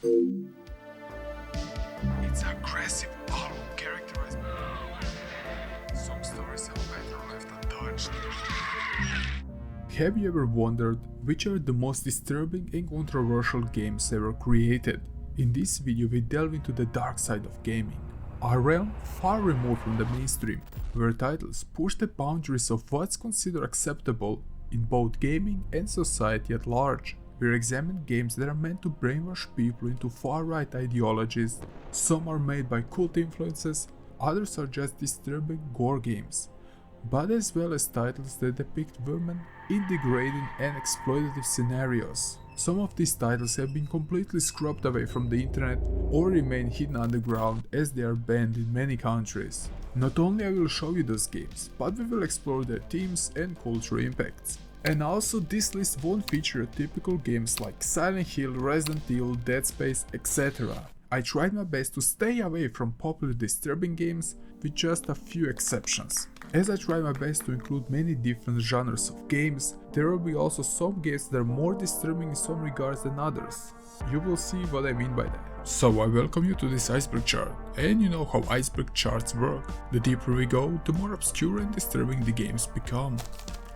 It's aggressive battle characterized by some stories are better left untouched. Have you ever wondered which are the most disturbing and controversial games ever created? In this video we delve into the dark side of gaming, a realm far removed from the mainstream, where titles push the boundaries of what's considered acceptable in both gaming and society at large. We examine games that are meant to brainwash people into far-right ideologies. Some are made by cult influences, others are just disturbing gore games, but as well as titles that depict women in degrading and exploitative scenarios. Some of these titles have been completely scrubbed away from the internet or remain hidden underground as they are banned in many countries. Not only I will show you those games, but we will explore their themes and cultural impacts. And also, this list won't feature typical games like Silent Hill, Resident Evil, Dead Space, etc. I tried my best to stay away from popular disturbing games with just a few exceptions. As I try my best to include many different genres of games, there will be also some games that are more disturbing in some regards than others. You will see what I mean by that. So I welcome you to this Iceberg chart, and you know how Iceberg charts work. The deeper we go, the more obscure and disturbing the games become.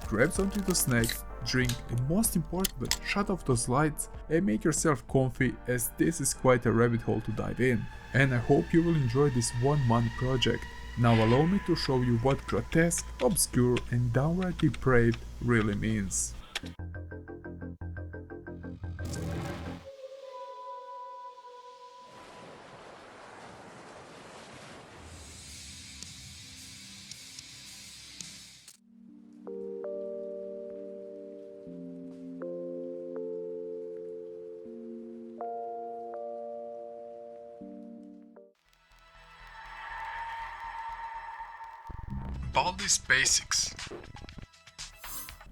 Grab something to snack, drink, and most importantly, shut off those lights and make yourself comfy, as this is quite a rabbit hole to dive in. And I hope you will enjoy this one-month project. Now allow me to show you what grotesque, obscure and downright depraved really means. Baldi's Basics.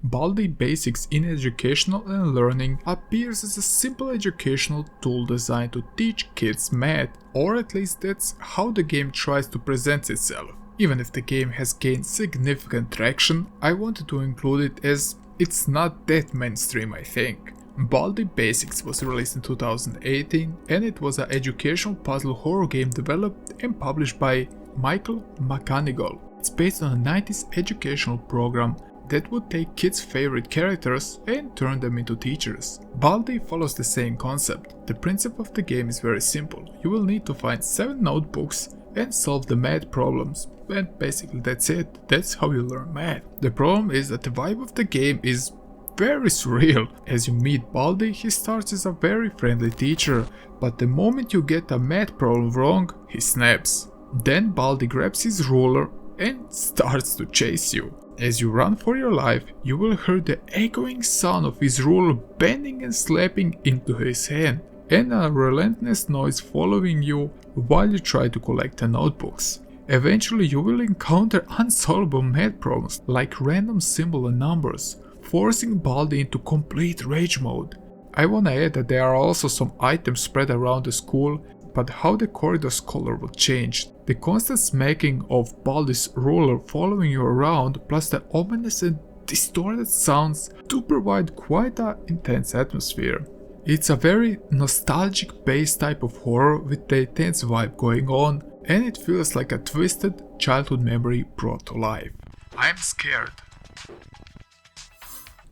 Baldi Basics in Educational and Learning appears as a simple educational tool designed to teach kids math, or at least that's how the game tries to present itself. Even if the game has gained significant traction, I wanted to include it as it's not that mainstream, I think. Baldi Basics was released in 2018 and it was an educational puzzle horror game developed and published by Michael McGonigal. It's based on a 90s educational program that would take kids' favorite characters and turn them into teachers. Baldi follows the same concept. The principle of the game is very simple. You will need to find 7 notebooks and solve the math problems. And basically that's it. That's how you learn math. The problem is that the vibe of the game is very surreal. As you meet Baldi, he starts as a very friendly teacher, but the moment you get a math problem wrong, he snaps. Then Baldi grabs his ruler and starts to chase you. As you run for your life, you will hear the echoing sound of his ruler bending and slapping into his hand, and a relentless noise following you while you try to collect the notebooks. Eventually you will encounter unsolvable math problems like random symbols and numbers, forcing Baldi into complete rage mode. I wanna add that there are also some items spread around the school, but how the corridor's color will change. The constant smacking of Baldi's ruler following you around, plus the ominous and distorted sounds do provide quite an intense atmosphere. It's a very nostalgic based type of horror with the intense vibe going on, and it feels like a twisted childhood memory brought to life. I'm Scared.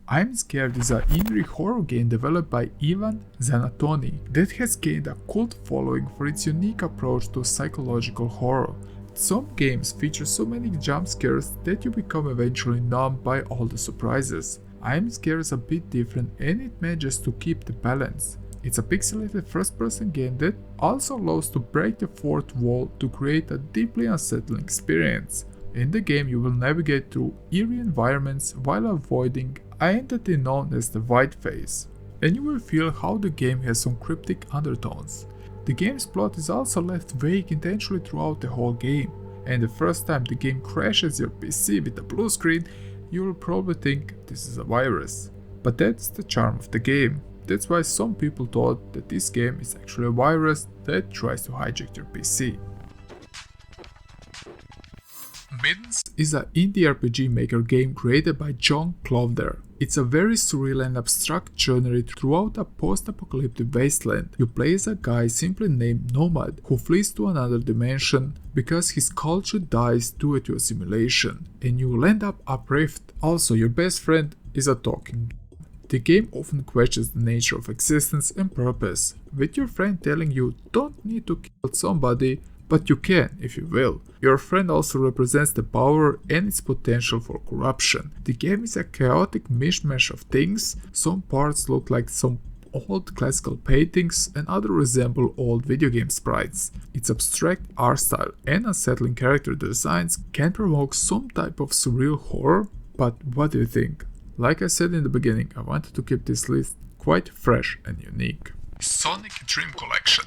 I'm Scared is an indie horror game developed by Ivan Zanatoni that has gained a cult following for its unique approach to psychological horror. Some games feature so many jump scares that you become eventually numb by all the surprises. I'm Scared is a bit different and it manages to keep the balance. It's a pixelated first-person game that also allows to break the fourth wall to create a deeply unsettling experience. In the game you will navigate through eerie environments while avoiding an entity known as the White Face, and you will feel how the game has some cryptic undertones. The game's plot is also left vague intentionally throughout the whole game, and the first time the game crashes your PC with a blue screen, you will probably think this is a virus. But that's the charm of the game. That's why some people thought that this game is actually a virus that tries to hijack your PC. Middens is an indie RPG maker game created by John Clovder. It's a very surreal and abstract journey throughout a post-apocalyptic wasteland. You play as a guy simply named Nomad who flees to another dimension because his culture dies due to a simulation, and you will end up adrift. Also, your best friend is a talking. The game often questions the nature of existence and purpose, with your friend telling you don't need to kill somebody, but you can if you will. Your friend also represents the power and its potential for corruption. The game is a chaotic mishmash of things. Some parts look like some old classical paintings and others resemble old video game sprites. Its abstract art style and unsettling character designs can provoke some type of surreal horror, but what do you think? Like I said in the beginning, I wanted to keep this list quite fresh and unique. Sonic Dream Collection.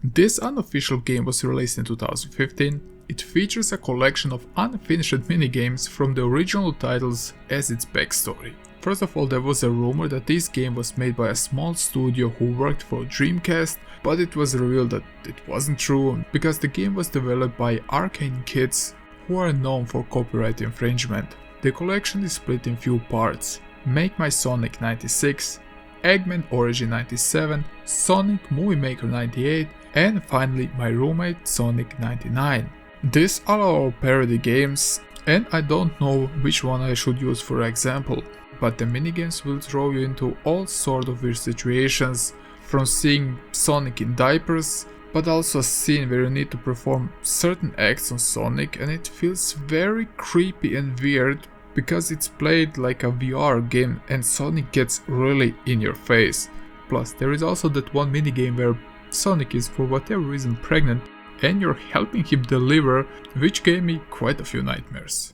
This unofficial game was released in 2015. It features a collection of unfinished minigames from the original titles as its backstory. First of all, there was a rumor that this game was made by a small studio who worked for Dreamcast, but it was revealed that it wasn't true because the game was developed by Arcane Kids, who are known for copyright infringement. The collection is split in few parts: Make My Sonic 96, Eggman Origin 97, Sonic Movie Maker 98, and finally My Roommate Sonic 99. These are all parody games, and I don't know which one I should use for example, but the minigames will throw you into all sorts of weird situations, from seeing Sonic in diapers, but also a scene where you need to perform certain acts on Sonic, and it feels very creepy and weird because it's played like a VR game and Sonic gets really in your face. Plus, there is also that one minigame where Sonic is for whatever reason pregnant and you're helping him deliver, which gave me quite a few nightmares.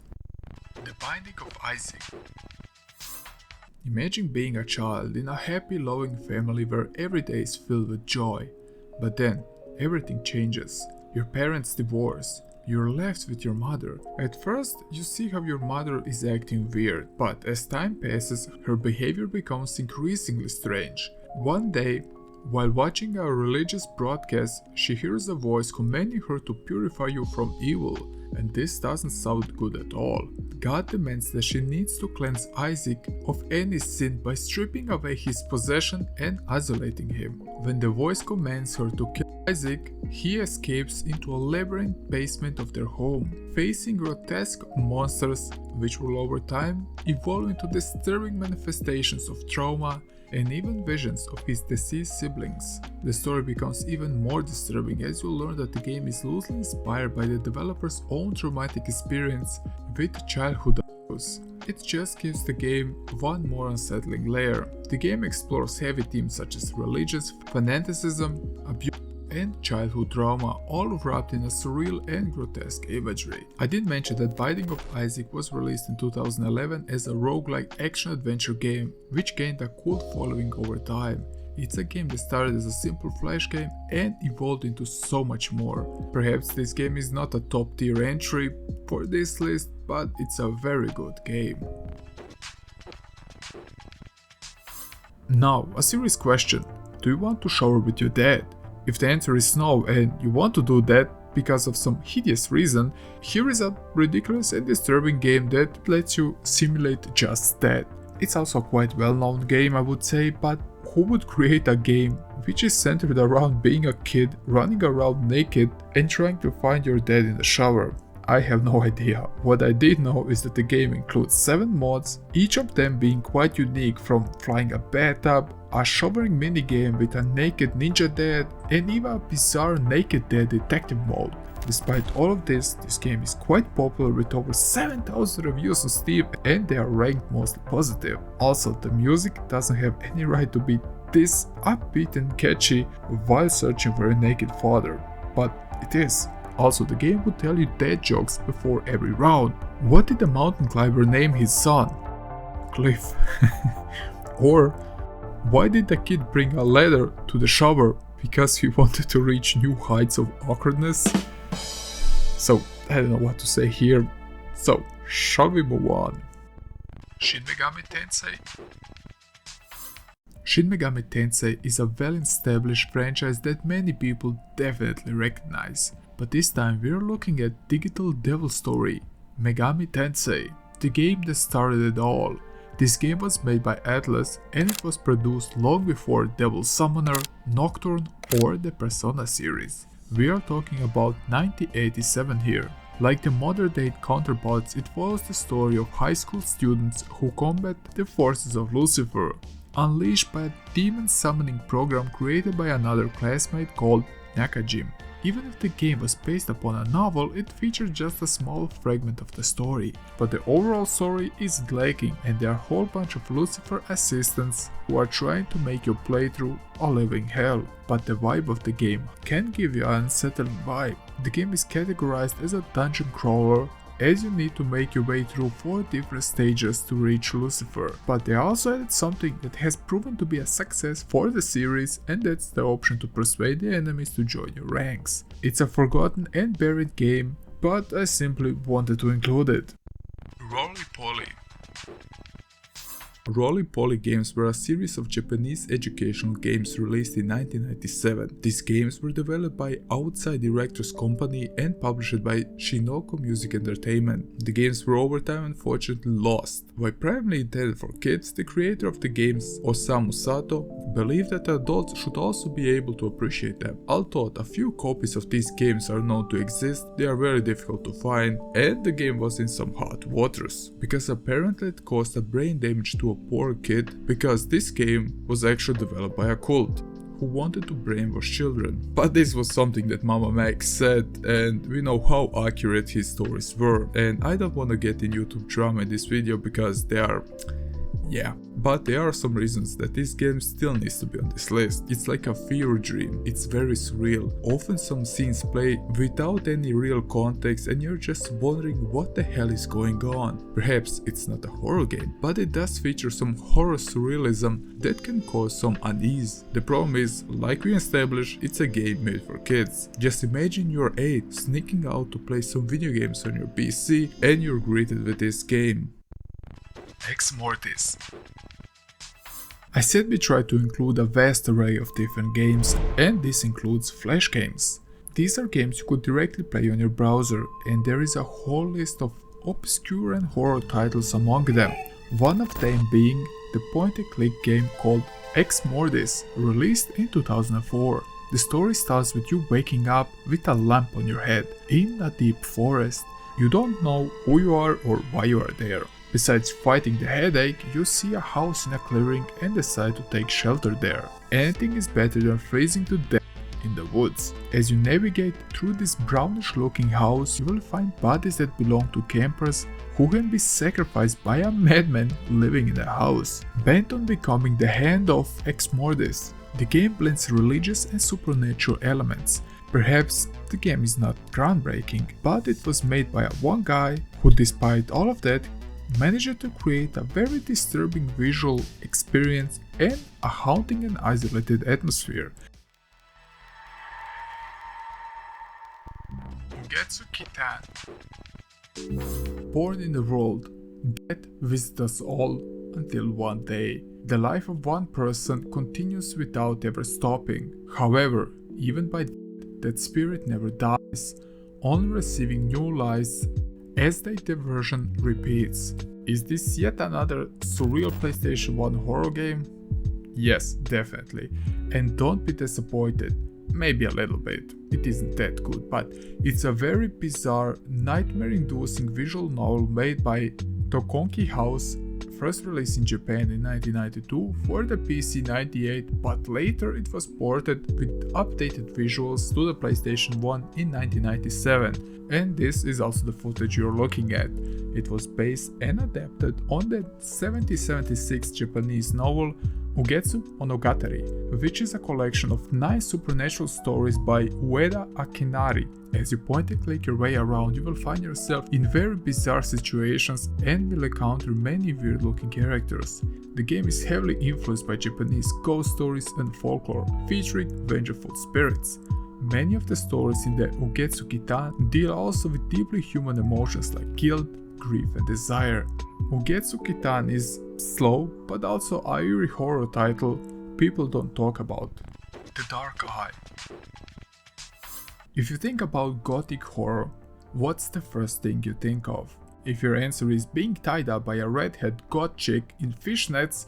The Binding of Isaac. Imagine being a child in a happy, loving family where every day is filled with joy. But then, everything changes. Your parents divorce. You're left with your mother. At first, you see how your mother is acting weird, but as time passes, her behavior becomes increasingly strange. One day, while watching a religious broadcast, she hears a voice commanding her to purify you from evil, and this doesn't sound good at all. God demands that she needs to cleanse Isaac of any sin by stripping away his possession and isolating him. When the voice commands her to kill Isaac, he escapes into a labyrinth basement of their home, facing grotesque monsters which will over time evolve into disturbing manifestations of trauma and even visions of his deceased siblings. The story becomes even more disturbing as you learn that the game is loosely inspired by the developer's own traumatic experience with childhood abuse. It just gives the game one more unsettling layer. The game explores heavy themes such as religious fanaticism, abuse, and childhood trauma, all wrapped in a surreal and grotesque imagery. I did mention that Binding of Isaac was released in 2011 as a roguelike action-adventure game, which gained a cult following over time. It's a game that started as a simple flash game and evolved into so much more. Perhaps this game is not a top tier entry for this list, but it's a very good game. Now, a serious question. Do you want to shower with your dad? If the answer is no and you want to do that because of some hideous reason, here is a ridiculous and disturbing game that lets you simulate just that. It's also a quite well-known game, I would say, but who would create a game which is centered around being a kid running around naked and trying to find your dad in the shower? I have no idea. What I did know is that the game includes 7 mods, each of them being quite unique, from flying a bathtub, a showering minigame with a naked ninja dad, and even a bizarre naked dad detective mode. Despite all of this game is quite popular with over 7,000 reviews on Steam and they are ranked mostly positive. Also, the music doesn't have any right to be this upbeat and catchy while searching for a naked father, but it is. Also, the game would tell you dad jokes before every round. What did the mountain climber name his son? Cliff. Or, why did the kid bring a ladder to the shower? Because he wanted to reach new heights of awkwardness? So, I don't know what to say here. So, shall we move on? Shin Megami Tensei. Shin Megami Tensei is a well-established franchise that many people definitely recognize, but this time we are looking at Digital Devil Story, Megami Tensei, the game that started it all. This game was made by Atlas and it was produced long before Devil Summoner, Nocturne or the Persona series. We are talking about 1987 here. Like the modern-day counterparts, it follows the story of high school students who combat the forces of Lucifer, unleashed by a demon summoning program created by another classmate called Nakajim. Even if the game was based upon a novel, it featured just a small fragment of the story. But the overall story is lacking and there are a whole bunch of Lucifer assistants who are trying to make your playthrough a living hell. But the vibe of the game can give you an unsettling vibe. The game is categorized as a dungeon crawler, as you need to make your way through 4 different stages to reach Lucifer. But they also added something that has proven to be a success for the series, and that's the option to persuade the enemies to join your ranks. It's a forgotten and buried game, but I simply wanted to include it. Roly-Poly. Roly-Poly games were a series of Japanese educational games released in 1997. These games were developed by Outside Directors Company and published by Shinoko Music Entertainment. The games were over time unfortunately lost. While primarily intended for kids, the creator of the games, Osamu Sato, believed that adults should also be able to appreciate them. Although a few copies of these games are known to exist, they are very difficult to find, and the game was in some hot waters, because apparently it caused a brain damage to a poor kid, because this game was actually developed by a cult who wanted to brainwash children. But this was something that Mama Max said, and we know how accurate his stories were, and I don't want to get in YouTube drama in this video because they are... yeah. But there are some reasons that this game still needs to be on this list. It's like a fever dream, it's very surreal. Often some scenes play without any real context and you're just wondering what the hell is going on. Perhaps it's not a horror game, but it does feature some horror surrealism that can cause some unease. The problem is, like we established, it's a game made for kids. Just imagine you're 8 sneaking out to play some video games on your PC and you're greeted with this game. Ex Mortis. I said we try to include a vast array of different games, and this includes flash games. These are games you could directly play on your browser, and there is a whole list of obscure and horror titles among them. One of them being the point-and-click game called Ex Mortis, released in 2004. The story starts with you waking up with a lamp on your head in a deep forest. You don't know who you are or why you are there. Besides fighting the headache, you see a house in a clearing and decide to take shelter there. Anything is better than freezing to death in the woods. As you navigate through this brownish looking house, you will find bodies that belong to campers who can be sacrificed by a madman living in the house, bent on becoming the hand of Ex Mortis. The game blends religious and supernatural elements. Perhaps the game is not groundbreaking, but it was made by one guy who, despite all of that, managed to create a very disturbing visual experience and a haunting and isolated atmosphere. Ugetsu Kitan. Born in the world, death visits us all until one day. The life of one person continues without ever stopping. However, even by death, that spirit never dies, only receiving new lives as the diversion repeats. Is this yet another surreal PlayStation 1 horror game? Yes, definitely. And don't be disappointed. Maybe a little bit. It isn't that good, but it's a very bizarre, nightmare-inducing visual novel made by Tokonki House, first released in Japan in 1992 for the PC 98, but later it was ported with updated visuals to the PlayStation 1 in 1997. And this is also the footage you're looking at. It was based and adapted on the 1776 Japanese novel Ugetsu Monogatari, which is a collection of 9 supernatural stories by Ueda Akinari. As you point and click your way around, you will find yourself in very bizarre situations and will encounter many weird looking characters. The game is heavily influenced by Japanese ghost stories and folklore, featuring vengeful spirits. Many of the stories in the Ugetsu Kitan deal also with deeply human emotions like guilt, grief and desire. Ugetsu Kitan is slow but also a eerie horror title people don't talk about. The Dark Eye. If you think about gothic horror, what's the first thing you think of? If your answer is being tied up by a redhead goth chick in fishnets,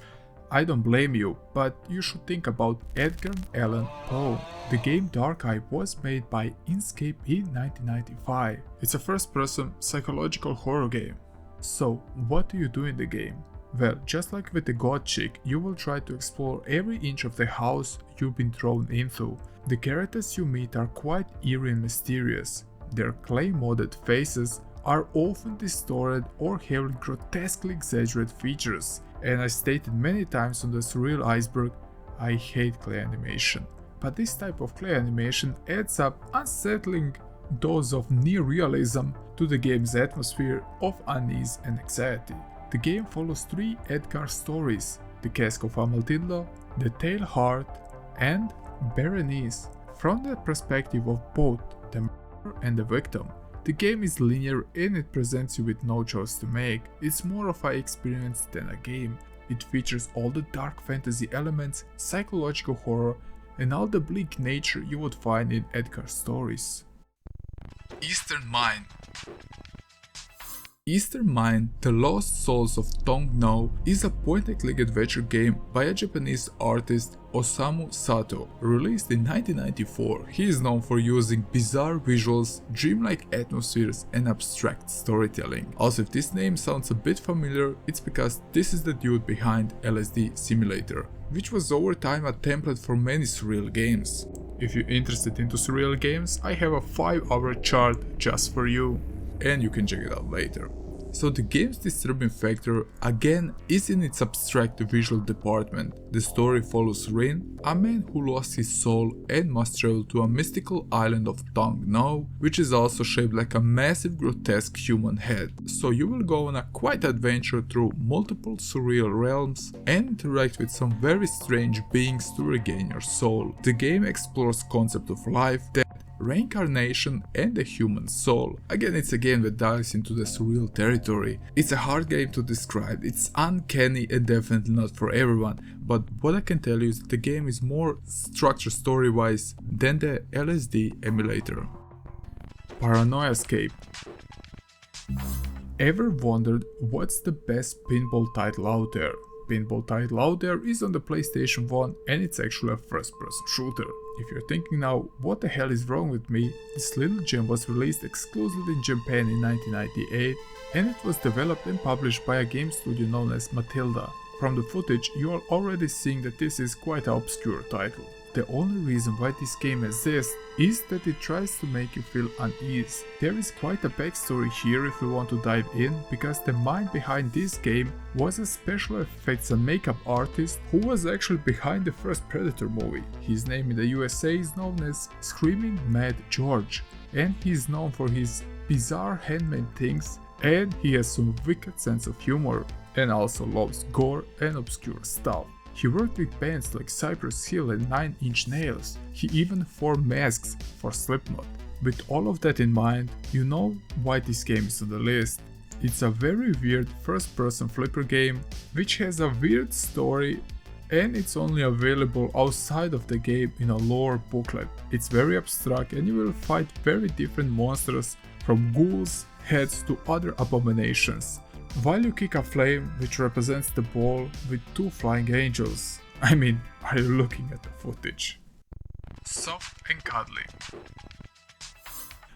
I don't blame you, but you should think about Edgar Allan Poe. The game Dark Eye was made by Inkscape in 1995. It's a first-person psychological horror game. So, what do you do in the game? Well, just like with the god chick, you will try to explore every inch of the house you've been thrown into. The characters you meet are quite eerie and mysterious. Their clay-molded faces are often distorted or have grotesquely exaggerated features. And I stated many times on the Surreal Iceberg, I hate clay animation. But this type of clay animation adds up unsettling dose of near-realism to the game's atmosphere of unease and anxiety. The game follows three Edgar stories, The Cask of Amaltidlo, The Tale Heart, and Berenice, from the perspective of both the murderer and the victim. The game is linear and it presents you with no choice to make. It's more of an experience than a game. It features all the dark fantasy elements, psychological horror, and all the bleak nature you would find in Edgar stories. Eastern Mind. Eastern Mind, The Lost Souls of Tong No is a point-and-click adventure game by a Japanese artist Osamu Sato, released in 1994. He is known for using bizarre visuals, dreamlike atmospheres and abstract storytelling. Also, if this name sounds a bit familiar, it's because this is the dude behind LSD Simulator, which was over time a template for many surreal games. If you're interested into surreal games, I have a 5-hour chart just for you, and you can check it out later. So the game's disturbing factor again is in its abstract visual department. The story follows Rin, a man who lost his soul and must travel to a mystical island of Tong No, which is also shaped like a massive grotesque human head. So you will go on a quiet adventure through multiple surreal realms and interact with some very strange beings to regain your soul. The game explores concept of life, death, reincarnation and the human soul. Again, it's a game that dives into the surreal territory. It's a hard game to describe, it's uncanny and definitely not for everyone, but what I can tell you is that the game is more structured story-wise than the LSD emulator. Paranoia Escape. Ever wondered what's the best pinball title out there? Pinball title out there is on the PlayStation 1 and it's actually a first-person shooter. If you're thinking now, what the hell is wrong with me, this little gem was released exclusively in Japan in 1998 and it was developed and published by a game studio known as Matilda. From the footage you are already seeing that this is quite an obscure title. The only reason why this game exists is that it tries to make you feel unease. There is quite a backstory here if you want to dive in, because the mind behind this game was a special effects and makeup artist who was actually behind the first Predator movie. His name in the USA is known as Screaming Mad George, and he is known for his bizarre handmade things, and he has some wicked sense of humor and also loves gore and obscure stuff. He worked with bands like Cypress Hill and 9 Inch Nails. He even formed masks for Slipknot. With all of that in mind, you know why this game is on the list. It's a very weird first-person flipper game which has a weird story and it's only available outside of the game in a lore booklet. It's very abstract and you will fight very different monsters, from ghouls, heads to other abominations, while you kick a flame which represents the ball with 2 flying angels. I mean, are you looking at the footage? Soft and cuddly.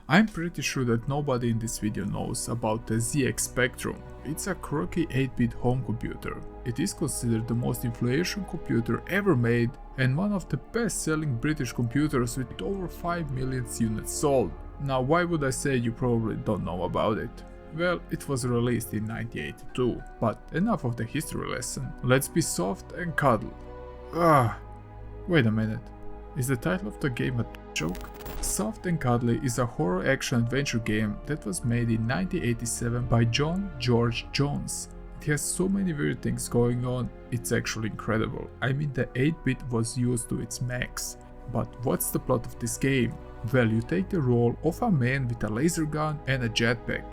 I'm pretty sure that nobody in this video knows about the ZX Spectrum. It's a quirky 8-bit home computer. It is considered the most influential computer ever made and one of the best-selling British computers with over 5 million units sold. Now, why would I say you probably don't know about it? Well, it was released in 1982, but enough of the history lesson. Let's be soft and cuddle. Wait a minute. Is the title of the game a joke? Soft and Cuddly is a horror action adventure game that was made in 1987 by John George Jones. It has so many weird things going on, it's actually incredible. I mean, the 8-bit was used to its max. But what's the plot of this game? Well, you take the role of a man with a laser gun and a jetpack,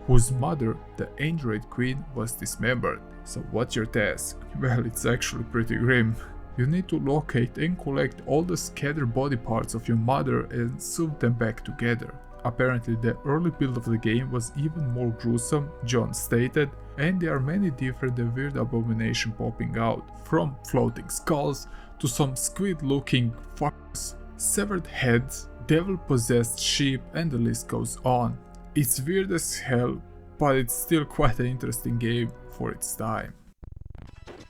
whose mother, the android queen, was dismembered. So what's your task? Well, it's actually pretty grim. You need to locate and collect all the scattered body parts of your mother and sew them back together. Apparently the early build of the game was even more gruesome, John stated, and there are many different and weird abominations popping out, from floating skulls to some squid-looking fuckers, severed heads, devil-possessed sheep, and the list goes on. It's weird as hell, but it's still quite an interesting game for its time.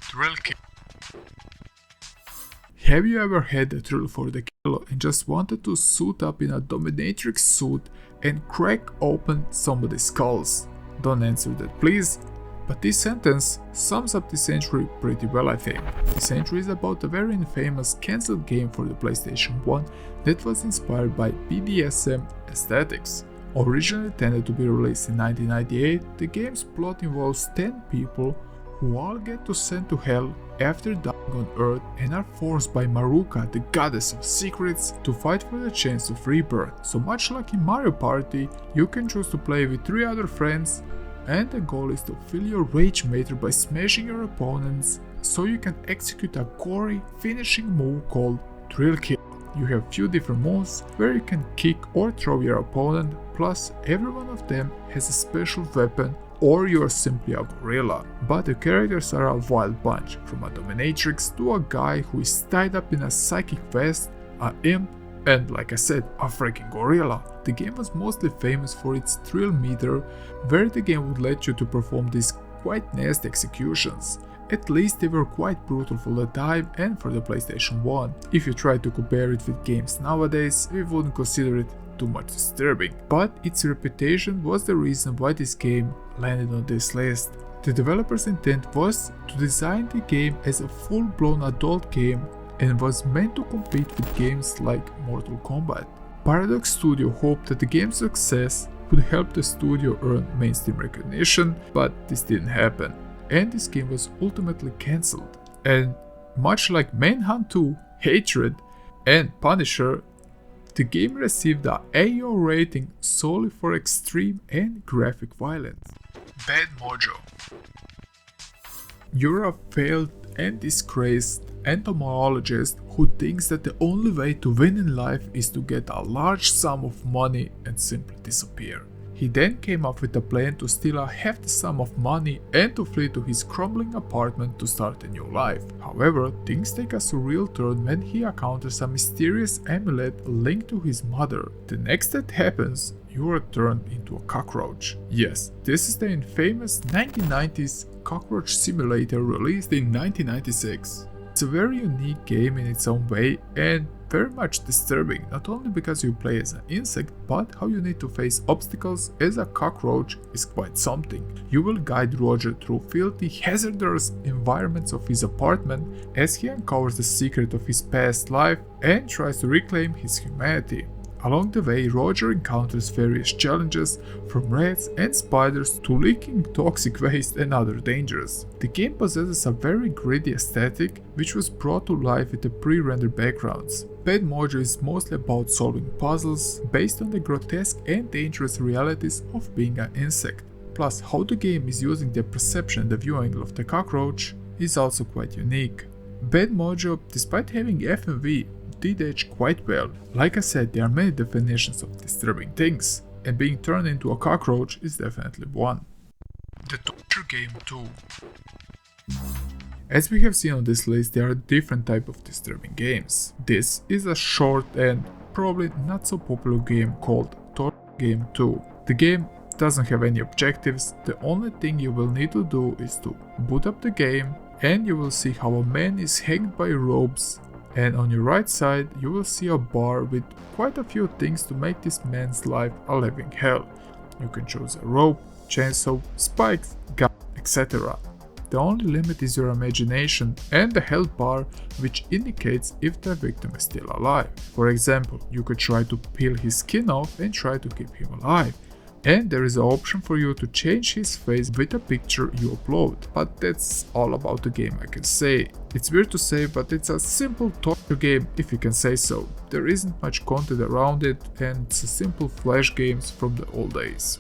Thrill kill. Have you ever had the thrill for the kill and just wanted to suit up in a dominatrix suit and crack open somebody's skulls? Don't answer that please. But this sentence sums up this entry pretty well, I think. This entry is about a very infamous cancelled game for the PlayStation 1 that was inspired by BDSM aesthetics. Originally intended to be released in 1998, the game's plot involves 10 people who all get sent to hell after dying on Earth and are forced by Maruka, the goddess of secrets, to fight for the chance of rebirth. So much like in Mario Party, you can choose to play with 3 other friends, and the goal is to fill your rage meter by smashing your opponents so you can execute a gory finishing move called Thrill Kill. You have few different moves where you can kick or throw your opponent, plus every one of them has a special weapon, or you are simply a gorilla. But the characters are a wild bunch, from a dominatrix to a guy who is tied up in a psychic vest, a imp, and like I said, a freaking gorilla. The game was mostly famous for its thrill meter, where the game would let you to perform these quite nasty executions. At least they were quite brutal for the time and for the PlayStation 1. If you try to compare it with games nowadays, we wouldn't consider it too much disturbing. But its reputation was the reason why this game landed on this list. The developer's intent was to design the game as a full-blown adult game and was meant to compete with games like Mortal Kombat. Paradox Studio hoped that the game's success would help the studio earn mainstream recognition, but this didn't happen, and this game was ultimately cancelled. And much like Manhunt 2, Hatred, and Punisher, the game received a AO rating solely for extreme and graphic violence. Bad Mojo. You're a failed and disgraced entomologist who thinks that the only way to win in life is to get a large sum of money and simply disappear. He then came up with a plan to steal a hefty sum of money and to flee to his crumbling apartment to start a new life. However, things take a surreal turn when he encounters a mysterious amulet linked to his mother. The next that happens, you are turned into a cockroach. Yes, this is the infamous 1990s cockroach simulator released in 1996. It's a very unique game in its own way and very much disturbing, not only because you play as an insect, but how you need to face obstacles as a cockroach is quite something. You will guide Roger through filthy, hazardous environments of his apartment as he uncovers the secret of his past life and tries to reclaim his humanity. Along the way, Roger encounters various challenges, from rats and spiders to leaking toxic waste and other dangers. The game possesses a very gritty aesthetic, which was brought to life with the pre-rendered backgrounds. Bad Mojo is mostly about solving puzzles based on the grotesque and dangerous realities of being an insect. Plus, how the game is using the perception and the view angle of the cockroach is also quite unique. Bad Mojo, despite having FMV, did age quite well. Like I said, there are many definitions of disturbing things, and being turned into a cockroach is definitely one. The Torture Game 2. As we have seen on this list, there are different types of disturbing games. This is a short and probably not so popular game called Torture Game 2. The game doesn't have any objectives. The only thing you will need to do is to boot up the game, and you will see how a man is hanged by ropes, and on your right side you will see a bar with quite a few things to make this man's life a living hell. You can choose a rope, chainsaw, spikes, gun, etc. The only limit is your imagination and the health bar, which indicates if the victim is still alive. For example, you could try to peel his skin off and try to keep him alive. And there is an option for you to change his face with a picture you upload. But that's all about the game, I can say. It's weird to say, but it's a simple torture game, if you can say so. There isn't much content around it, and it's a simple flash games from the old days.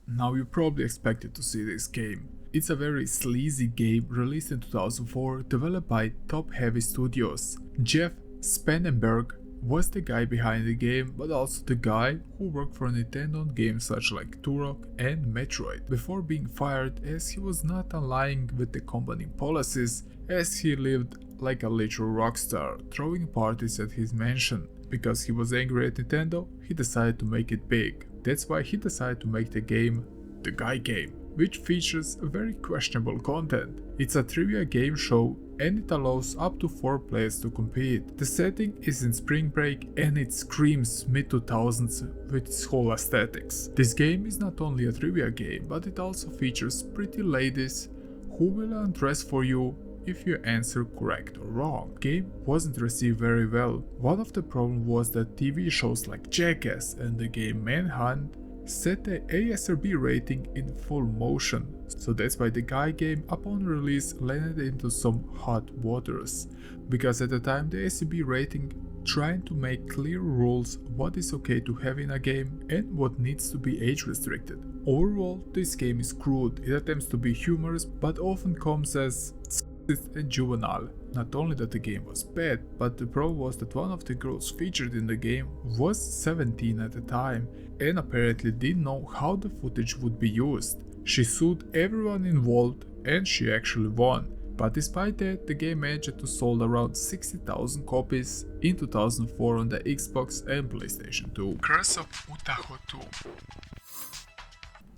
Now you probably expected to see this game. It's a very sleazy game released in 2004, developed by Top Heavy Studios. Jeff Spanenberg was the guy behind the game, but also the guy who worked for Nintendo on games such like Turok and Metroid, before being fired as he was not aligning with the company policies, as he lived like a literal rockstar, throwing parties at his mansion. Because he was angry at Nintendo, he decided to make it big. That's why he decided to make the game The Guy Game, which features very questionable content. It's a trivia game show and it allows up to 4 players to compete. The setting is in spring break and it screams mid-2000s with its whole aesthetics. This game is not only a trivia game, but it also features pretty ladies who will undress for you if you answer correct or wrong. The game wasn't received very well. One of the problems was that TV shows like Jackass and the game Manhunt set the ASRB rating in full motion, so that's why The Guy Game upon release landed into some hot waters, because at the time the ASRB rating trying to make clear rules what is okay to have in a game and what needs to be age restricted. Overall, this game is crude. It attempts to be humorous but often comes as sexist and juvenile. Not only that the game was bad, but the problem was that one of the girls featured in the game was 17 at the time and apparently didn't know how the footage would be used. She sued everyone involved and she actually won. But despite that, the game managed to sold around 60,000 copies in 2004 on the Xbox and PlayStation 2. Curse of Utaho 2.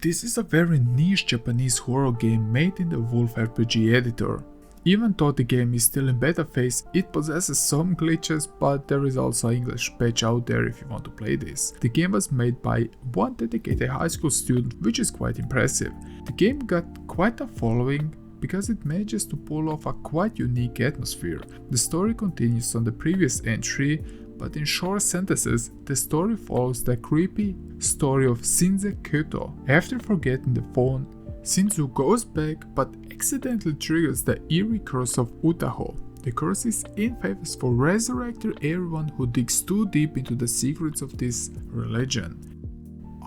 This is a very niche Japanese horror game made in the Wolf RPG editor. Even though the game is still in beta phase, it possesses some glitches, but there is also an English patch out there if you want to play this. The game was made by one dedicated high school student, which is quite impressive. The game got quite a following because it manages to pull off a quite unique atmosphere. The story continues on the previous entry, but in short sentences, the story follows the creepy story of Shinze Kuto. After forgetting the phone, Shinzu goes back but accidentally triggers the eerie curse of Utaho. The curse is infamous for resurrecting everyone who digs too deep into the secrets of this religion.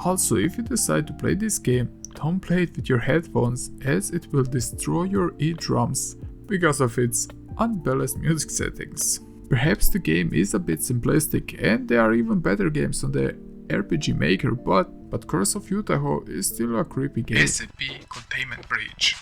Also, if you decide to play this game, don't play it with your headphones as it will destroy your eardrums because of its unbalanced music settings. Perhaps the game is a bit simplistic and there are even better games on the RPG Maker, but Curse of Utaho is still a creepy game. SCP Containment Breach.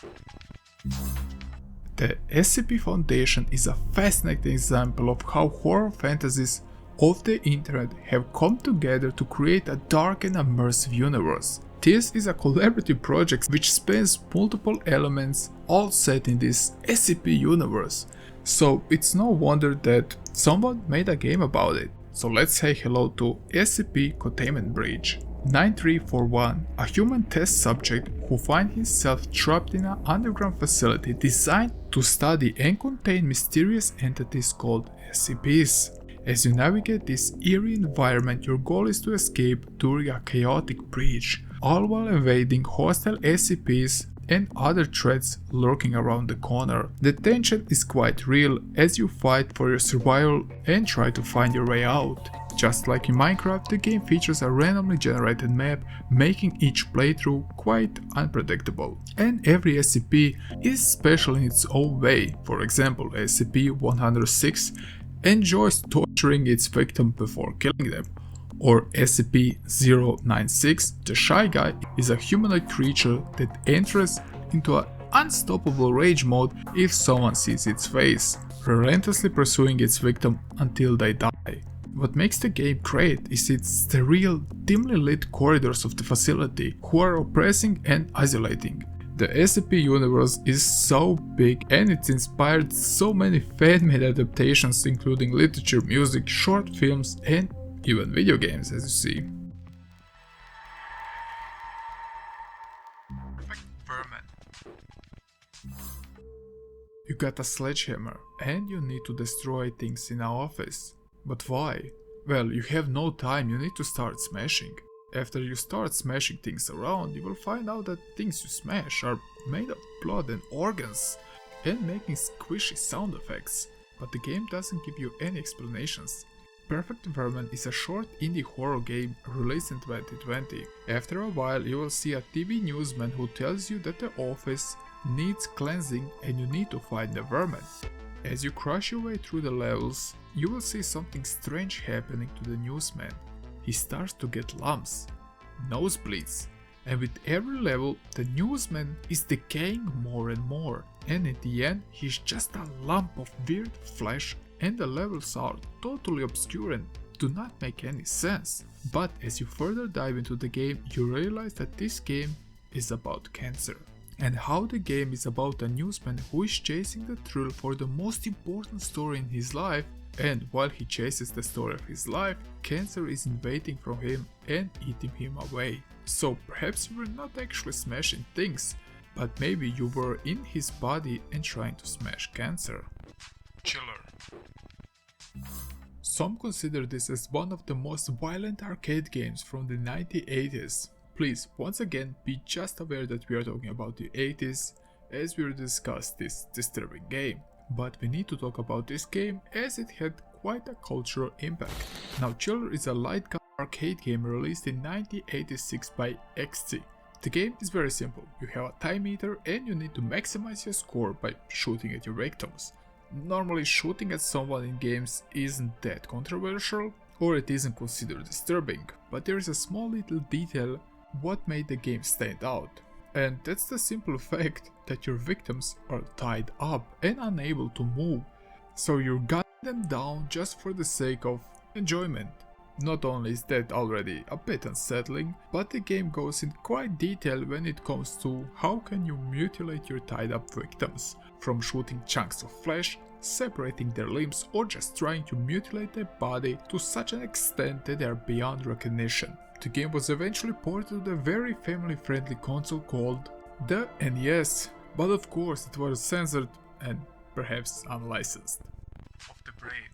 The SCP Foundation is a fascinating example of how horror fantasies of the internet have come together to create a dark and immersive universe. This is a collaborative project which spans multiple elements all set in this SCP universe, so it's no wonder that someone made a game about it. So let's say hello to SCP Containment Breach. 9341, a human test subject who finds himself trapped in an underground facility designed to study and contain mysterious entities called SCPs. As you navigate this eerie environment, your goal is to escape during a chaotic breach, all while evading hostile SCPs and other threats lurking around the corner. The tension is quite real as you fight for your survival and try to find your way out. Just like in Minecraft, the game features a randomly generated map, making each playthrough quite unpredictable. And every SCP is special in its own way. For example, SCP-106 enjoys torturing its victim before killing them. Or SCP-096, the Shy Guy, is a humanoid creature that enters into an unstoppable rage mode if someone sees its face, relentlessly pursuing its victim until they die. What makes the game great is its sterile, dimly lit corridors of the facility, who are oppressing and isolating. The SCP universe is so big and it's inspired so many fan-made adaptations, including literature, music, short films and even video games, as you see. Perfect Vermin. You got a sledgehammer and you need to destroy things in our office. But why? Well, you have no time, you need to start smashing. After you start smashing things around, you will find out that things you smash are made of blood and organs and making squishy sound effects. But the game doesn't give you any explanations. Perfect Vermin is a short indie horror game released in 2020. After a while, you will see a TV newsman who tells you that the office needs cleansing and you need to find the vermin. As you crush your way through the levels, you will see something strange happening to the newsman. He starts to get lumps, nosebleeds, and with every level the newsman is decaying more and more, and in the end he's just a lump of weird flesh and the levels are totally obscure and do not make any sense. But as you further dive into the game, you realize that this game is about cancer, and how the game is about a newsman who is chasing the thrill for the most important story in his life, and while he chases the story of his life, cancer is invading from him and eating him away. So perhaps you were not actually smashing things, but maybe you were in his body and trying to smash cancer. Chiller. Some consider this as one of the most violent arcade games from the 1980s. Please, once again, be just aware that we are talking about the 80s as we discuss this disturbing game. But we need to talk about this game as it had quite a cultural impact. Now, Chiller is a light gun arcade game released in 1986 by XT. The game is very simple. You have a time meter and you need to maximize your score by shooting at your victims. Normally, shooting at someone in games isn't that controversial, or it isn't considered disturbing, but there is a small little detail what made the game stand out, and that's the simple fact that your victims are tied up and unable to move, so you're gunning them down just for the sake of enjoyment. Not only is that already a bit unsettling, but the game goes in quite detail when it comes to how can you mutilate your tied up victims, from shooting chunks of flesh, separating their limbs, or just trying to mutilate their body to such an extent that they are beyond recognition. The game was eventually ported to the very family-friendly console called the NES, but of course it was censored and perhaps unlicensed. Of the Brain.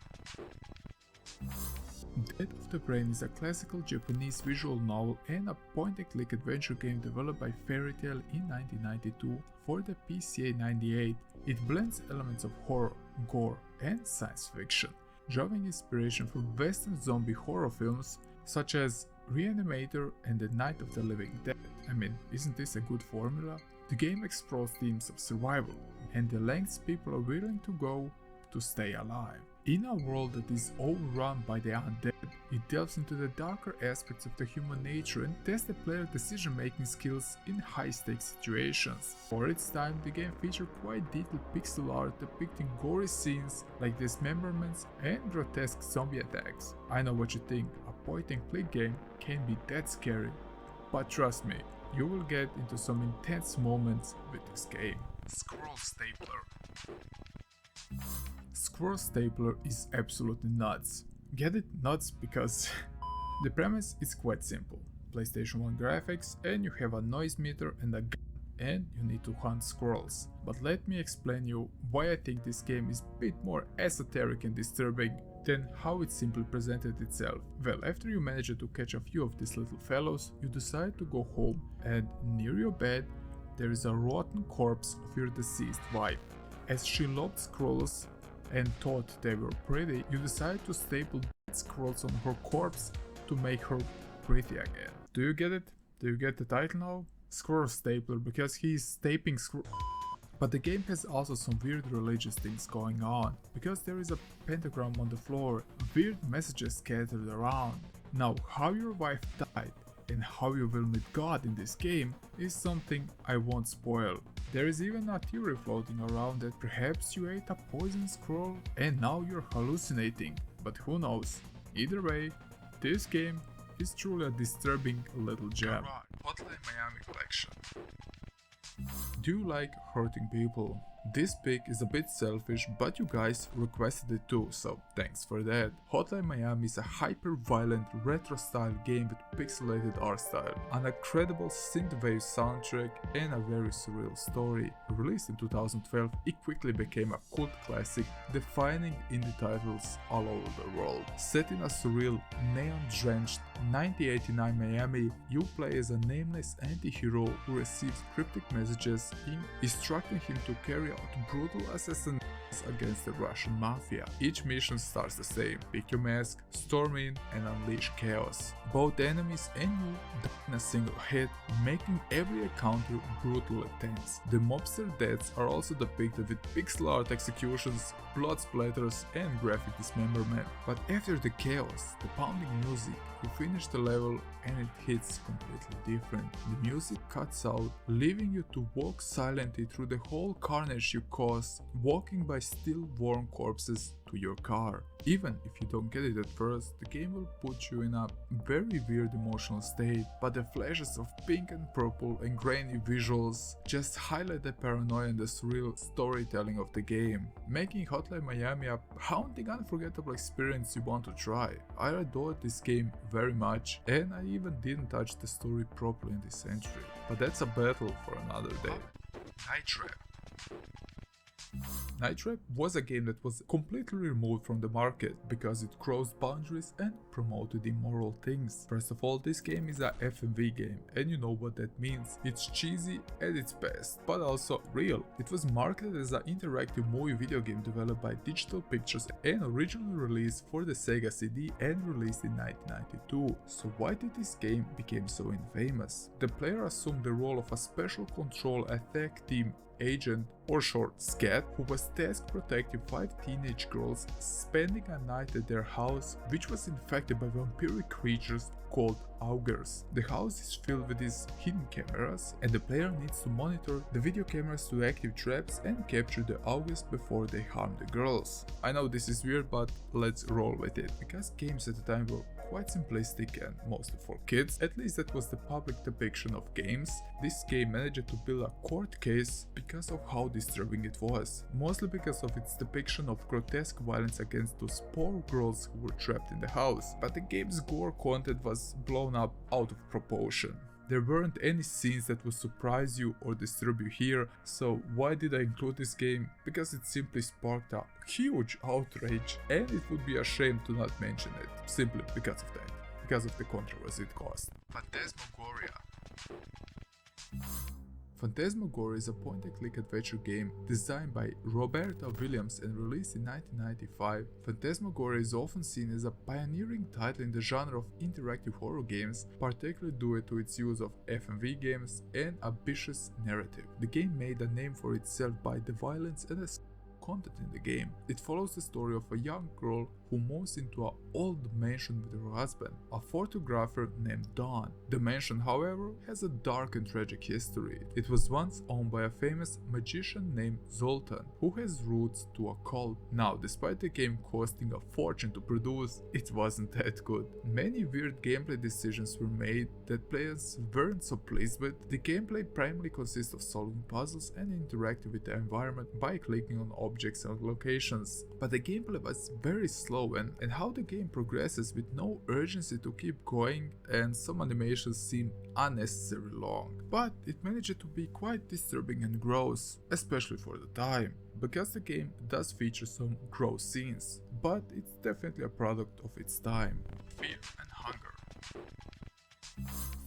Dead of the Brain is a classical Japanese visual novel and a point-and-click adventure game developed by Fairy Tail in 1992 for the PCA-98. It blends elements of horror, gore, and science fiction, drawing inspiration from Western zombie horror films such as Reanimator and The Night of the Living Dead. I mean, isn't this a good formula? The game explores themes of survival and the lengths people are willing to go to stay alive. In a world that is overrun by the undead, it delves into the darker aspects of the human nature and tests the player's decision-making skills in high-stakes situations. For its time, the game featured quite detailed pixel art depicting gory scenes like dismemberments and grotesque zombie attacks. I know what you think, a point-and-click game can be that scary, but trust me, you will get into some intense moments with this game. Scroll Stapler. Scroll Stapler is absolutely nuts. Get it? Nuts because the premise is quite simple. PlayStation 1 graphics and you have a noise meter and a gun and you need to hunt squirrels. But let me explain you why I think this game is a bit more esoteric and disturbing than how it simply presented itself. Well, after you manage to catch a few of these little fellows, you decide to go home and near your bed there is a rotten corpse of your deceased wife. As she loved scrolls and thought they were pretty, you decide to staple dead scrolls on her corpse to make her pretty again. Do you get it? Do you get the title now? Scroll Stapler, because he is stapling scroll. But the game has also some weird religious things going on, because there is a pentagram on the floor, weird messages scattered around. Now, how your wife died and how you will meet God in this game is something I won't spoil. There is even a theory floating around that perhaps you ate a poison scroll and now you're hallucinating, but who knows. Either way, this game is truly a disturbing little gem. Hotline Miami collection. Do you like hurting people? This pick is a bit selfish, but you guys requested it too, so thanks for that. Hotline Miami is a hyper-violent retro-style game with pixelated art style, an incredible synthwave soundtrack, and a very surreal story. Released in 2012, it quickly became a cult classic, defining indie titles all over the world. Set in a surreal, neon-drenched 1989 Miami, you play as a nameless anti-hero who receives cryptic messages instructing him to carry out brutal assassins against the Russian mafia. Each mission starts the same: pick your mask, storm in, and unleash chaos. Both enemies and you die in a single hit, making every encounter brutal and tense. The mobster deaths are also depicted with pixel art executions, blood splatters, and graphic dismemberment. But after the chaos, the pounding music, you finish the level and it hits completely different. The music cuts out, leaving you to walk silently through the whole carnage you cause, walking by still warm corpses to your car. Even if you don't get it at first, the game will put you in a very weird emotional state, but the flashes of pink and purple and grainy visuals just highlight the paranoia and the surreal storytelling of the game, making Hotline Miami a haunting, unforgettable experience you want to try. I adored this game very much, and I even didn't touch the story properly in this entry, but that's a battle for another day. Night Trap. Night Trap was a game that was completely removed from the market because it crossed boundaries and promoted immoral things. First of all, this game is a FMV game, and you know what that means. It's cheesy at its best, but also real. It was marketed as an interactive movie video game developed by Digital Pictures and originally released for the Sega CD and released in 1992. So why did this game become so infamous? The player assumed the role of a special control attack team agent, or short SCAT, who was tasked protecting 5 teenage girls spending a night at their house, which was infected by vampiric creatures called augurs. The house is filled with these hidden cameras, and the player needs to monitor the video cameras to active traps and capture the augurs before they harm the girls. I know this is weird, but let's roll with it, because games at the time were quite simplistic and mostly for kids. At least that was the public depiction of games. This game managed to build a court case because of how disturbing it was, mostly because of its depiction of grotesque violence against those poor girls who were trapped in the house. But the game's gore content was blown up out of proportion. There weren't any scenes that would surprise you or disturb you here, so why did I include this game? Because it simply sparked a huge outrage, and it would be a shame to not mention it, simply because of that, because of the controversy it caused. Phantasmagoria. Phantasmagoria is a point-and-click adventure game designed by Roberta Williams and released in 1995. Phantasmagoria is often seen as a pioneering title in the genre of interactive horror games, particularly due to its use of FMV games and ambitious narrative. The game made a name for itself by the violence and the content in the game. It follows the story of a young girl who moves into an old mansion with her husband, a photographer named Dawn. The mansion, however, has a dark and tragic history. It was once owned by a famous magician named Zoltan, who has roots to a cult. Now, despite the game costing a fortune to produce, it wasn't that good. Many weird gameplay decisions were made that players weren't so pleased with. The gameplay primarily consists of solving puzzles and interacting with the environment by clicking on objects and locations. But the gameplay was very slow, and how the game progresses with no urgency to keep going, and some animations seem unnecessarily long. But it managed to be quite disturbing and gross, especially for the time, because the game does feature some gross scenes, but it's definitely a product of its time. Fear and Hunger.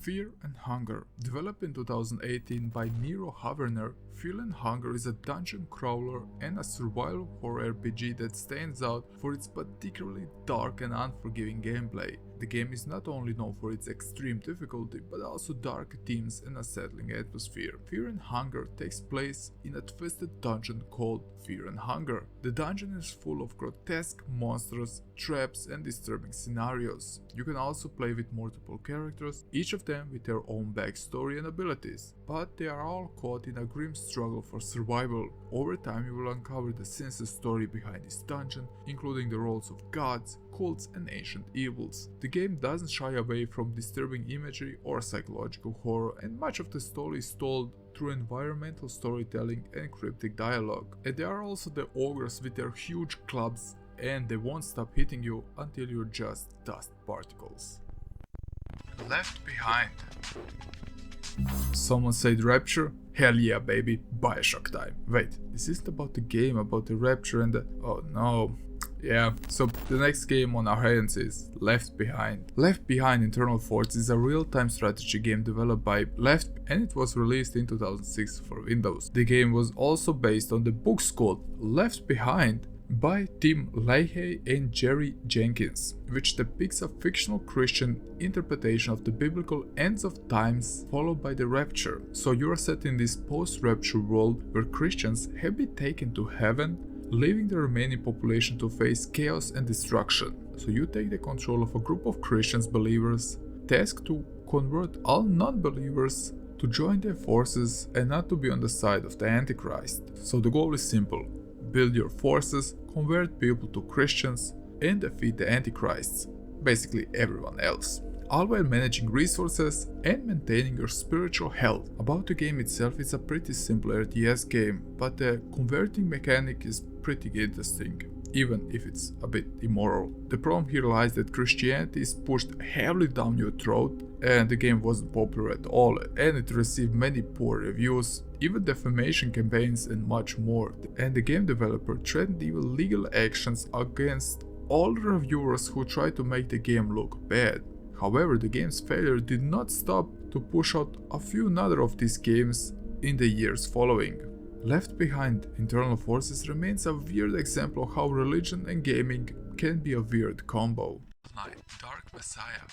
Fear and Hunger, developed in 2018 by Miro Haverner, Fear and Hunger is a dungeon crawler and a survival horror RPG that stands out for its particularly dark and unforgiving gameplay. The game is not only known for its extreme difficulty, but also dark themes and unsettling atmosphere. Fear and Hunger takes place in a twisted dungeon called Fear and Hunger. The dungeon is full of grotesque monsters, traps, and disturbing scenarios. You can also play with multiple characters, each of them with their own backstory and abilities, but they are all caught in a grim struggle for survival. Over time, you will uncover the sinister story behind this dungeon, including the roles of gods, cults, and ancient evils. The game doesn't shy away from disturbing imagery or psychological horror, and much of the story is told through environmental storytelling and cryptic dialogue. And there are also the ogres with their huge clubs, and they won't stop hitting you until you're just dust particles. Left Behind. Someone said Rapture? Hell yeah, baby, Bioshock time. Wait, this isn't about the game, about the Rapture and the... Oh no. Yeah, so the next game on our hands is Left Behind. Left Behind Internal Force is a real-time strategy game developed by Left, and it was released in 2006 for Windows. The game was also based on the books called Left Behind by Tim Leahy and Jerry Jenkins, which depicts a fictional Christian interpretation of the biblical ends of times followed by the rapture. So you are set in this post-rapture world where Christians have been taken to heaven, leaving the remaining population to face chaos and destruction. So you take the control of a group of Christians believers, tasked to convert all non-believers to join their forces and not to be on the side of the Antichrist. So the goal is simple: build your forces, convert people to Christians, and defeat the Antichrists, basically everyone else, all while managing resources and maintaining your spiritual health. About the game itself, it's a pretty simple RTS game, but the converting mechanic is pretty interesting, even if it's a bit immoral. The problem here lies that Christianity is pushed heavily down your throat, and the game wasn't popular at all, and it received many poor reviews, even defamation campaigns and much more. And the game developer threatened even legal actions against all the reviewers who tried to make the game look bad. However, the game's failure did not stop to push out a few other of these games in the years following. Left Behind Internal Forces remains a weird example of how religion and gaming can be a weird combo. Dark Messiah.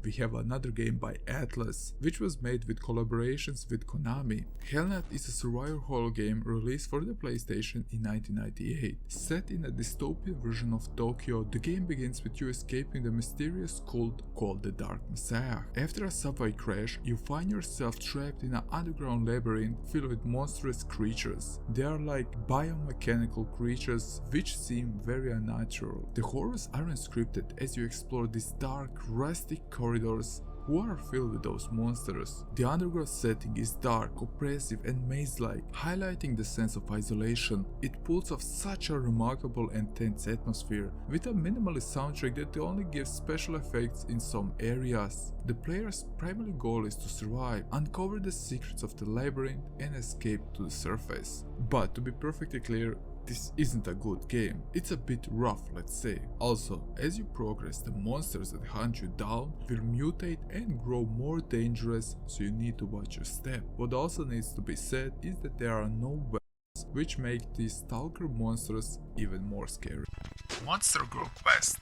We have another game by Atlas, which was made with collaborations with Konami. Hellnet is a survival horror game released for the PlayStation in 1998. Set in a dystopian version of Tokyo, the game begins with you escaping the mysterious cult called the Dark Messiah. After a subway crash, you find yourself trapped in an underground labyrinth filled with monstrous creatures. They are like biomechanical creatures which seem very unnatural. The horrors are unscripted as you explore these dark, rustic corridors who are filled with those monsters. The underground setting is dark, oppressive and maze-like, highlighting the sense of isolation. It pulls off such a remarkable and tense atmosphere, with a minimalist soundtrack that only gives special effects in some areas. The player's primary goal is to survive, uncover the secrets of the labyrinth and escape to the surface. But to be perfectly clear, this isn't a good game. It's a bit rough, let's say. Also, as you progress, the monsters that hunt you down will mutate and grow more dangerous, so you need to watch your step. What also needs to be said is that there are no weapons, which make these stalker monsters even more scary. Monster Girl Quest.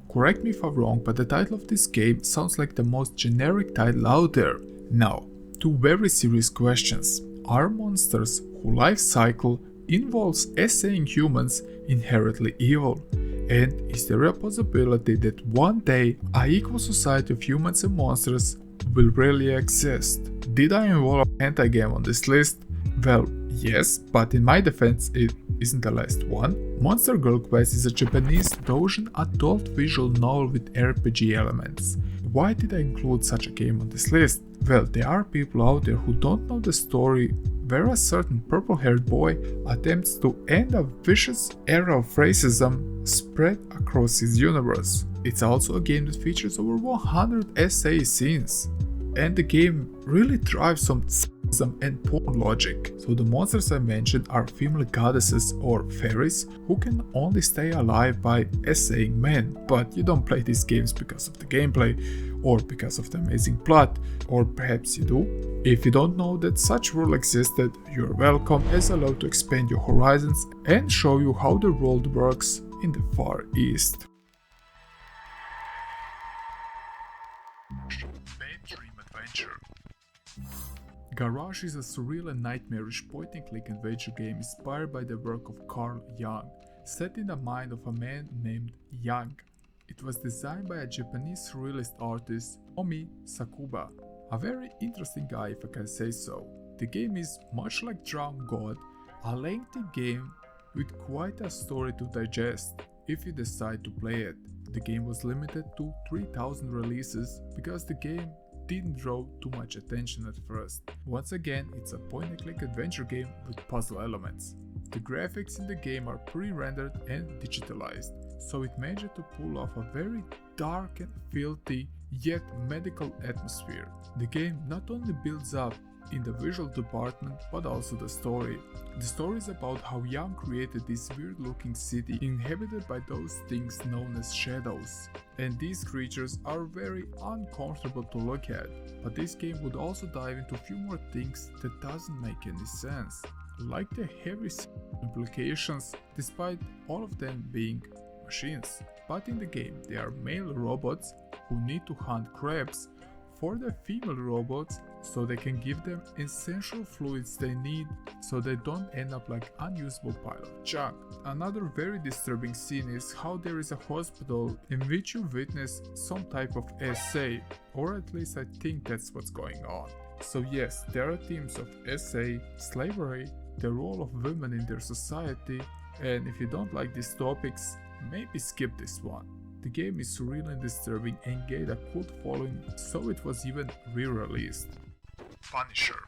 Correct me if I'm wrong, but the title of this game sounds like the most generic title out there. Now, two very serious questions. Are monsters whose life cycle involves essaying humans inherently evil? And is there a possibility that one day an equal society of humans and monsters will really exist? Did I involve a hentai game on this list? Well, yes, but in my defense it isn't the last one. Monster Girl Quest is a Japanese doujin adult visual novel with RPG elements. Why did I include such a game on this list? Well, there are people out there who don't know the story where a certain purple-haired boy attempts to end a vicious era of racism spread across his universe. It's also a game that features over 100 SA scenes, and the game really thrives on sexism and porn logic. So the monsters I mentioned are female goddesses or fairies who can only stay alive by essaying men, but you don't play these games because of the gameplay or because of the amazing plot, or perhaps you do. If you don't know that such world existed, you're welcome, as allowed to expand your horizons and show you how the world works in the Far East. Bad Dream Adventure. Garage is a surreal and nightmarish point-and-click adventure game inspired by the work of Carl Jung, set in the mind of a man named Jung. It was designed by a Japanese surrealist artist, Omi Sakuba. A very interesting guy, if I can say so. The game is much like Drown God, a lengthy game with quite a story to digest if you decide to play it. The game was limited to 3,000 releases because the game didn't draw too much attention at first. Once again, it's a point-and-click adventure game with puzzle elements. The graphics in the game are pre-rendered and digitalized, so it managed to pull off a very dark and filthy yet medical atmosphere. The game not only builds up in the visual department, but also the story. The story is about how Young created this weird looking city inhabited by those things known as shadows. And these creatures are very uncomfortable to look at. But this game would also dive into a few more things that doesn't make any sense, like the heavy implications despite all of them being machines. But in the game they are male robots who need to hunt crabs for the female robots so they can give them essential fluids they need so they don't end up like unusable pile of junk. Another very disturbing scene is how there is a hospital in which you witness some type of SA, or at least I think that's what's going on. So yes, there are themes of SA, slavery, the role of women in their society, and if you don't like these topics, maybe skip this one. The game is surreal and disturbing and gained a cult following, so it was even re-released. Punisher.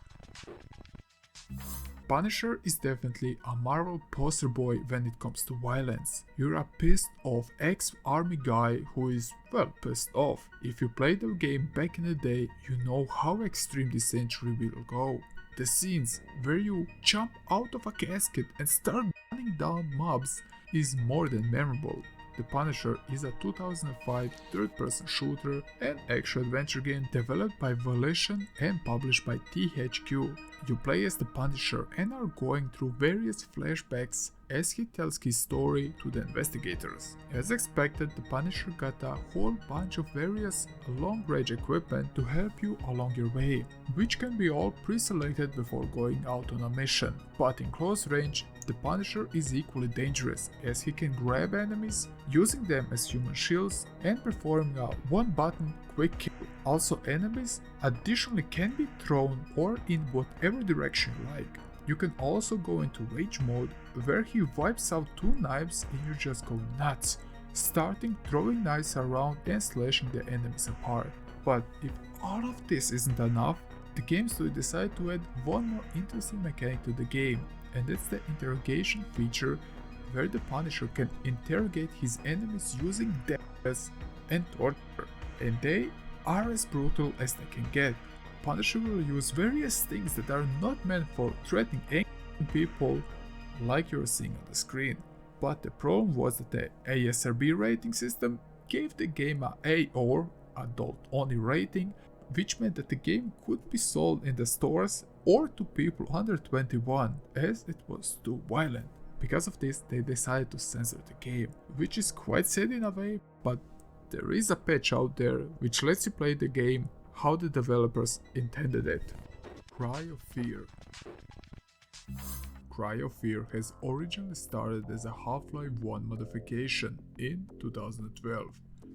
Punisher is definitely a Marvel poster boy when it comes to violence. You're a pissed off ex-army guy who is, well, pissed off. If you played the game back in the day, you know how extreme this entry will go. The scenes where you jump out of a casket and start gunning down mobs is more than memorable. The Punisher is a 2005 third-person shooter and action-adventure game developed by Volition and published by THQ. You play as the Punisher and are going through various flashbacks as he tells his story to the investigators. As expected, the Punisher got a whole bunch of various long-range equipment to help you along your way, which can be all pre-selected before going out on a mission. But in close range, the Punisher is equally dangerous as he can grab enemies, using them as human shields and performing a one-button quick kill. Also, enemies additionally can be thrown or in whatever direction you like. You can also go into rage mode where he wipes out two knives and you just go nuts, starting throwing knives around and slashing the enemies apart. But if all of this isn't enough, the game studio decided to add one more interesting mechanic to the game, and that's the interrogation feature where the Punisher can interrogate his enemies using death and torture, and they are as brutal as they can get. Punisher will use various things that are not meant for threatening angry people like you're seeing on the screen. But the problem was that the ASRB rating system gave the game a A or adult only rating, which meant that the game could be sold in the stores or to people under 21 as it was too violent. Because of this, they decided to censor the game, which is quite sad in a way, but there is a patch out there which lets you play the game how the developers intended it. Cry of Fear. Cry of Fear has originally started as a Half-Life 1 modification in 2012,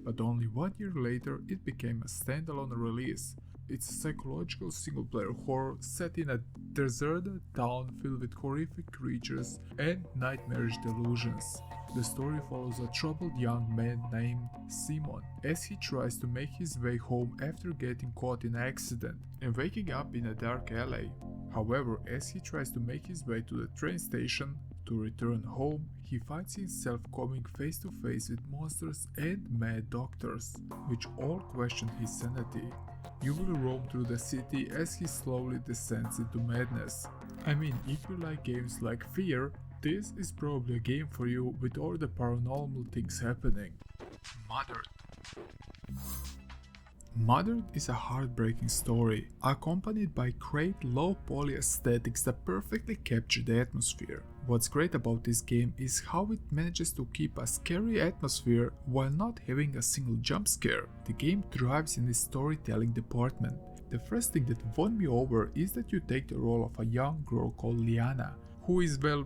but only 1 year later it became a standalone release. It's a psychological single-player horror set in a deserted town filled with horrific creatures and nightmarish delusions. The story follows a troubled young man named Simon as he tries to make his way home after getting caught in an accident and waking up in a dark alley. However, as he tries to make his way to the train station to return home, he finds himself coming face to face with monsters and mad doctors, which all question his sanity. You will roam through the city as he slowly descends into madness. I mean, if you like games like Fear, this is probably a game for you with all the paranormal things happening. Mothered. Mothered is a heartbreaking story, accompanied by great low-poly aesthetics that perfectly capture the atmosphere. What's great about this game is how it manages to keep a scary atmosphere while not having a single jump scare. The game thrives in its storytelling department. The first thing that won me over is that you take the role of a young girl called Liana, who is, well,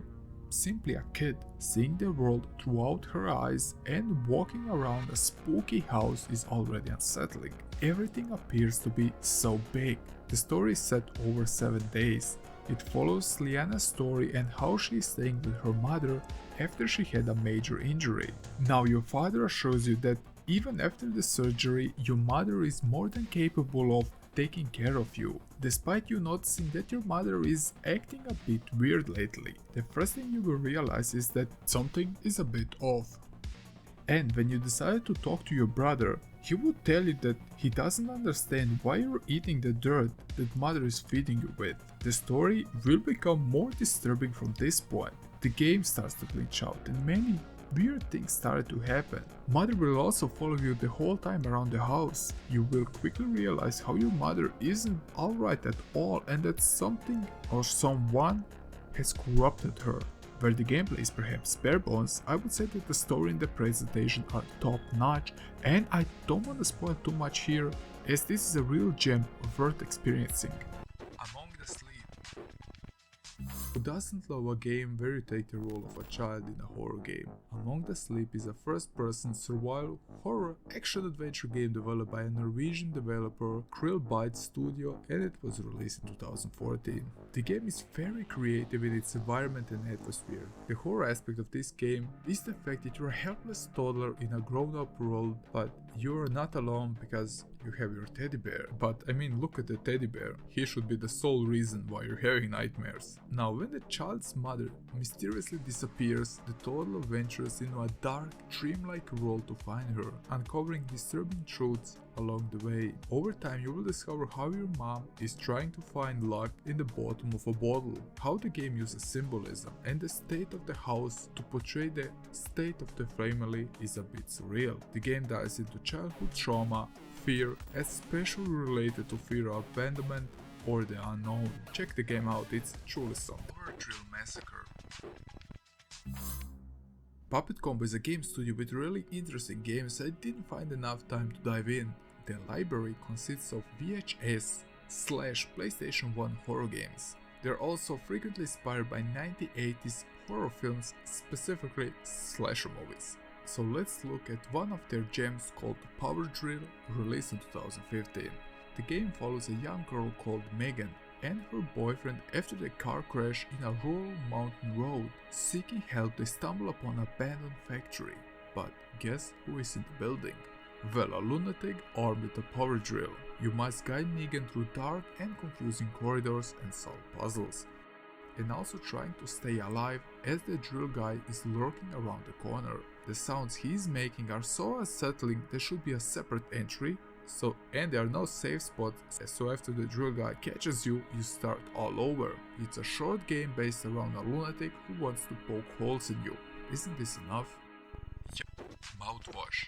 simply a kid, seeing the world throughout her eyes, and walking around a spooky house is already unsettling. Everything appears to be so big. The story is set over 7 days. It follows Liana's story and how she is staying with her mother after she had a major injury. Now your father assures you that even after the surgery, your mother is more than capable of taking care of you, despite you noticing that your mother is acting a bit weird lately. The first thing you will realize is that something is a bit off. And when you decide to talk to your brother, he would tell you that he doesn't understand why you're eating the dirt that mother is feeding you with. The story will become more disturbing from this point. The game starts to glitch out and many weird things started to happen. Mother will also follow you the whole time around the house. You will quickly realize how your mother isn't alright at all and that something or someone has corrupted her. Where the gameplay is perhaps bare bones, I would say that the story and the presentation are top notch, and I don't want to spoil too much here, as this is a real gem worth experiencing. Among the Sleep. Who doesn't love a game where you take the role of a child in a horror game? Among the Sleep is a first-person survival horror action-adventure game developed by a Norwegian developer, Krillbite Studio, and it was released in 2014. The game is very creative in its environment and atmosphere. The horror aspect of this game is the fact that you're a helpless toddler in a grown-up world, but you're not alone because you have your teddy bear. But I mean, look at the teddy bear. He should be the sole reason why you're having nightmares. Now, when the child's mother mysteriously disappears, the toddler ventures into a dark, dreamlike world to find her, uncovering disturbing truths along the way. Over time, you will discover how your mom is trying to find luck in the bottom of a bottle, how the game uses symbolism, and the state of the house to portray the state of the family is a bit surreal. The game dives into childhood trauma, fear, especially related to fear of abandonment or the unknown. Check the game out, it's truly something. Power Drill Massacre. Puppet Combo is a game studio with really interesting games. I didn't find enough time to dive in. Their library consists of VHS/PlayStation 1 horror games. They're also frequently inspired by 1980s horror films, specifically slasher movies. So let's look at one of their gems called Power Drill, released in 2015. The game follows a young girl called Megan and her boyfriend after the car crash in a rural mountain road. Seeking help, they stumble upon an abandoned factory. But guess who is in the building? Well, a lunatic armed with a power drill. You must guide Megan through dark and confusing corridors and solve puzzles. And also trying to stay alive as the drill guy is lurking around the corner. The sounds he's making are so unsettling there should be a separate entry. And there are no safe spots, so after the drill guy catches you, you start all over. It's a short game based around a lunatic who wants to poke holes in you. Isn't this enough? Yep. Mouthwash.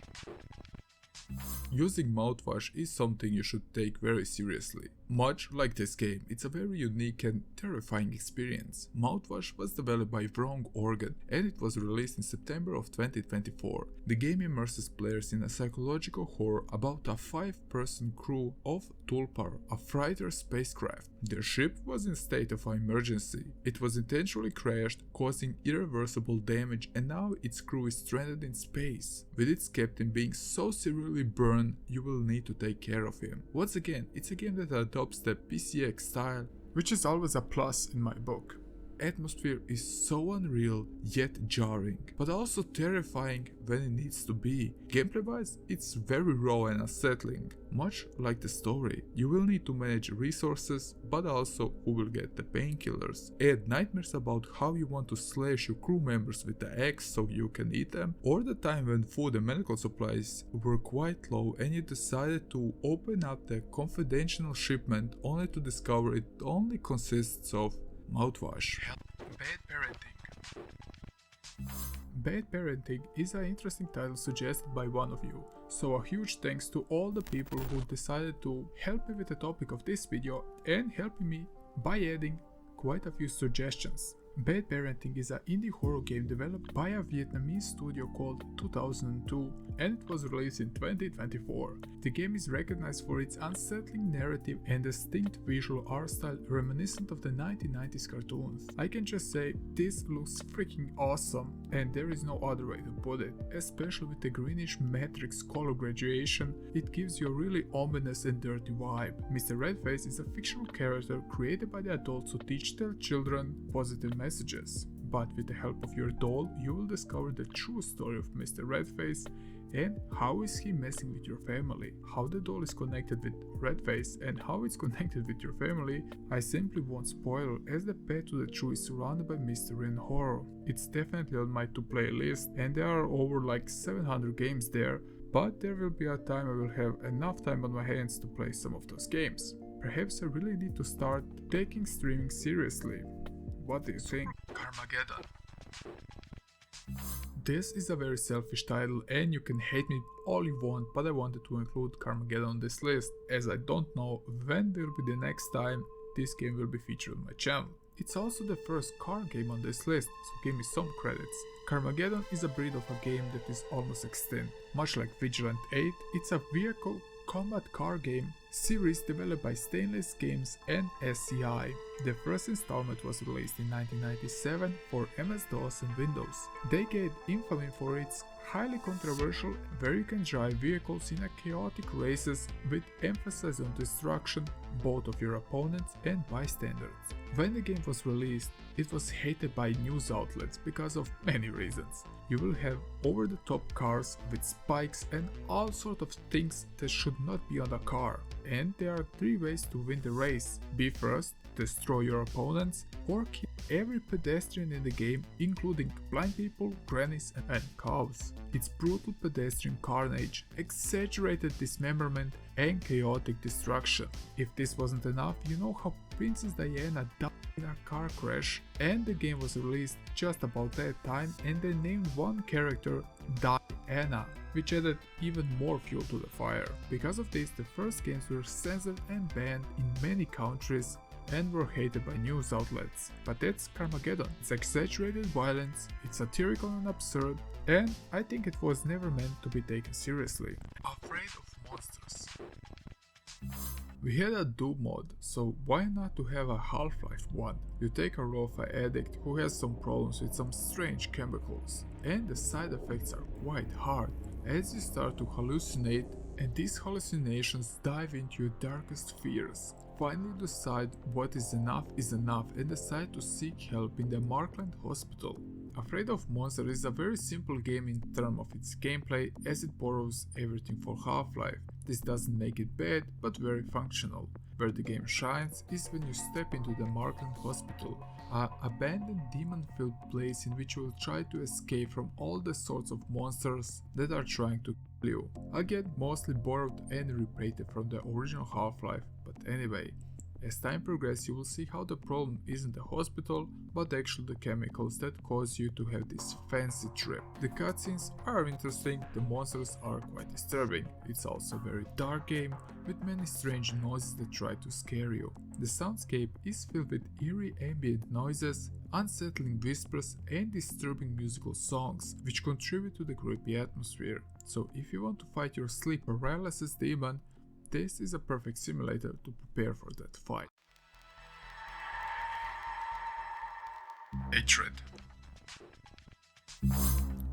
Using mouthwash is something you should take very seriously. Much like this game, it's a very unique and terrifying experience. Mouthwash was developed by Wrong Organ and it was released in September of 2024. The game immerses players in a psychological horror about a 5-person crew of Tulpar, a freighter spacecraft. Their ship was in state of emergency. It was intentionally crashed, causing irreversible damage, and now its crew is stranded in space. With its captain being so severely burned, you will need to take care of him. Once again, it's a game that adopts the PCX style, which is always a plus in my book. Atmosphere is so unreal yet jarring, but also terrifying when it needs to be. Gameplay wise, it's very raw and unsettling. Much like the story, you will need to manage resources, but also who will get the painkillers. Add nightmares about how you want to slash your crew members with the axe so you can eat them, or the time when food and medical supplies were quite low and you decided to open up the confidential shipment only to discover it only consists of mouthwash. Bad Parenting. Bad Parenting is an interesting title suggested by one of you, so a huge thanks to all the people who decided to help me with the topic of this video and helping me by adding quite a few suggestions. Bad Parenting is an indie horror game developed by a Vietnamese studio called 2002 and it was released in 2024. The game is recognized for its unsettling narrative and distinct visual art style reminiscent of the 1990s cartoons. I can just say this looks freaking awesome and there is no other way to put it. Especially with the greenish matrix color graduation, it gives you a really ominous and dirty vibe. Mr. Redface is a fictional character created by the adults who teach their children positive messages. But with the help of your doll, you will discover the true story of Mr. Redface And how is he messing with your family? How the doll is connected with Redface and how it's connected with your family, I simply won't spoil, as the path to the truth is surrounded by mystery and horror. It's definitely on my to-play list and there are over like 700 games there, but there will be a time I will have enough time on my hands to play some of those games. Perhaps I really need to start taking streaming seriously. What do you think? Carmageddon. This is a very selfish title and you can hate me all you want, but I wanted to include Carmageddon on this list as I don't know when will be the next time this game will be featured on my channel. It's also the first car game on this list, so give me some credits. Carmageddon is a breed of a game that is almost extinct. Much like Vigilant 8, it's a vehicle combat car game series developed by Stainless Games and SCI. The first installment was released in 1997 for MS-DOS and Windows. They gained infamy for its highly controversial where you can drive vehicles in a chaotic races with emphasis on destruction both of your opponents and bystanders. When the game was released, it was hated by news outlets because of many reasons. You will have over-the-top cars with spikes and all sorts of things that should not be on a car. And there are 3 ways to win the race. Be first, destroy your opponents, or kill every pedestrian in the game, including blind people, grannies and cows. It's brutal pedestrian carnage, exaggerated dismemberment and chaotic destruction. If this wasn't enough, you know how Princess Diana died in a car crash, and the game was released just about that time and they named one character Diana, which added even more fuel to the fire. Because of this, the first games were censored and banned in many countries and were hated by news outlets. But that's Carmageddon. It's exaggerated violence, it's satirical and absurd, and I think it was never meant to be taken seriously. Afraid of monsters. We had a Doom mod, so why not to have a Half-Life one? You take a role of an addict who has some problems with some strange chemicals, and the side effects are quite hard as you start to hallucinate, and these hallucinations dive into your darkest fears. Finally decide what is enough and decide to seek help in the Markland Hospital. Afraid of Monsters is a very simple game in terms of its gameplay as it borrows everything for Half-Life. This doesn't make it bad, but very functional. Where the game shines is when you step into the Markland Hospital, an abandoned demon-filled place in which you will try to escape from all the sorts of monsters that are trying to kill you. Again, mostly borrowed and replicated from the original Half-Life, but anyway. As time progresses, you will see how the problem isn't the hospital, but actually the chemicals that cause you to have this fancy trip. The cutscenes are interesting, the monsters are quite disturbing. It's also a very dark game, with many strange noises that try to scare you. The soundscape is filled with eerie ambient noises, unsettling whispers and disturbing musical songs, which contribute to the creepy atmosphere. So if you want to fight your sleep paralysis demon, this is a perfect simulator to prepare for that fight. Hatred.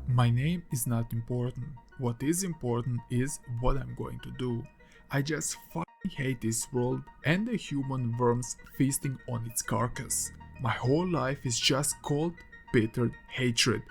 My name is not important. What is important is what I'm going to do. I just fucking hate this world and the human worms feasting on its carcass. My whole life is just cold, bitter hatred,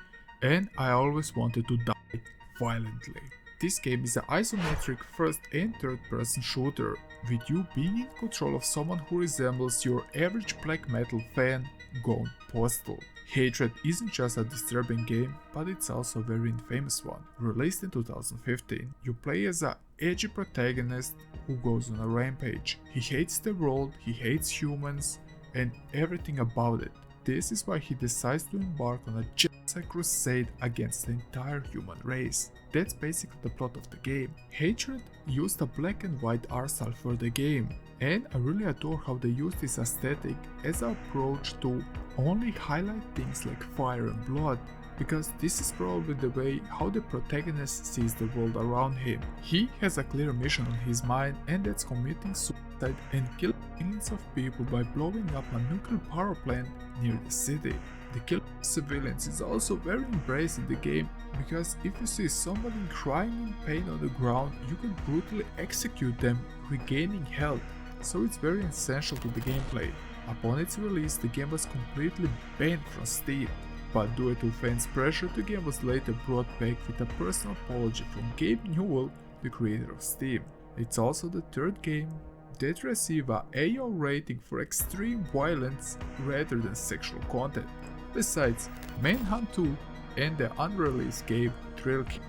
and I always wanted to die violently. This game is an isometric first and third person shooter, with you being in control of someone who resembles your average black metal fan gone postal. Hatred isn't just a disturbing game, but it's also a very infamous one. Released in 2015, you play as an edgy protagonist who goes on a rampage. He hates the world, he hates humans, and everything about it. This is why he decides to embark on a genocide crusade against the entire human race. That's basically the plot of the game. Hatred used a black and white art style for the game, and I really adore how they use this aesthetic as an approach to only highlight things like fire and blood, because this is probably the way how the protagonist sees the world around him. He has a clear mission on his mind, and that's committing suicide and killing millions of people by blowing up a nuclear power plant near the city. The killing of civilians is also very embraced in the game, because if you see somebody crying in pain on the ground, you can brutally execute them, regaining health, so it's very essential to the gameplay. Upon its release, the game was completely banned from Steam. but due to fans' pressure, the game was later brought back with a personal apology from Gabe Newell, the creator of Steam. It's also the third game that received a AO rating for extreme violence rather than sexual content, besides Manhunt 2 and the unreleased game Thrill Kill.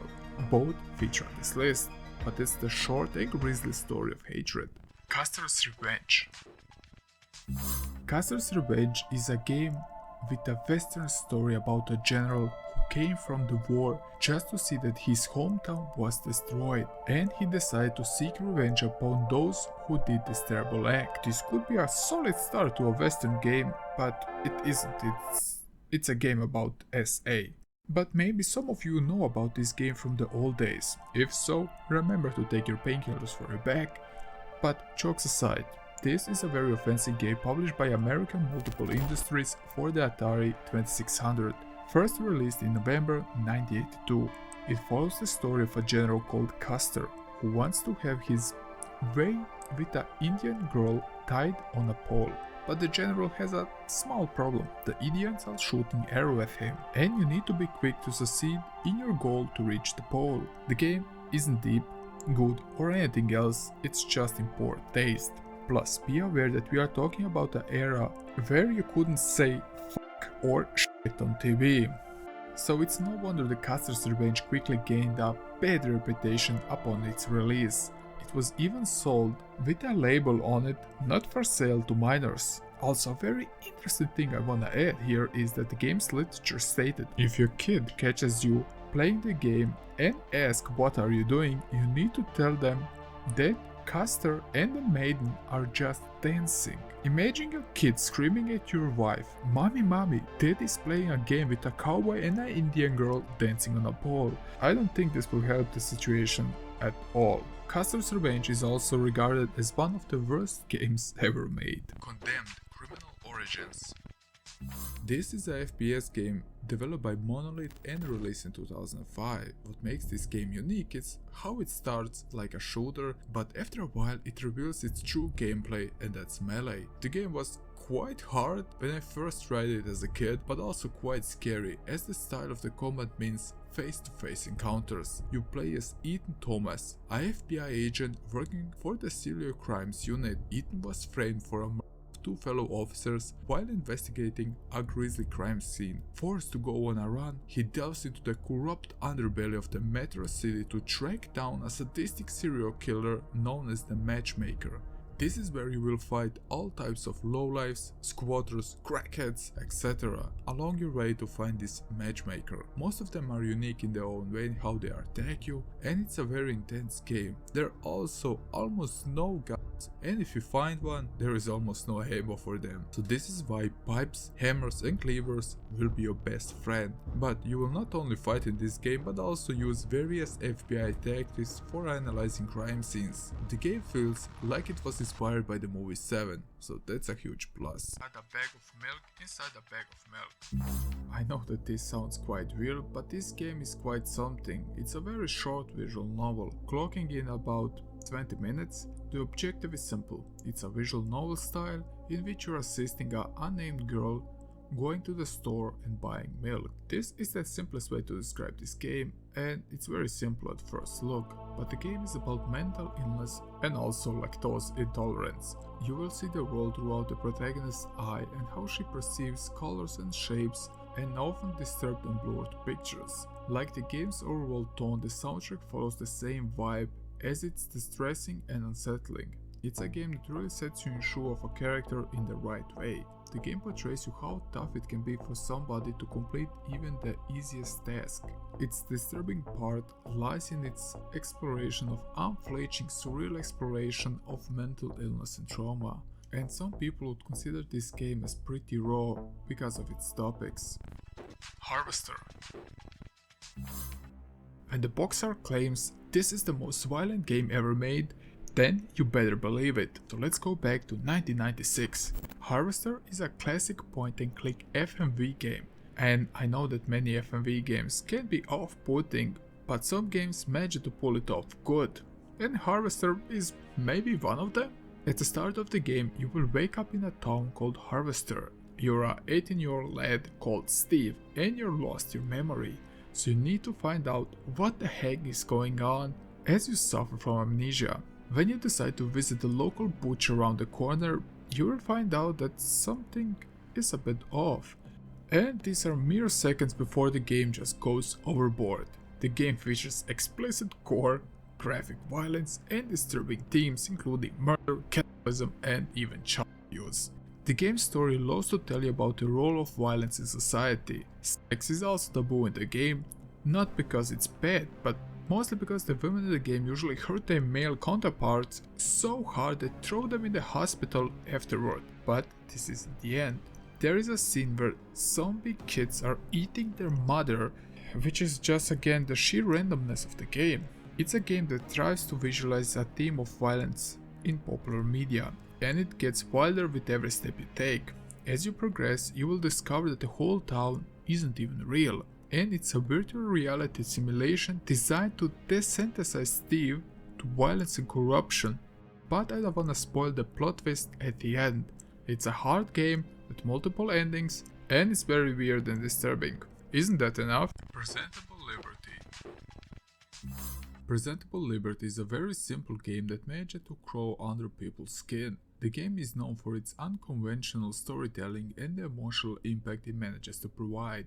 Both feature on this list, but it's the short and grisly story of hatred. Custer's Revenge. Custer's Revenge is a game with a western story about a general who came from the war just to see that his hometown was destroyed, and he decided to seek revenge upon those who did this terrible act. This could be a solid start to a western game, but it isn't. It's a game about SA. But maybe some of you know about this game from the old days. If so, remember to take your painkillers for your back. But jokes aside, this is a very offensive game published by American Multiple Industries for the Atari 2600, first released in November 1982. It follows the story of a general called Custer, who wants to have his way with an Indian girl tied on a pole. But the general has a small problem. The Indians are shooting arrows at him, and you need to be quick to succeed in your goal to reach the pole. The game isn't deep, good or anything else, it's just in poor taste. Plus, be aware that we are talking about an era where you couldn't say fuck or shit on TV. So it's no wonder the Custer's Revenge quickly gained a bad reputation upon its release. It was even sold with a label on it, not for sale to minors. Also, a very interesting thing I wanna add here is that the game's literature stated if your kid catches you playing the game and asks what are you doing, you need to tell them that Custer and the maiden are just dancing. Imagine your kid screaming at your wife, "Mommy, mommy, dad is playing a game with a cowboy and an Indian girl dancing on a pole." I don't think this will help the situation at all. Custer's Revenge is also regarded as one of the worst games ever made. Condemned: Criminal Origins. This is a FPS game developed by Monolith and released in 2005. What makes this game unique is how it starts like a shooter, but after a while it reveals its true gameplay, and that's melee. The game was quite hard when I first tried it as a kid, but also quite scary, as the style of the combat means face-to-face encounters. You play as Ethan Thomas, a FBI agent working for the Serial Crimes Unit. Ethan was framed for a murder of two fellow officers while investigating a grisly crime scene. Forced to go on a run, he delves into the corrupt underbelly of the metro city to track down a sadistic serial killer known as the Matchmaker. This is where you will fight all types of lowlifes, squatters, crackheads, etc. along your way to find this matchmaker. Most of them are unique in their own way in how they attack you, and it's a very intense game. There are also almost no guns, and if you find one, there is almost no ammo for them. So this is why pipes, hammers and cleavers will be your best friend. But you will not only fight in this game, but also use various FBI tactics for analyzing crime scenes. The game feels like it was inspired by the movie 7, so that's a huge plus. Add a bag of milk inside a bag of milk. I know that this sounds quite weird, but this game is quite something. It's a very short visual novel, clocking in about 20 minutes. The objective is simple. It's a visual novel style in which you're assisting an unnamed girl going to the store and buying milk. This is the simplest way to describe this game, and it's very simple at first look, but the game is about mental illness and also lactose intolerance. You will see the world throughout the protagonist's eye and how she perceives colors and shapes and often disturbed and blurred pictures. Like the game's overall tone, the soundtrack follows the same vibe as it's distressing and unsettling. It's a game that really sets you in shoe of a character in the right way. The game portrays you how tough it can be for somebody to complete even the easiest task. Its disturbing part lies in its exploration of unflinching surreal exploration of mental illness and trauma. And some people would consider this game as pretty raw because of its topics. Harvester. When the boxer claims this is the most violent game ever made, then you better believe it. So let's go back to 1996. Harvester is a classic point-and-click FMV game, and I know that many FMV games can be off-putting, but some games manage to pull it off good, and Harvester is maybe one of them. At the start of the game, you will wake up in a town called Harvester, You're a 18-year-old lad called Steve and you're lost your memory, so you need to find out what the heck is going on as you suffer from amnesia. When you decide to visit the local butcher around the corner, you will find out that something is a bit off. And these are mere seconds before the game just goes overboard. The game features explicit gore, graphic violence, and disturbing themes including murder, cannibalism, and even child abuse. The game's story loves to tell you about the role of violence in society. Sex is also taboo in the game, not because it's bad, but mostly because the women in the game usually hurt their male counterparts so hard they throw them in the hospital afterward. But this isn't the end. There is a scene where zombie kids are eating their mother, which is just again the sheer randomness of the game. It's a game that tries to visualize a theme of violence in popular media, and it gets wilder with every step you take. As you progress, you will discover that the whole town isn't even real, and it's a virtual reality simulation designed to desensitize Steve to violence and corruption. But I don't wanna spoil the plot twist at the end. It's a hard game with multiple endings, and it's very weird and disturbing. Isn't that enough? Presentable Liberty. Presentable Liberty is a very simple game that manages to crawl under people's skin. The game is known for its unconventional storytelling and the emotional impact it manages to provide.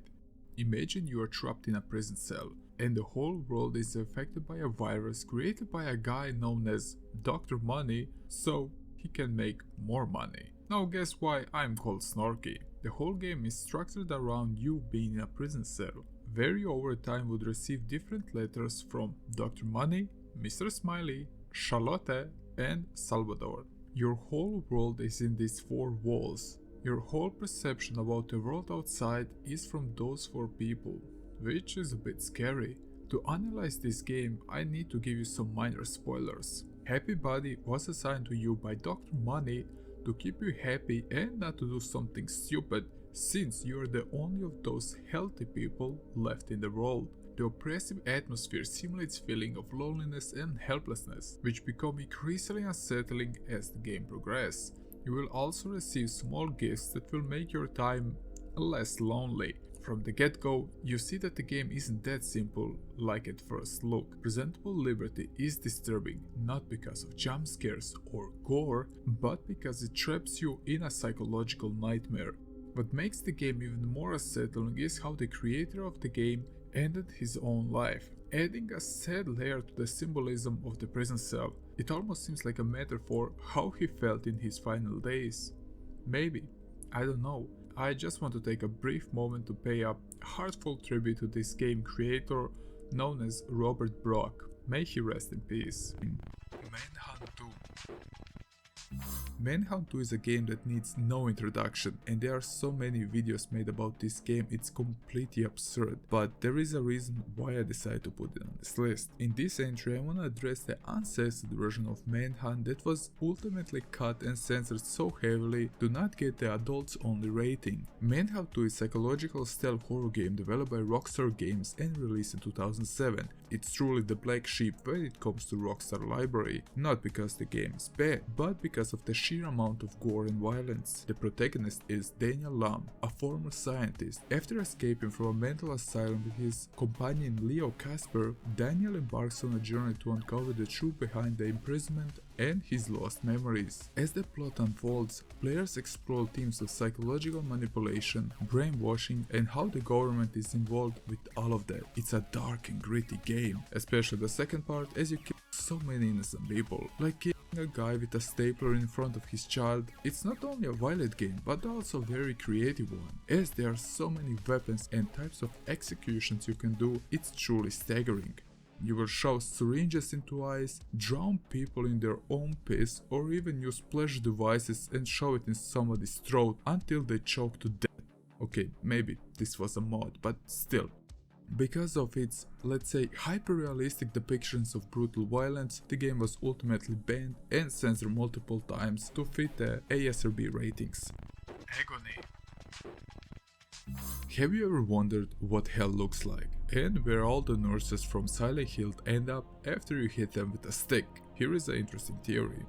Imagine you are trapped in a prison cell, and the whole world is affected by a virus created by a guy known as Dr. Money, so he can make more money. Now guess why I'm called Snorky. The whole game is structured around you being in a prison cell, where you over time would receive different letters from Dr. Money, Mr. Smiley, Charlotte, and Salvador. Your whole world is in these four walls. Your whole perception about the world outside is from those four people, which is a bit scary. To analyze this game, I need to give you some minor spoilers. Happy Buddy was assigned to you by Dr. Money to keep you happy and not to do something stupid, since you are the only of those healthy people left in the world. The oppressive atmosphere simulates feeling of loneliness and helplessness, which become increasingly unsettling as the game progresses. You will also receive small gifts that will make your time less lonely. From the get-go, you see that the game isn't that simple like at first look. Presentable Liberty is disturbing, not because of jump scares or gore, but because it traps you in a psychological nightmare. What makes the game even more unsettling is how the creator of the game ended his own life, adding a sad layer to the symbolism of the prison cell. It almost seems like a metaphor how he felt in his final days. Maybe, I don't know. I just want to take a brief moment to pay a heartfelt tribute to this game creator known as Robert Brock. May he rest in peace. Manhunt 2. Manhunt 2 is a game that needs no introduction, and there are so many videos made about this game, it's completely absurd, but there is a reason why I decided to put it on this list. In this entry I want to address the uncensored version of Manhunt that was ultimately cut and censored so heavily to not get the adults only rating. Manhunt 2 is a psychological stealth horror game developed by Rockstar Games and released in 2007. It's truly the black sheep when it comes to Rockstar library, not because the game is bad, but because of the sheer amount of gore and violence. The protagonist is Daniel Lamb, a former scientist. After escaping from a mental asylum with his companion Leo Casper, Daniel embarks on a journey to uncover the truth behind the imprisonment and his lost memories. As the plot unfolds, players explore themes of psychological manipulation, brainwashing, and how the government is involved with all of that. It's a dark and gritty game, especially the second part, as you kill so many innocent people, like killing a guy with a stapler in front of his child. It's not only a violent game, but also a very creative one, as there are so many weapons and types of executions you can do. It's truly staggering. You will shove syringes into eyes, drown people in their own piss, or even use pleasure devices and shove it in somebody's throat until they choke to death. Okay, maybe this was a mod, but still. Because of its, let's say, hyper-realistic depictions of brutal violence, the game was ultimately banned and censored multiple times to fit the ASRB ratings. Agony. Have you ever wondered what hell looks like, and where all the nurses from Silent Hill end up after you hit them with a stick? Here is an interesting theory.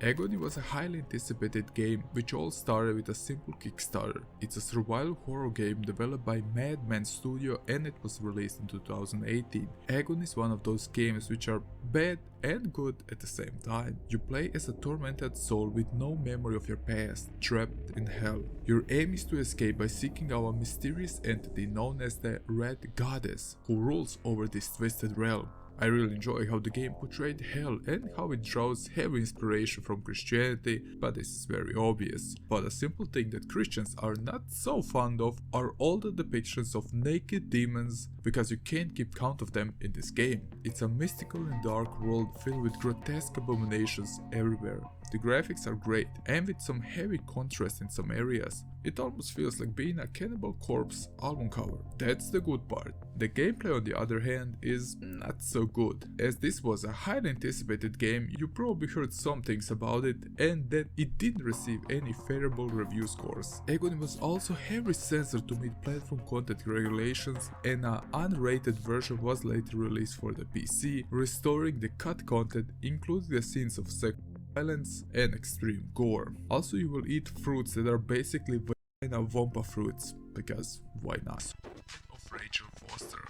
Agony was a highly anticipated game which all started with a simple Kickstarter. It's a survival horror game developed by Madman Studio and it was released in 2018. Agony is one of those games which are bad and good at the same time. You play as a tormented soul with no memory of your past, trapped in hell. Your aim is to escape by seeking out a mysterious entity known as the Red Goddess, who rules over this twisted realm. I really enjoy how the game portrayed hell and how it draws heavy inspiration from Christianity, but this is very obvious. But a simple thing that Christians are not so fond of are all the depictions of naked demons, because you can't keep count of them in this game. It's a mystical and dark world filled with grotesque abominations everywhere. The graphics are great and with some heavy contrast in some areas. It almost feels like being a Cannibal Corpse album cover. That's the good part. The gameplay on the other hand is not so good. As this was a highly anticipated game, you probably heard some things about it and that it didn't receive any favorable review scores. Agony was also heavily censored to meet platform content regulations and an unrated version was later released for the PC, restoring the cut content including the scenes of sex, violence and extreme gore. Also you will eat fruits that are basically vagina Wampa fruits, because why not? Of Rachel Foster.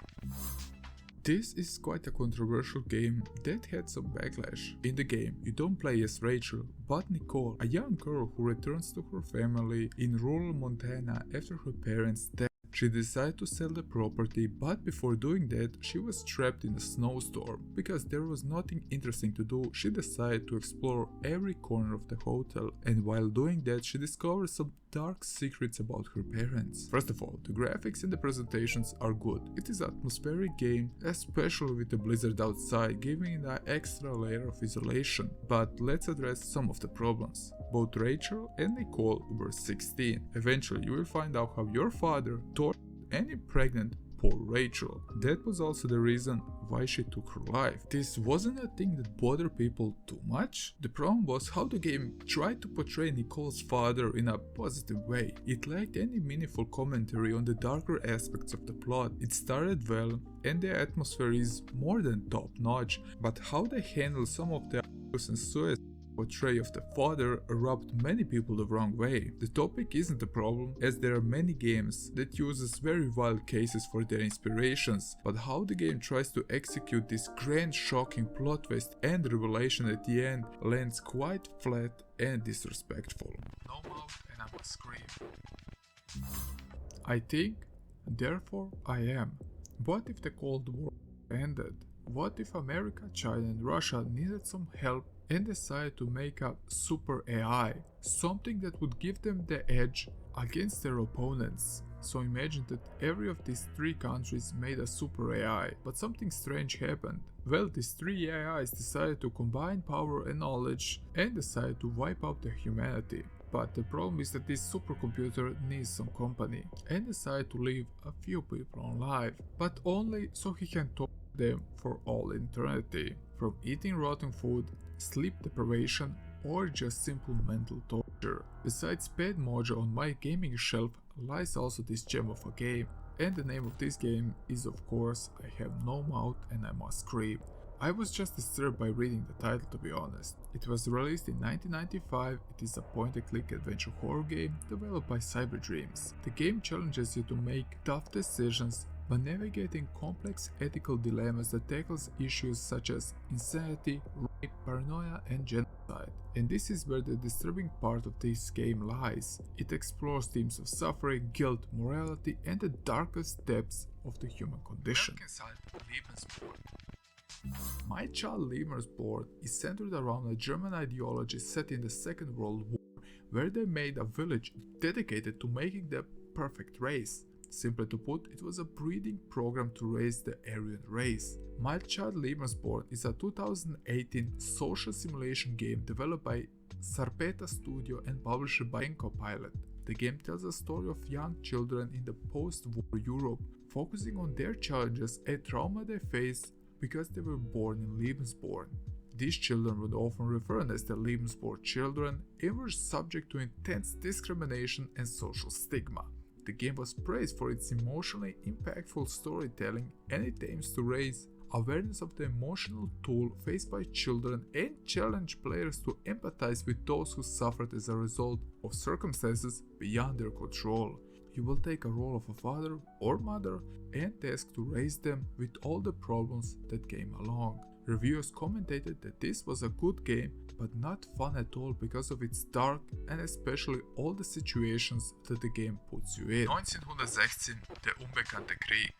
This is quite a controversial game that had some backlash. In the game, you don't play as Rachel, but Nicole, a young girl who returns to her family in rural Montana after her parents' death. She decided to sell the property, but before doing that, she was trapped in a snowstorm. Because there was nothing interesting to do, she decided to explore every corner of the hotel, and while doing that, she discovered some dark secrets about her parents. First of all, the graphics and the presentations are good. It is an atmospheric game, especially with the blizzard outside, giving it an extra layer of isolation. But let's address some of the problems. Both Rachel and Nicole were 16. Eventually, you will find out how your father tortured and impregnant poor Rachel. That was also the reason why she took her life. This wasn't a thing that bothered people too much. The problem was how the game tried to portray Nicole's father in a positive way. It lacked any meaningful commentary on the darker aspects of the plot. It started well and the atmosphere is more than top notch, but how they handle some of the abuse and suicide portray of the father rubbed many people the wrong way. The topic isn't a problem, as there are many games that uses very wild cases for their inspirations, but how the game tries to execute this grand shocking plot twist and revelation at the end lands quite flat and disrespectful. No mouth and I must scream. I think, therefore I am. What if the Cold War ended? What if America, China and Russia needed some help and decided to make a super AI, something that would give them the edge against their opponents? So imagine that every of these three countries made a super AI, but something strange happened. Well, these three AIs decided to combine power and knowledge and decided to wipe out the humanity. But the problem is that this supercomputer needs some company and decided to leave a few people alive, but only so he can torture them for all eternity, from eating rotten food, sleep deprivation, or just simple mental torture. Besides Bad Mojo on my gaming shelf lies also this gem of a game, and the name of this game is of course I Have No Mouth and I Must Scream. I was just disturbed by reading the title, to be honest. It was released in 1995, it is a point-and-click adventure horror game developed by Cyberdreams. The game challenges you to make tough decisions by navigating complex ethical dilemmas that tackles issues such as insanity, rape, paranoia and genocide. And this is where the disturbing part of this game lies. It explores themes of suffering, guilt, morality and the darkest depths of the human condition. My Child Lebensborn is centered around a German ideology set in the Second World War, where they made a village dedicated to making the perfect race. Simply to put, it was a breeding program to raise the Aryan race. My Child Lebensborn is a 2018 social simulation game developed by Sarpeta Studio and published by Encopilot. The game tells a story of young children in the post-war Europe, focusing on their challenges and trauma they faced because they were born in Lebensborn. These children would often referred as the Lebensborn children and were subject to intense discrimination and social stigma. The game was praised for its emotionally impactful storytelling and it aims to raise awareness of the emotional toll faced by children, and challenge players to empathize with those who suffered as a result of circumstances beyond their control. You will take a role of a father or mother and tasked to raise them with all the problems that came along. Reviewers commented that this was a good game, but not fun at all because of its dark and especially all the situations that the game puts you in. 1916, der unbekannte Krieg,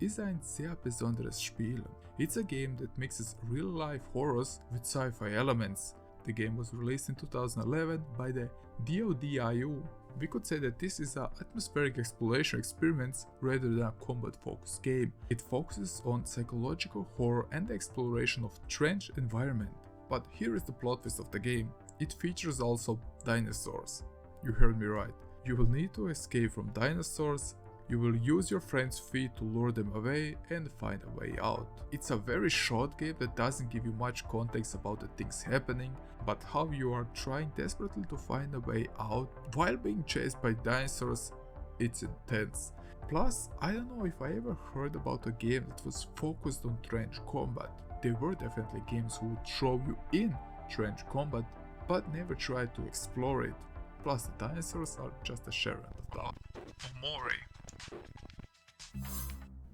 ist ein sehr besonderes Spiel. It's a game that mixes real-life horrors with sci-fi elements. The game was released in 2011 by the DoD-IU. We could say that this is an atmospheric exploration experiment rather than a combat-focused game. It focuses on psychological horror and the exploration of strange environment. But here is the plot twist of the game. It features also dinosaurs. You heard me right. You will need to escape from dinosaurs. You will use your friend's feet to lure them away and find a way out. It's a very short game that doesn't give you much context about the things happening, but how you are trying desperately to find a way out while being chased by dinosaurs. It's intense. Plus, I don't know if I ever heard about a game that was focused on trench combat. There were definitely games who would throw you in trench combat, but never tried to explore it. Plus, the dinosaurs are just a share of the town. Omori.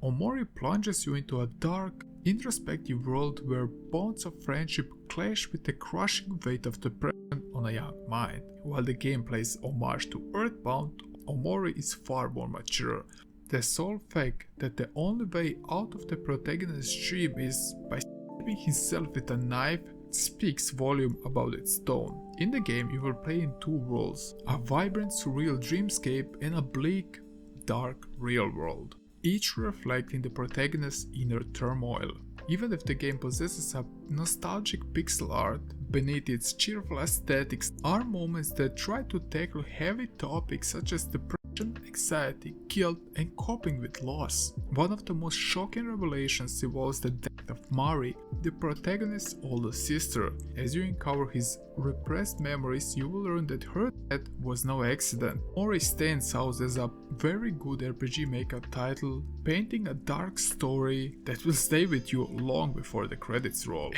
Omori plunges you into a dark, introspective world where bonds of friendship clash with the crushing weight of depression on a young mind. While the game plays homage to Earthbound, Omori is far more mature. The sole fact that the only way out of the protagonist's dream is by stabbing himself with a knife speaks volume about its tone. In the game, you will play in two worlds, a vibrant surreal dreamscape and a bleak, dark real world, each reflecting the protagonist's inner turmoil. Even if the game possesses a nostalgic pixel art, beneath its cheerful aesthetics are moments that try to tackle heavy topics such as depression, anxiety, guilt, and coping with loss. One of the most shocking revelations involves the death of Mari, the protagonist's older sister. As you uncover his repressed memories, you will learn that her death was no accident. Mori stands out as a very good RPG Maker title, painting a dark story that will stay with you long before the credits roll.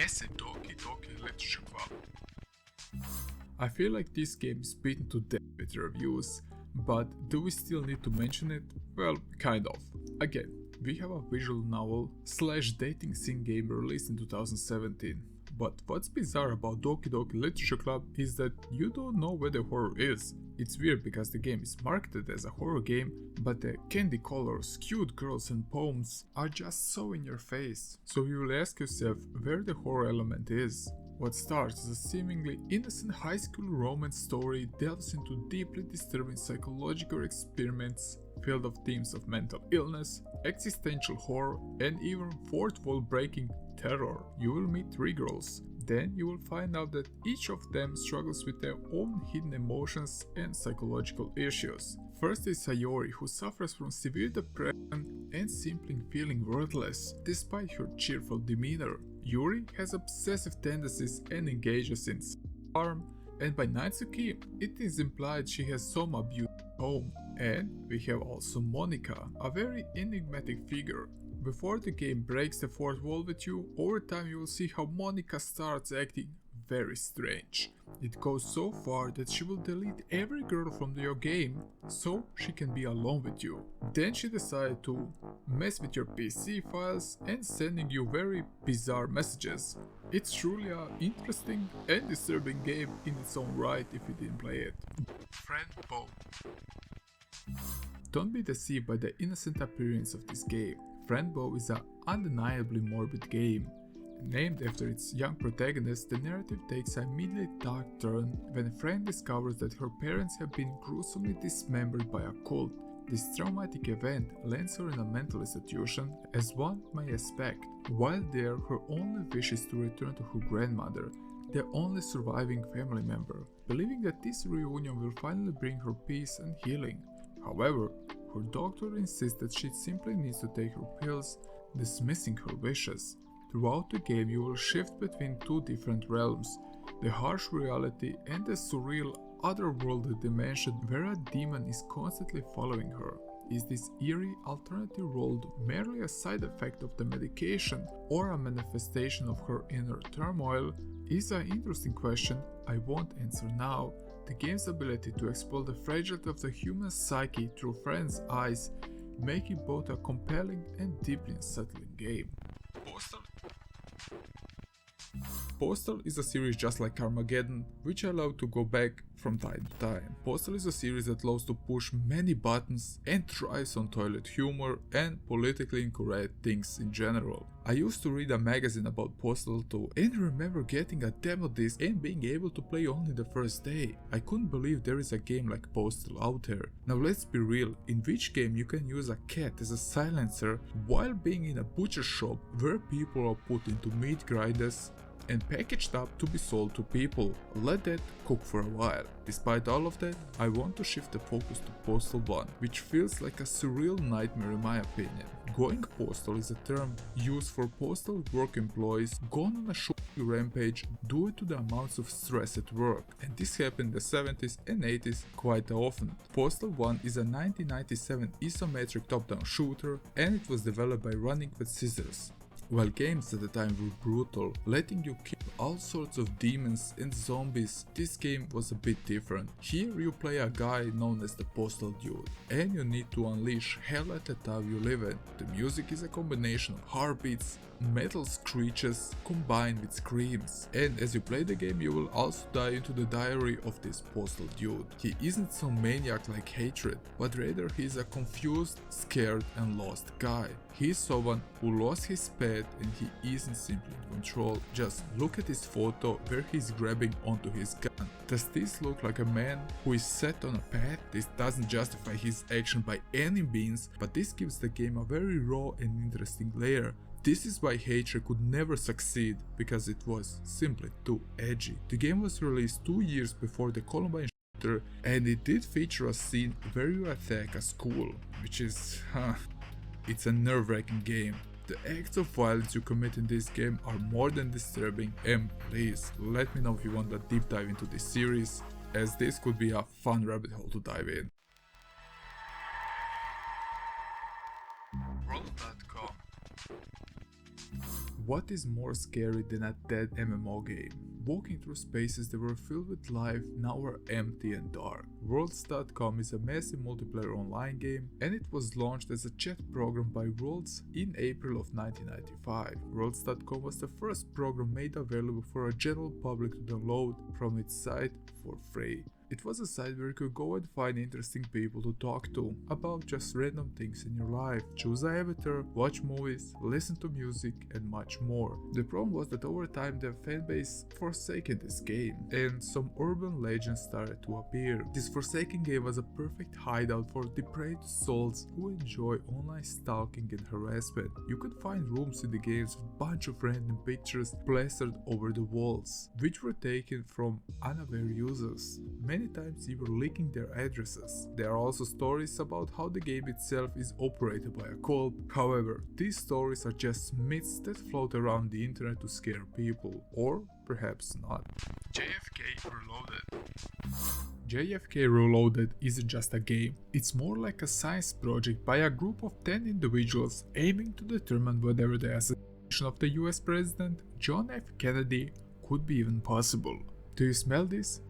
I feel like this game is beaten to death with reviews, but do we still need to mention it? Well, kind of. Again, we have a visual novel / dating sim game released in 2017. But what's bizarre about Doki Doki Literature Club is that you don't know where the horror is. It's weird because the game is marketed as a horror game, but the candy colors, cute girls and poems are just so in your face. So you will ask yourself where the horror element is. What starts as a seemingly innocent high school romance story delves into deeply disturbing psychological experiments filled with themes of mental illness, existential horror, and even fourth wall breaking terror. You will meet three girls. Then you will find out that each of them struggles with their own hidden emotions and psychological issues. First is Sayori, who suffers from severe depression and simply feeling worthless, despite her cheerful demeanor. Yuri has obsessive tendencies and engages in self-harm, and by Natsuki, it is implied she has some abuse at home. And we have also Monika, a very enigmatic figure. Before the game breaks the fourth wall with you, over time you will see how Monika starts acting very strange. It goes so far that she will delete every girl from your game so she can be alone with you. Then she decided to mess with your PC files and sending you very bizarre messages. It's truly an interesting and disturbing game in its own right if you didn't play it. Friend Bo. Don't be deceived by the innocent appearance of this game. Friend Bo is an undeniably morbid game. Named after its young protagonist, the narrative takes an immediately dark turn when Fran discovers that her parents have been gruesomely dismembered by a cult. This traumatic event lands her in a mental institution, as one may expect. While there, her only wish is to return to her grandmother, the only surviving family member, believing that this reunion will finally bring her peace and healing. However, her doctor insists that she simply needs to take her pills, dismissing her wishes. Throughout the game, you will shift between two different realms, the harsh reality and the surreal otherworldly dimension where a demon is constantly following her. Is this eerie alternative world merely a side effect of the medication or a manifestation of her inner turmoil? Is an interesting question I won't answer now. The game's ability to explore the fragility of the human psyche through friends' eyes make it both a compelling and deeply unsettling game. Postal is a series just like Armageddon, which allow to go back from time to time. Postal is a series that loves to push many buttons and thrives on toilet humor and politically incorrect things in general. I used to read a magazine about Postal 2 and remember getting a demo disc and being able to play only the first day. I couldn't believe there is a game like Postal out there. Now let's be real, in which game you can use a cat as a silencer while being in a butcher shop where people are put into meat grinders and packaged up to be sold to people. Let that cook for a while. Despite all of that, I want to shift the focus to Postal 1, which feels like a surreal nightmare in my opinion. Going postal is a term used for postal work employees gone on a shopping rampage due to the amounts of stress at work, and this happened in the 70s and 80s quite often. Postal 1 is a 1997 isometric top-down shooter, and it was developed by Running with Scissors. While games at the time were brutal, letting you kill all sorts of demons and zombies, this game was a bit different. Here you play a guy known as the Postal Dude, and you need to unleash hell at the town you live in. The music is a combination of heartbeats, metal screeches combined with screams, and as you play the game you will also dive into the diary of this Postal Dude. He isn't some maniac like Hatred, but rather he's a confused, scared and lost guy. He's someone who lost his pet and he isn't simply in control. Just look at his photo where he's grabbing onto his gun. Does this look like a man who is set on a path? This doesn't justify his action by any means, but this gives the game a very raw and interesting layer. This is why Hatred could never succeed, because it was simply too edgy. The game was released 2 years before the Columbine shooter, and it did feature a scene where you attack a school, which is, it's a nerve-wracking game. The acts of violence you commit in this game are more than disturbing, and please let me know if you want a deep dive into this series, as this could be a fun rabbit hole to dive in. World.com. What is more scary than a dead MMO game? Walking through spaces that were filled with life now are empty and dark. Worlds.com is a massive multiplayer online game, and it was launched as a chat program by Worlds in April of 1995. Worlds.com was the first program made available for a general public to download from its site for free. It was a site where you could go and find interesting people to talk to about just random things in your life, choose an avatar, watch movies, listen to music and much more. The problem was that over time the fanbase forsaken this game and some urban legends started to appear. This forsaken game was a perfect hideout for depraved souls who enjoy online stalking and harassment. You could find rooms in the games with a bunch of random pictures plastered over the walls, which were taken from unaware users. Many times you were leaking their addresses. There are also stories about how the game itself is operated by a cult. However, these stories are just myths that float around the internet to scare people, or perhaps not. JFK Reloaded. JFK Reloaded isn't just a game, it's more like a science project by a group of 10 individuals aiming to determine whether the assassination of the US President John F. Kennedy could be even possible. Do you smell this?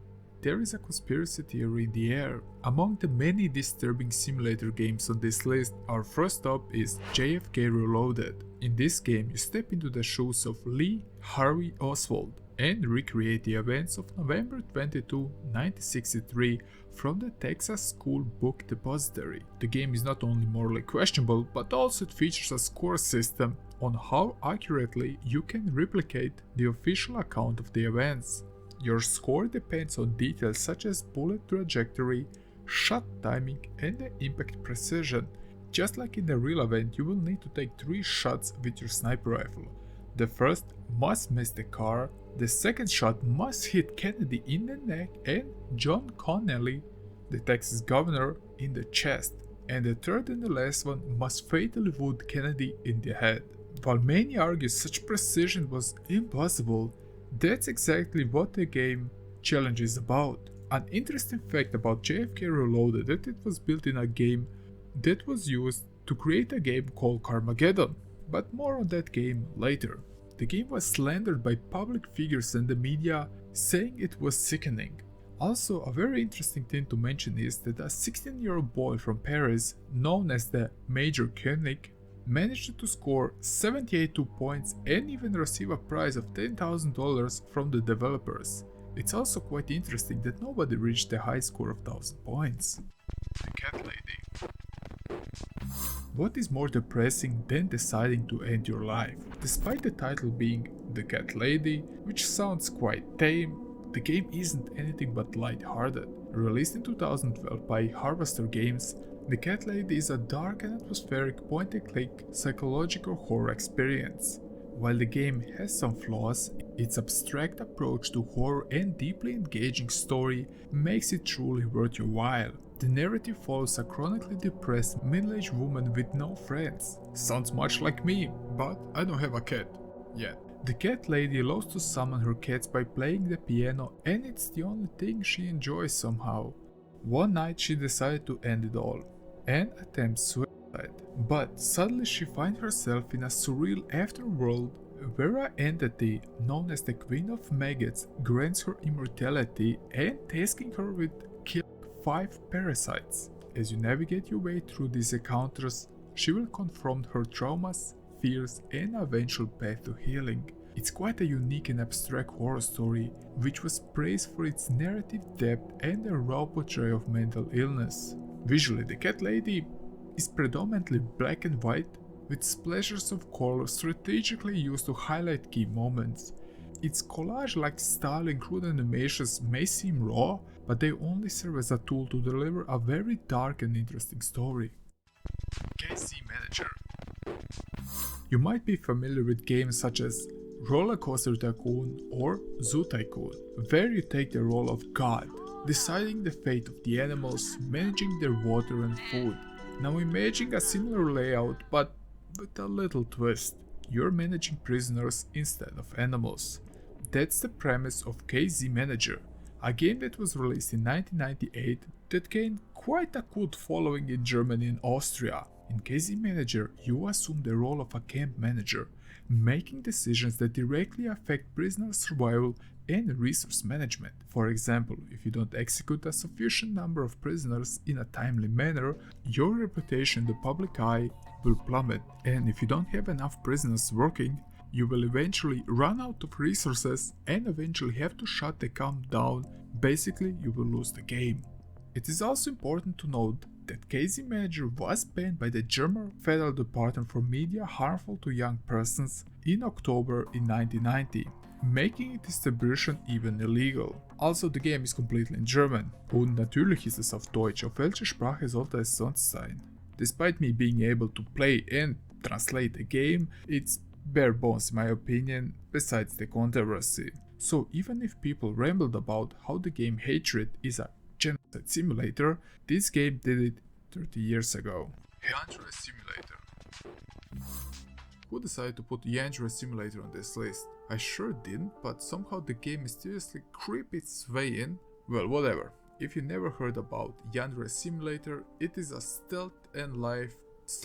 There is a conspiracy theory in the air. Among the many disturbing simulator games on this list, our first up is JFK Reloaded. In this game, you step into the shoes of Lee Harvey Oswald and recreate the events of November 22, 1963 from the Texas School Book Depository. The game is not only morally questionable, but also it features a score system on how accurately you can replicate the official account of the events. Your score depends on details such as bullet trajectory, shot timing, and the impact precision. Just like in the real event, you will need to take 3 shots with your sniper rifle. The first must miss the car, the second shot must hit Kennedy in the neck and John Connally, the Texas governor, in the chest, and the third and the last one must fatally wound Kennedy in the head. While many argue such precision was impossible, that's exactly what the game challenge is about. An interesting fact about JFK Reloaded that it was built in a game that was used to create a game called Carmageddon, but more on that game later. The game was slandered by public figures and the media, saying it was sickening. Also, a very interesting thing to mention is that a 16-year-old boy from Paris, known as the Major Koenig, managed to score 78 points and even receive a prize of $10,000 from the developers. It's also quite interesting that nobody reached the high score of 1000 points. The Cat Lady. What is more depressing than deciding to end your life? Despite the title being The Cat Lady, which sounds quite tame, the game isn't anything but light-hearted. Released in 2012 by Harvester Games, The Cat Lady is a dark and atmospheric point-and-click psychological horror experience. While the game has some flaws, its abstract approach to horror and deeply engaging story makes it truly worth your while. The narrative follows a chronically depressed middle-aged woman with no friends. Sounds much like me, but I don't have a cat yet. The Cat Lady loves to summon her cats by playing the piano, and it's the only thing she enjoys somehow. One night she decided to end it all and attempt suicide, but suddenly she finds herself in a surreal afterworld where an entity known as the Queen of Maggots grants her immortality and tasking her with killing 5 parasites. As you navigate your way through these encounters, she will confront her traumas, fears, and eventual path to healing. It's quite a unique and abstract horror story, which was praised for its narrative depth and the raw portrayal of mental illness. Visually, The Cat Lady is predominantly black and white, with splashes of color strategically used to highlight key moments. Its collage-like style and crude animations may seem raw, but they only serve as a tool to deliver a very dark and interesting story. KZ Manager. You might be familiar with games such as Roller Coaster Tycoon or Zoo Tycoon, where you take the role of God, deciding the fate of the animals, managing their water and food. Now imagine a similar layout but with a little twist. You're managing prisoners instead of animals. That's the premise of KZ Manager, a game that was released in 1998 that gained quite a cult following in Germany and Austria. In KZ Manager, you assume the role of a camp manager, making decisions that directly affect prisoner survival and resource management. For example, if you don't execute a sufficient number of prisoners in a timely manner, your reputation in the public eye will plummet, and if you don't have enough prisoners working, you will eventually run out of resources and eventually have to shut the camp down. Basically, you will lose the game. It is also important to note that KZ Manager was banned by the German Federal Department for Media Harmful to Young Persons in October in 1990, making its distribution even illegal. Also, the game is completely in German. Und natürlich ist es auf Deutsch. Auf welche Sprache sollte es sonst sein? Despite me being able to play and translate the game, it's bare bones in my opinion, besides the controversy. So even if people rambled about how the game Hatred is a genocide simulator, this game did it 30 years ago. Yandere Simulator. Who decided to put Yandere Simulator on this list? I sure didn't, but somehow the game mysteriously creeped its way in. Well, whatever. If you never heard about Yandere Simulator, it is a stealth and life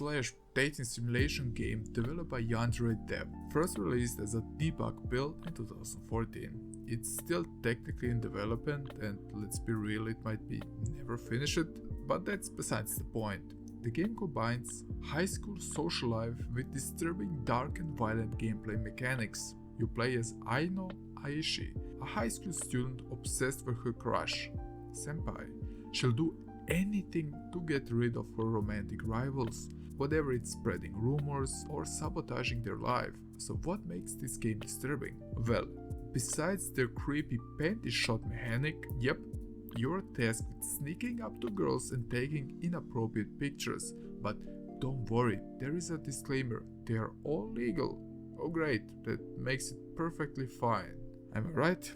/ dating simulation game developed by Yandere Dev, first released as a debug build in 2014. It's still technically in development and let's be real, it might be never finished, but that's besides the point. The game combines high school social life with disturbing dark and violent gameplay mechanics. You play as Aino Aishi, a high school student obsessed with her crush, Senpai. She'll do anything to get rid of her romantic rivals, whether it's spreading rumors or sabotaging their life. So what makes this game disturbing? Well, besides their creepy panty shot mechanic, yep, you're tasked with sneaking up to girls and taking inappropriate pictures. But don't worry, there is a disclaimer, they are all legal. Oh great, that makes it perfectly fine. Am I right?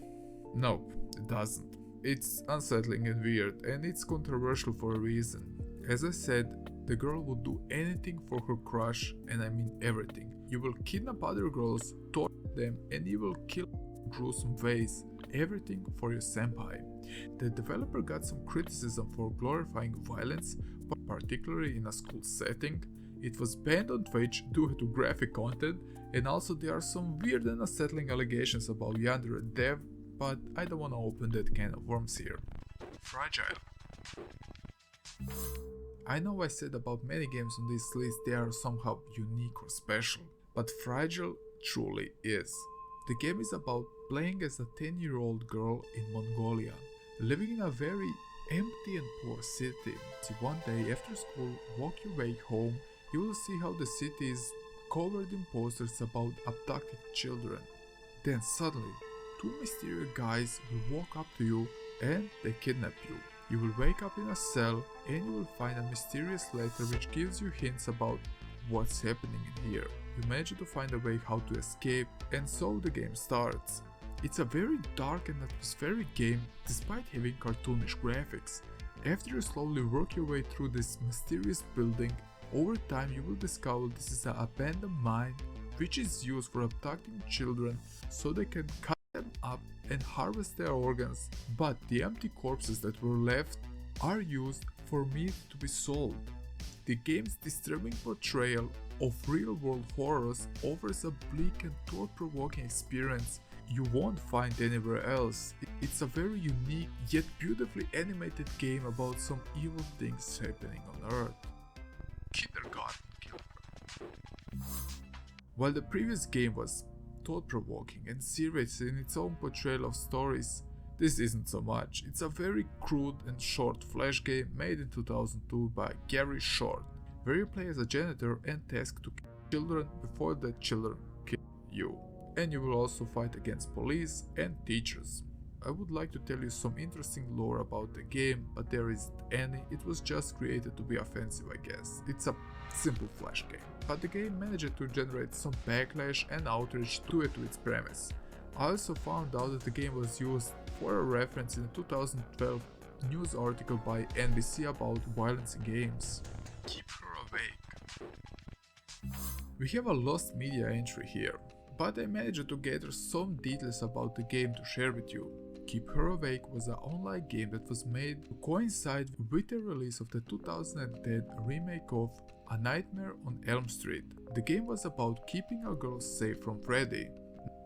Nope, it doesn't. It's unsettling and weird, and it's controversial for a reason. As I said, the girl would do anything for her crush, and I mean everything. You will kidnap other girls, torture them, and you will kill in gruesome ways. Everything for your senpai. The developer got some criticism for glorifying violence, particularly in a school setting. It was banned on Twitch due to graphic content, and also there are some weird and unsettling allegations about Yandere dev, but I don't want to open that can of worms here. Fragile. I know I said about many games on this list they are somehow unique or special, but Fragile truly is. The game is about playing as a 10-year-old girl in Mongolia, living in a very empty and poor city. See, one day after school, walk your way home, you will see how the city is covered in posters about abducted children. Then suddenly, two mysterious guys will walk up to you and they kidnap you. You will wake up in a cell and you will find a mysterious letter which gives you hints about what's happening in here. You manage to find a way how to escape, and so the game starts. It's a very dark and atmospheric game despite having cartoonish graphics. After you slowly work your way through this mysterious building, over time you will discover this is an abandoned mine which is used for abducting children so they can cut them up and harvest their organs, but the empty corpses that were left are used for meat to be sold. The game's disturbing portrayal of real-world horrors offers a bleak and thought-provoking experience you won't find anywhere else. It's a very unique yet beautifully animated game about some evil things happening on Earth. Kindergarten Killer. While the previous game was thought-provoking and serious in its own portrayal of stories, this isn't so much. It's a very crude and short flash game made in 2002 by Gary Short, where you play as a janitor and tasked to kill children before the children kill you. And you will also fight against police and teachers. I would like to tell you some interesting lore about the game, but there isn't any. It was just created to be offensive, I guess. It's a simple flash game, but the game managed to generate some backlash and outrage due to its premise. I also found out that the game was used for a reference in a 2012 news article by NBC about violence in games. Keep her awake. We have a lost media entry here, but I managed to gather some details about the game to share with you. Keep Her Awake was an online game that was made to coincide with the release of the 2010 remake of A Nightmare on Elm Street. The game was about keeping a girl safe from Freddy.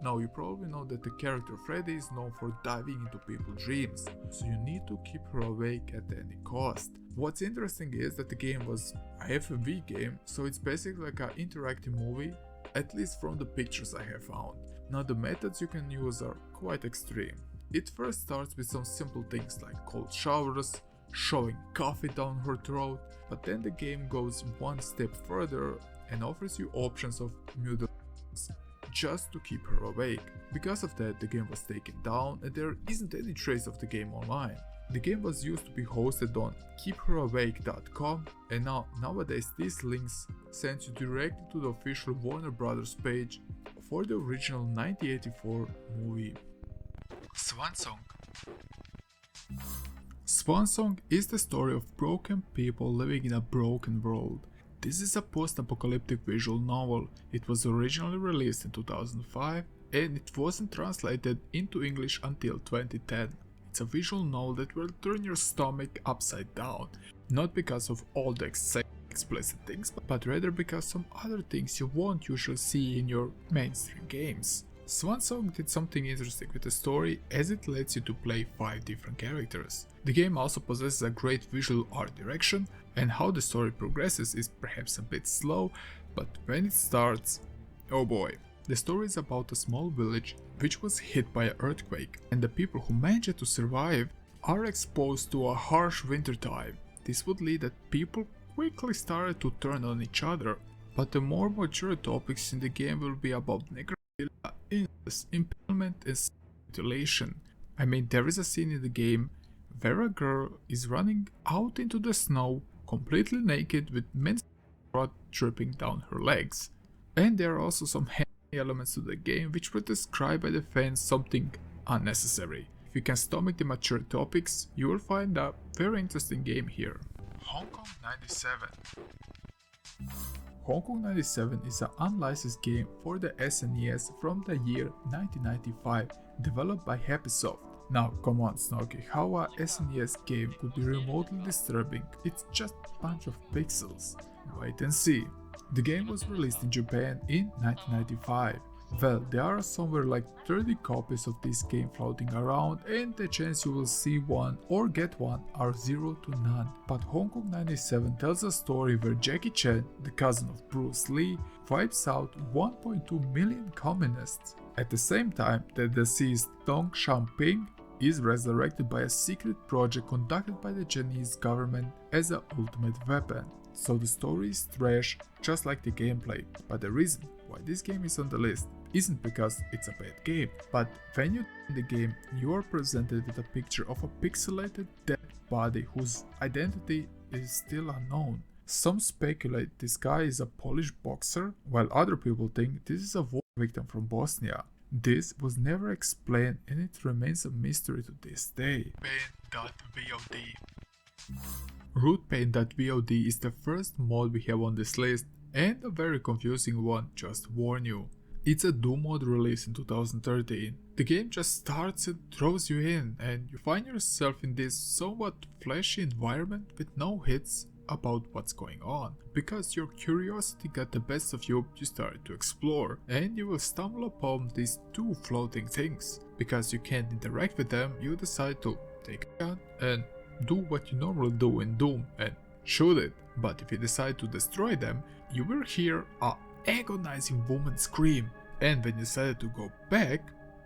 Now you probably know that the character Freddy is known for diving into people's dreams, so you need to keep her awake at any cost. What's interesting is that the game was a FMV game, so it's basically like an interactive movie, at least from the pictures I have found. Now the methods you can use are quite extreme. It first starts with some simple things like cold showers, shoving coffee down her throat, but then the game goes one step further and offers you options of mutilations just to keep her awake. Because of that, the game was taken down and there isn't any trace of the game online. The game was used to be hosted on keepherawake.com, and nowadays these links send you directly to the official Warner Brothers page for the original 1984 movie. Swan Song. Swan Song is the story of broken people living in a broken world. This is a post-apocalyptic visual novel. It was originally released in 2005 and it wasn't translated into English until 2010. It's a visual novel that will turn your stomach upside down, not because of all the explicit things, but rather because some other things you won't usually see in your mainstream games. Swan Song did something interesting with the story as it lets you to play 5 different characters. The game also possesses a great visual art direction, and how the story progresses is perhaps a bit slow, but when it starts, oh boy. The story is about a small village which was hit by an earthquake, and the people who managed to survive are exposed to a harsh winter time. This would lead that people quickly started to turn on each other, but the more mature topics in the game will be about necrophilia, incest, impalement and mutilation. I mean, there is a scene in the game where a girl is running out into the snow completely naked with men's blood dripping down her legs. And there are also some elements to the game which were described by the fans something unnecessary. If you can stomach the mature topics, you will find a very interesting game here. Hong Kong 97. Hong Kong 97 is an unlicensed game for the SNES from the year 1995, developed by Happysoft. Now, come on, Snorky, how a SNES game could be remotely disturbing? It's just a bunch of pixels. Wait and see. The game was released in Japan in 1995. Well, there are somewhere like 30 copies of this game floating around, and the chance you will see one or get one are 0 to none. But Hong Kong 97 tells a story where Jackie Chan, the cousin of Bruce Lee, wipes out 1.2 million communists. At the same time, the deceased Deng Xiaoping is resurrected by a secret project conducted by the Chinese government as an ultimate weapon. So the story is trash, just like the gameplay. But the reason why this game is on the list isn't because it's a bad game, but when you in the game, you are presented with a picture of a pixelated dead body whose identity is still unknown. Some speculate this guy is a Polish boxer, while other people think this is a war victim from Bosnia. This was never explained and it remains a mystery to this day. Pain.vod. Rootpain.vod is the first mod we have on this list, and a very confusing one, just warn you. It's a Doom mod released in 2013. The game just starts and throws you in, and you find yourself in this somewhat flashy environment with no hits about what's going on. Because your curiosity got the best of you, you started to explore, and you will stumble upon these two floating things. Because you can't interact with them, you decide to take a gun and do what you normally do in Doom and shoot it. But if you decide to destroy them, you will hear a agonizing woman scream, and when you decided to go back,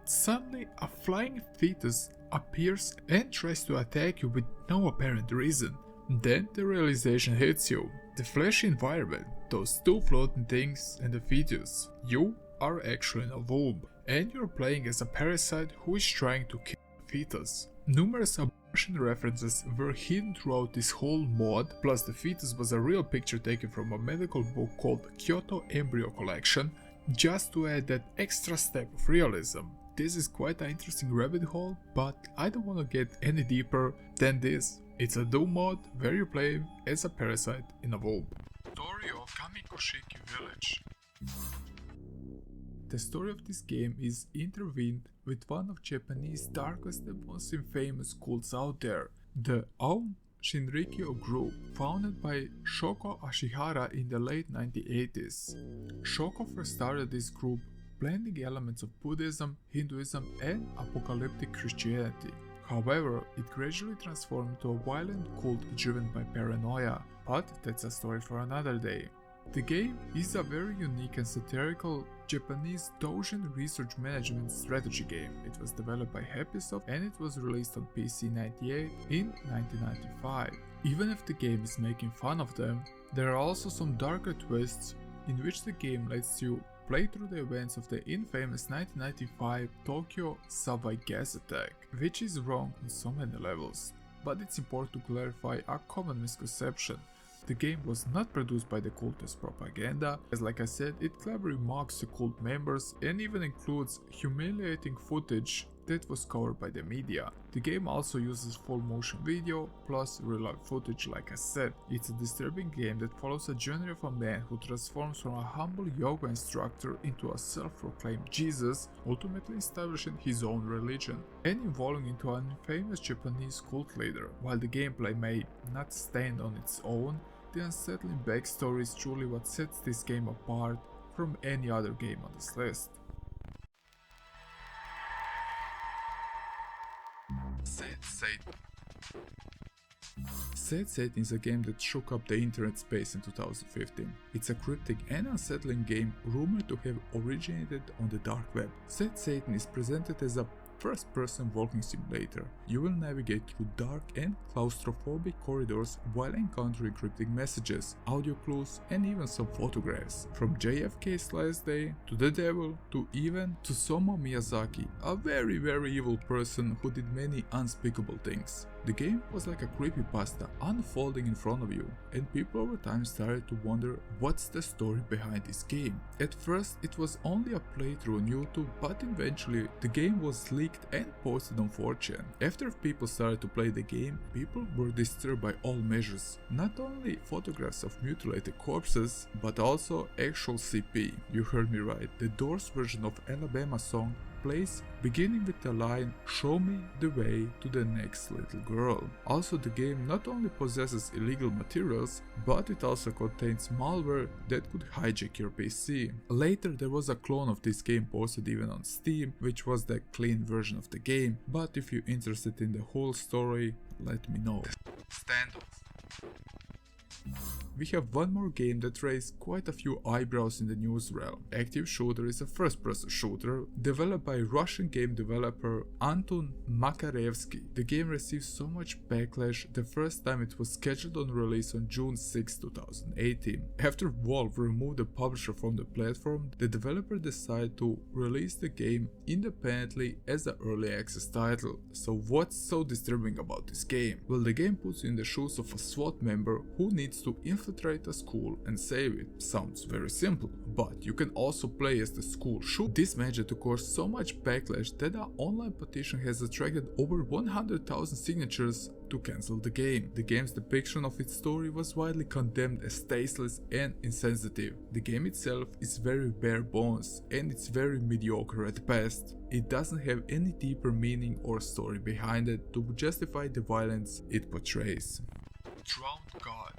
suddenly a flying fetus appears and tries to attack you with no apparent reason. Then the realization hits you. The flashy environment, those two floating things and the fetus. You are actually in a womb, and you're playing as a parasite who is trying to kill the fetus. Numerous abortion references were hidden throughout this whole mod, plus the fetus was a real picture taken from a medical book called Kyoto Embryo Collection, just to add that extra step of realism. This is quite an interesting rabbit hole, but I don't want to get any deeper than this. It's a Doom mod where you play as a parasite in a womb. Story of Kamikoshiki Village. The story of this game is intertwined with one of Japanese darkest and most infamous cults out there, the Aum Shinrikyo group, founded by Shoko Ashihara in the late 1980s. Shoko first started this group blending elements of Buddhism, Hinduism and apocalyptic Christianity. However, it gradually transformed into a violent cult driven by paranoia, but that's a story for another day. The game is a very unique and satirical Japanese Doujin research management strategy game. It was developed by Happysoft and it was released on PC 98 in 1995. Even if the game is making fun of them, there are also some darker twists in which the game lets you play through the events of the infamous 1995 Tokyo subway gas attack, which is wrong on so many levels. But it's important to clarify a common misconception. The game was not produced by the cult as propaganda, as like I said, it cleverly mocks the cult members and even includes humiliating footage that was covered by the media. The game also uses full motion video plus real life footage like I said. It's a disturbing game that follows a journey of a man who transforms from a humble yoga instructor into a self-proclaimed Jesus, ultimately establishing his own religion, and evolving into an infamous Japanese cult leader. While the gameplay may not stand on its own, the unsettling backstory is truly what sets this game apart from any other game on this list. Sad Satan. Sad Satan is a game that shook up the internet space in 2015. It's a cryptic and unsettling game rumored to have originated on the dark web. Sad Satan is presented as a first-person walking simulator. You will navigate through dark and claustrophobic corridors while encountering cryptic messages, audio clues, and even some photographs. From JFK's last day, to the devil, to even Tsutomu Miyazaki, a very evil person who did many unspeakable things. The game was like a creepypasta unfolding in front of you, and people over time started to wonder what's the story behind this game. At first it was only a playthrough on YouTube, but eventually the game was leaked and posted on 4chan. After people started to play the game, people were disturbed by all measures. Not only photographs of mutilated corpses, but also actual CP. You heard me right, the Doors version of Alabama song place, beginning with the line "Show me the way to the next little girl." Also, the game not only possesses illegal materials, but it also contains malware that could hijack your PC. Later there was a clone of this game posted even on Steam, which was the clean version of the game, but if you're interested in the whole story, let me know. Standoff. We have one more game that raised quite a few eyebrows in the news realm. Active Shooter is a first-person shooter developed by Russian game developer Anton Makarevsky. The game received so much backlash the first time it was scheduled on release on June 6, 2018. After Valve removed the publisher from the platform, the developer decided to release the game independently as an early access title. So what's so disturbing about this game? Well, the game puts you in the shoes of a SWAT member who needs to infiltrate a school and save it. Sounds very simple, but you can also play as the school shooter. This managed to cause so much backlash that an online petition has attracted over 100,000 signatures to cancel the game. The game's depiction of its story was widely condemned as tasteless and insensitive. The game itself is very bare bones and it's very mediocre at best. It doesn't have any deeper meaning or story behind it to justify the violence it portrays. Drowned God.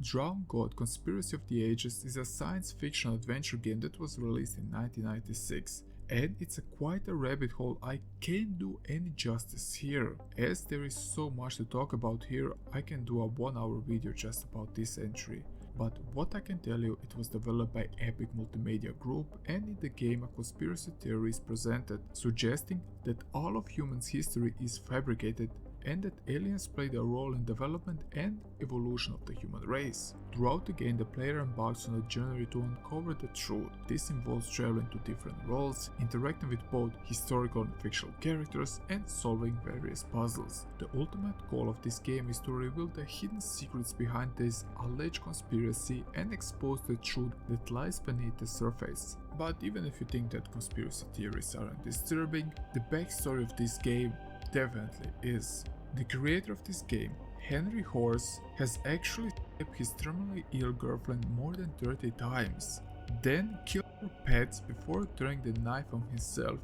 Drowned God: Conspiracy of the Ages is a science fiction adventure game that was released in 1996, and it's quite a rabbit hole. I can't do any justice here. As there is so much to talk about here, I can do a 1-hour video just about this entry. But what I can tell you, it was developed by Epic Multimedia Group, and in the game a conspiracy theory is presented, suggesting that all of human history is fabricated and that aliens played a role in development and evolution of the human race. Throughout the game, the player embarks on a journey to uncover the truth. This involves traveling to different worlds, interacting with both historical and fictional characters, and solving various puzzles. The ultimate goal of this game is to reveal the hidden secrets behind this alleged conspiracy and expose the truth that lies beneath the surface. But even if you think that conspiracy theories aren't disturbing, the backstory of this game definitely is. The creator of this game, Henry Horse, has actually stabbed his terminally ill girlfriend more than 30 times, then killed her pets before throwing the knife on himself.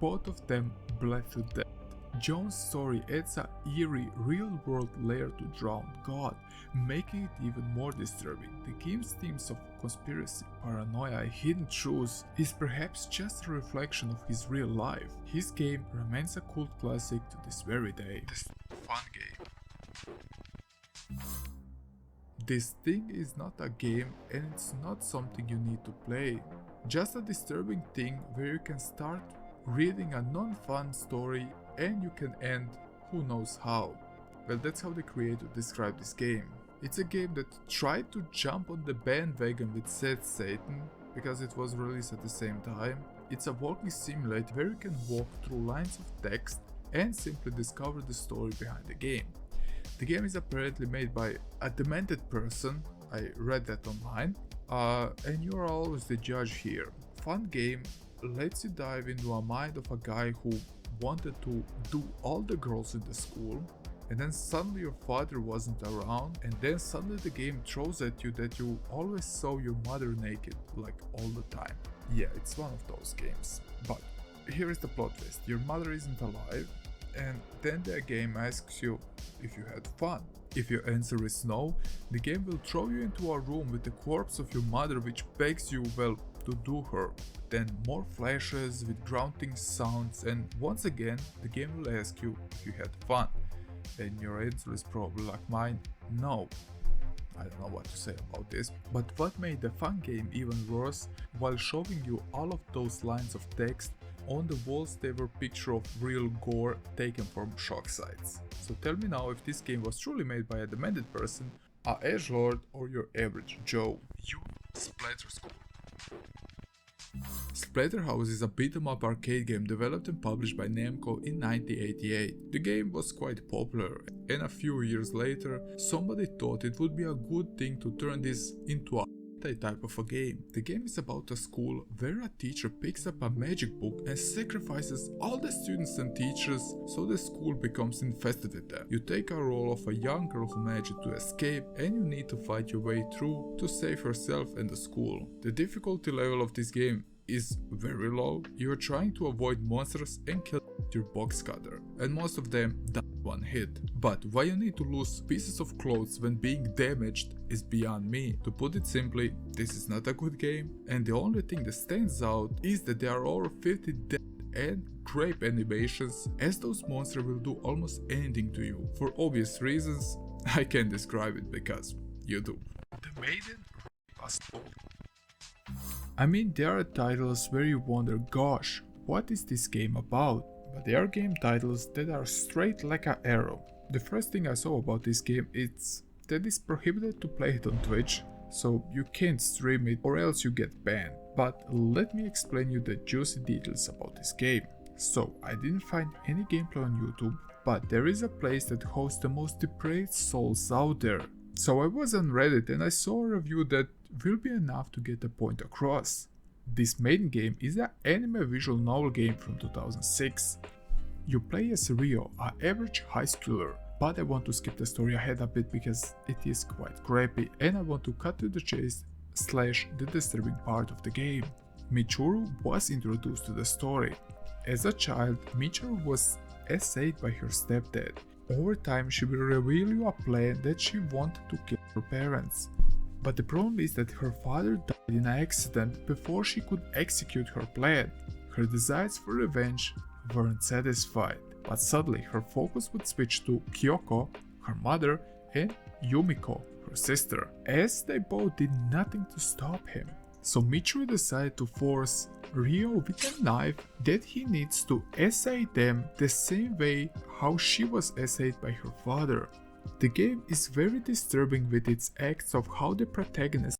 Both of them bled to death. John's story adds a eerie, real-world layer to Drowned God, making it even more disturbing. The game's themes of conspiracy, paranoia, and hidden truths is perhaps just a reflection of his real life. His game remains a cult classic to this very day. This fun game. This thing is not a game, and it's not something you need to play. Just a disturbing thing where you can start reading a non-fun story and you can end who knows how. Well, that's how the creator described this game. It's a game that tried to jump on the bandwagon with Said Satan because it was released at the same time. It's a walking simulator where you can walk through lines of text and simply discover the story behind the game. The game is apparently made by a demented person, I read that online, and you are always the judge here. Fun game lets you dive into a mind of a guy who wanted to do all the girls in the school, and then suddenly your father wasn't around, and then suddenly the game throws at you that you always saw your mother naked, like all the time. Yeah, it's one of those games. But here is the plot twist: your mother isn't alive, and then the game asks you if you had fun. If your answer is no, the game will throw you into a room with the corpse of your mother, which begs you, well, to do her. Then more flashes with grunting sounds, and once again the game will ask you if you had fun. And your answer is probably like mine, no. I don't know what to say about this. But what made the fun game even worse, while showing you all of those lines of text, on the walls there were pictures of real gore taken from shock sites. So tell me now if this game was truly made by a demented person, a edgelord, or your average Joe. You Splatter School. Splatterhouse is a beat-em-up arcade game developed and published by Namco in 1988. The game was quite popular, and a few years later, somebody thought it would be a good thing to turn this into a type of a game. The game is about a school where a teacher picks up a magic book and sacrifices all the students and teachers so the school becomes infested with them. You take a role of a young girl who managed to escape, and you need to fight your way through to save herself and the school. The difficulty level of this game is very low, you are trying to avoid monsters and kill your box cutter, and most of them die one hit. But why you need to lose pieces of clothes when being damaged is beyond me. To put it simply, this is not a good game, and the only thing that stands out is that there are over 50 death and grape animations, as those monsters will do almost anything to you. For obvious reasons, I can't describe it because you do. The maiden possible. I mean, there are titles where you wonder, gosh, what is this game about? But there are game titles that are straight like an arrow. The first thing I saw about this game is that it's prohibited to play it on Twitch, so you can't stream it or else you get banned. But let me explain you the juicy details about this game. So, I didn't find any gameplay on YouTube, but there is a place that hosts the most depraved souls out there. So I was on Reddit and I saw a review that will be enough to get the point across. This main game is an anime visual novel game from 2006. You play as Rio, an average high schooler, but I want to skip the story ahead a bit because it is quite crappy and I want to cut to the chase / the disturbing part of the game. Michiru was introduced to the story. As a child, Michiru was essayed by her stepdad. Over time, she will reveal you a plan that she wanted to kill her parents. But the problem is that her father died in an accident before she could execute her plan. Her desires for revenge weren't satisfied, but suddenly her focus would switch to Kyoko, her mother, and Yumiko, her sister, as they both did nothing to stop him. So Michiru decided to force Rio with a knife that he needs to essay them the same way how she was essayed by her father. The game is very disturbing with its acts of how the protagonist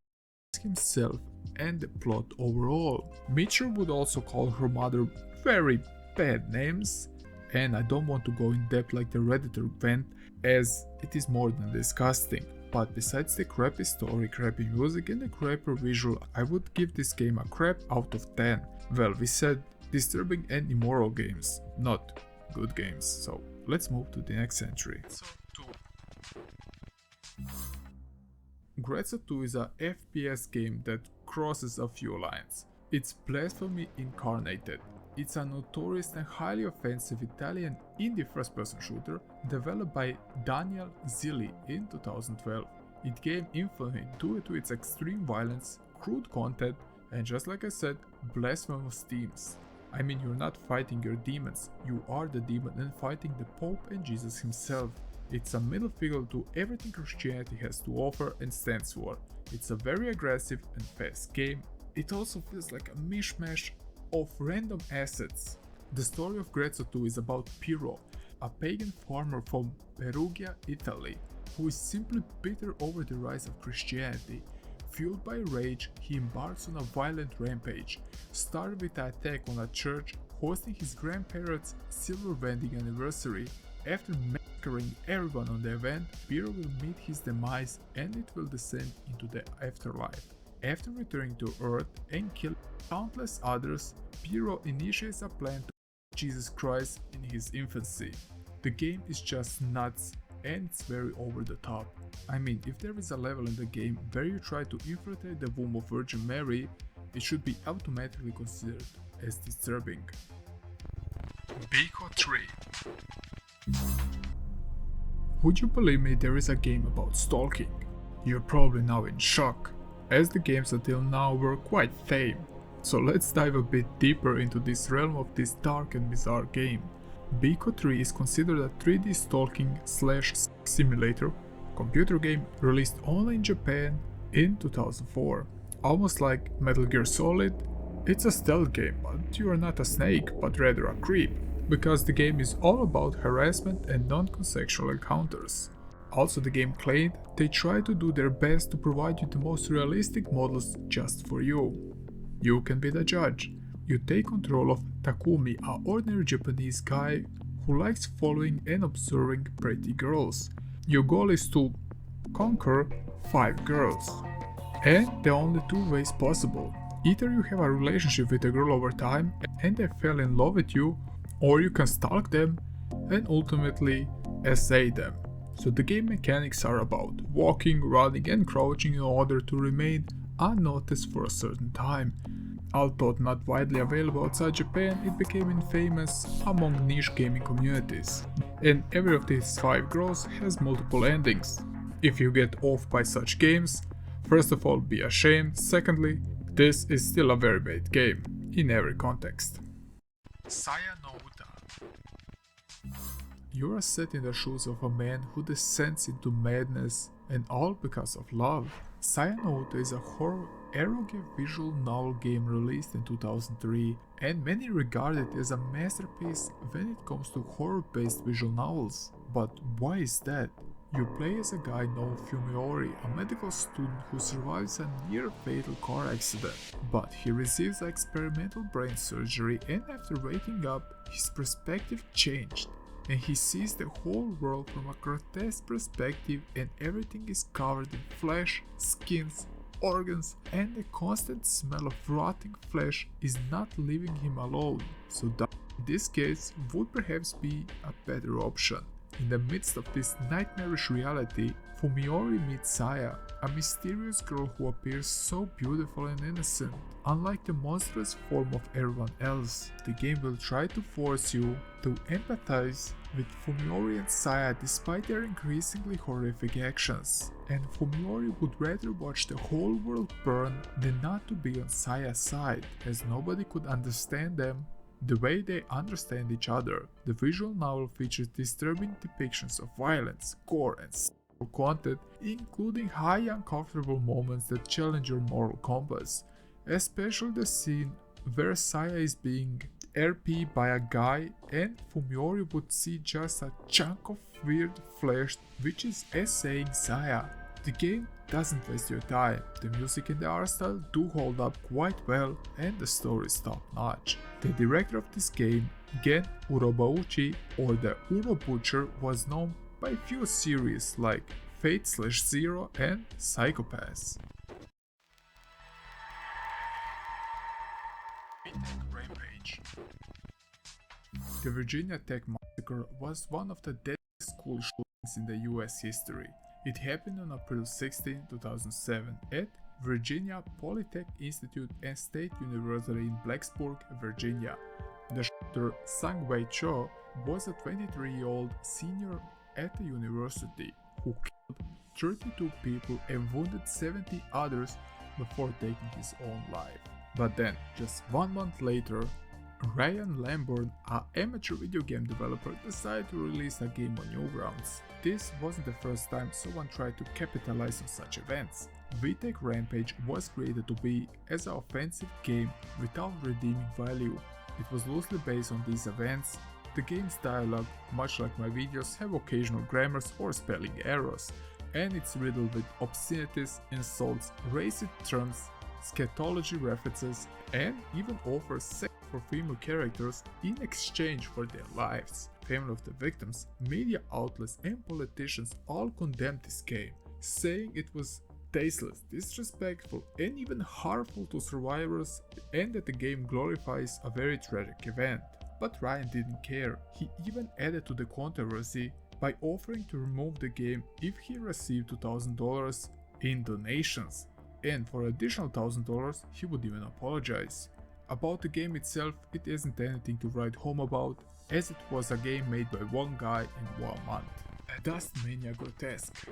himself and the plot overall. Michiru would also call her mother very bad names, and I don't want to go in depth like the Redditor went, as it is more than disgusting. But besides the crappy story, crappy music and the crappy visual, I would give this game a crap out of 10. Well, we said disturbing and immoral games, not good games, so let's move to the next entry. Grezzo 2 is a FPS game that crosses a few lines. It's blasphemy incarnated. It's a notorious and highly offensive Italian indie first-person shooter developed by Daniel Zilli in 2012. It gained infamy due to its extreme violence, crude content, and just like I said, blasphemous themes. I mean, you're not fighting your demons, you are the demon and fighting the Pope and Jesus himself. It's a middle finger to everything Christianity has to offer and stands for. It's a very aggressive and fast game. It also feels like a mishmash of random assets. The story of Grezzo 2 is about Piero, a pagan farmer from Perugia, Italy, who is simply bitter over the rise of Christianity. Fueled by rage, he embarks on a violent rampage, started with an attack on a church hosting his grandparents' silver wedding anniversary. After massacring everyone on the event, Piero will meet his demise and it will descend into the afterlife. After returning to Earth and killing countless others, Piero initiates a plan to kill Jesus Christ in his infancy. The game is just nuts and it's very over the top. I mean, if there is a level in the game where you try to infiltrate the womb of Virgin Mary, it should be automatically considered as disturbing. Biko 3. Would you believe me, there is a game about stalking? You're probably now in shock, as the games until now were quite tame. So let's dive a bit deeper into this realm of this dark and bizarre game. Biko 3 is considered a 3D stalking / simulator computer game released only in Japan in 2004. Almost like Metal Gear Solid, it's a stealth game, but you are not a snake, but rather a creep, because the game is all about harassment and non-consensual encounters. Also, the game claimed they try to do their best to provide you the most realistic models just for you. You can be the judge. You take control of Takumi, an ordinary Japanese guy who likes following and observing pretty girls. Your goal is to conquer 5 girls. And there are only 2 ways possible. Either you have a relationship with a girl over time and they fell in love with you, or you can stalk them and ultimately essay them. So the game mechanics are about walking, running and crouching in order to remain unnoticed for a certain time. Although not widely available outside Japan, it became infamous among niche gaming communities. And every of these 5 girls has multiple endings. If you get off by such games, first of all be ashamed, secondly, this is still a very bad game, in every context. Saya no Uta. You are set in the shoes of a man who descends into madness, and all because of love. Saya no Uta is a horror eroge visual novel game released in 2003, and many regard it as a masterpiece when it comes to horror-based visual novels. But why is that? You play as a guy named Fumiori, a medical student who survives a near-fatal car accident. But he receives experimental brain surgery, and after waking up, his perspective changed. And he sees the whole world from a grotesque perspective, and everything is covered in flesh, skins, organs, and the constant smell of rotting flesh is not leaving him alone. So that in this case would perhaps be a better option. In the midst of this nightmarish reality, Fumiori meets Saya, a mysterious girl who appears so beautiful and innocent. Unlike the monstrous form of everyone else, the game will try to force you to empathize with Fumiori and Saya despite their increasingly horrific actions. And Fumiori would rather watch the whole world burn than not to be on Saya's side, as nobody could understand them the way they understand each other. The visual novel features disturbing depictions of violence, gore, and sexual content, including high uncomfortable moments that challenge your moral compass, especially the scene where Saya is being RP by a guy and Fumiori would see just a chunk of weird flesh which is essaying Saya. The game doesn't waste your time, the music and the art style do hold up quite well, and the story is top notch. The director of this game, Gen Urobauchi, or the Uro Butcher, was known by few series like Fate/Zero and Psychopaths. Rampage. The Virginia Tech massacre was one of the deadliest school shootings in the US history. It happened on April 16, 2007 at Virginia Polytech Institute and State University in Blacksburg, Virginia. The shooter, Sang-Wei Cho, was a 23-year-old senior at the university who killed 32 people and wounded 70 others before taking his own life. But then, just 1 month later, Ryan Lambourne, an amateur video game developer, decided to release a game on Newgrounds. This wasn't the first time someone tried to capitalize on such events. VTech Rampage was created to be as an offensive game without redeeming value. It was loosely based on these events. The game's dialogue, much like my videos, have occasional grammars or spelling errors, and it's riddled with obscenities, insults, racist terms, scatology references, and even offers sex for female characters in exchange for their lives. Family of the victims, media outlets, and politicians all condemned this game, saying it was tasteless, disrespectful, and even harmful to survivors, and that the game glorifies a very tragic event. But Ryan didn't care. He even added to the controversy by offering to remove the game if he received $2,000 in donations, and for additional $1,000 he would even apologize. About the game itself, it isn't anything to write home about, as it was a game made by one guy in 1 month. Dustmania Grotesque.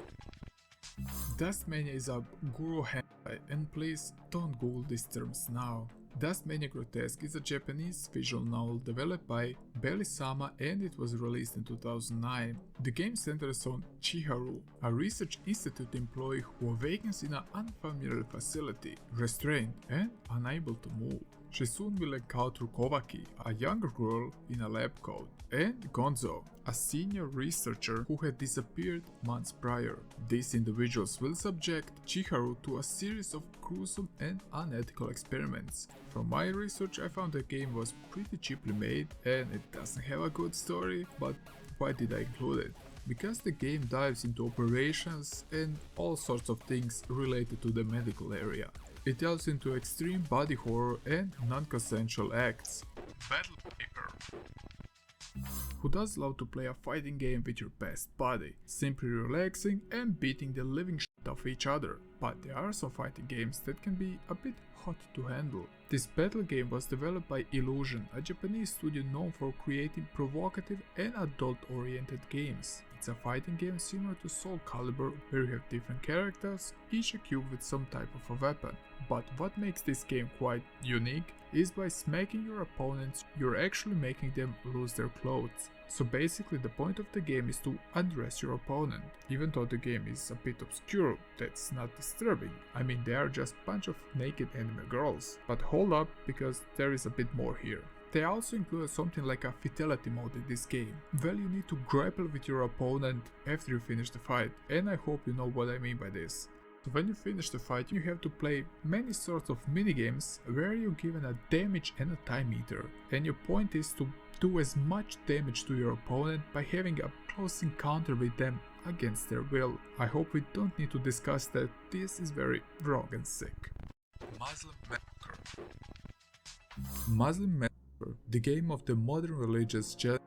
Dustmania is a guru hentai, and please don't Google these terms now. Dustmania Grotesque is a Japanese visual novel developed by Belly-sama, and it was released in 2009. The game centers on Chiharu, a research institute employee who awakens in an unfamiliar facility, restrained and unable to move. She soon will encounter Kobaki, a younger girl in a lab coat, and Gonzo, a senior researcher who had disappeared months prior. These individuals will subject Chiharu to a series of gruesome and unethical experiments. From my research, I found the game was pretty cheaply made and it doesn't have a good story, but why did I include it? Because the game dives into operations and all sorts of things related to the medical area. It delves into extreme body horror and non-consensual acts. Battle Paper. Who does love to play a fighting game with your best buddy, simply relaxing and beating the living shit of each other? but there are some fighting games that can be a bit hot to handle. This battle game was developed by Illusion, a Japanese studio known for creating provocative and adult-oriented games. It's a fighting game similar to Soul Calibur, where you have different characters, each equipped with some type of a weapon. But what makes this game quite unique is by smacking your opponents, you're actually making them lose their clothes. So basically the point of the game is to undress your opponent. Even though the game is a bit obscure, that's not disturbing. I mean, they are just a bunch of naked anime girls. But hold up, because there is a bit more here. They also included something like a fatality mode in this game. Well, you need to grapple with your opponent after you finish the fight, and I hope you know what I mean by this. So when you finish the fight, you have to play many sorts of minigames where you're given a damage and a time meter, and your point is to do as much damage to your opponent by having a close encounter with them against their will. I hope we don't need to discuss that, this is very wrong and sick. Muslim Massacre. Muslim Massacre, the game of the modern religious genocide,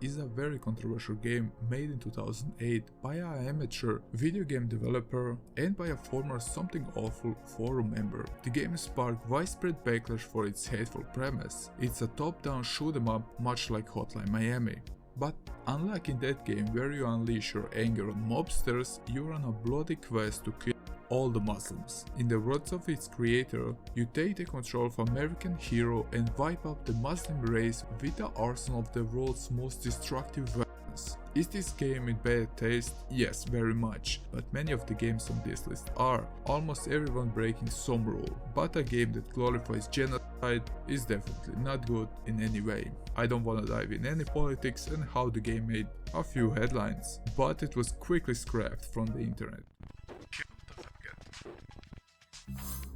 is a very controversial game made in 2008 by an amateur video game developer and by a former Something Awful forum member. The game sparked widespread backlash for its hateful premise. It's a top-down shoot-em-up much like Hotline Miami. But unlike in that game where you unleash your anger on mobsters, you're on a bloody quest to kill all the Muslims. In the words of its creator, you take the control of American hero and wipe out the Muslim race with the arsenal of the world's most destructive weapons. Is this game in bad taste? Yes, very much, but many of the games on this list are, almost everyone breaking some rule, but a game that glorifies genocide is definitely not good in any way. I don't wanna dive in any politics and how the game made a few headlines, but it was quickly scrapped from the internet.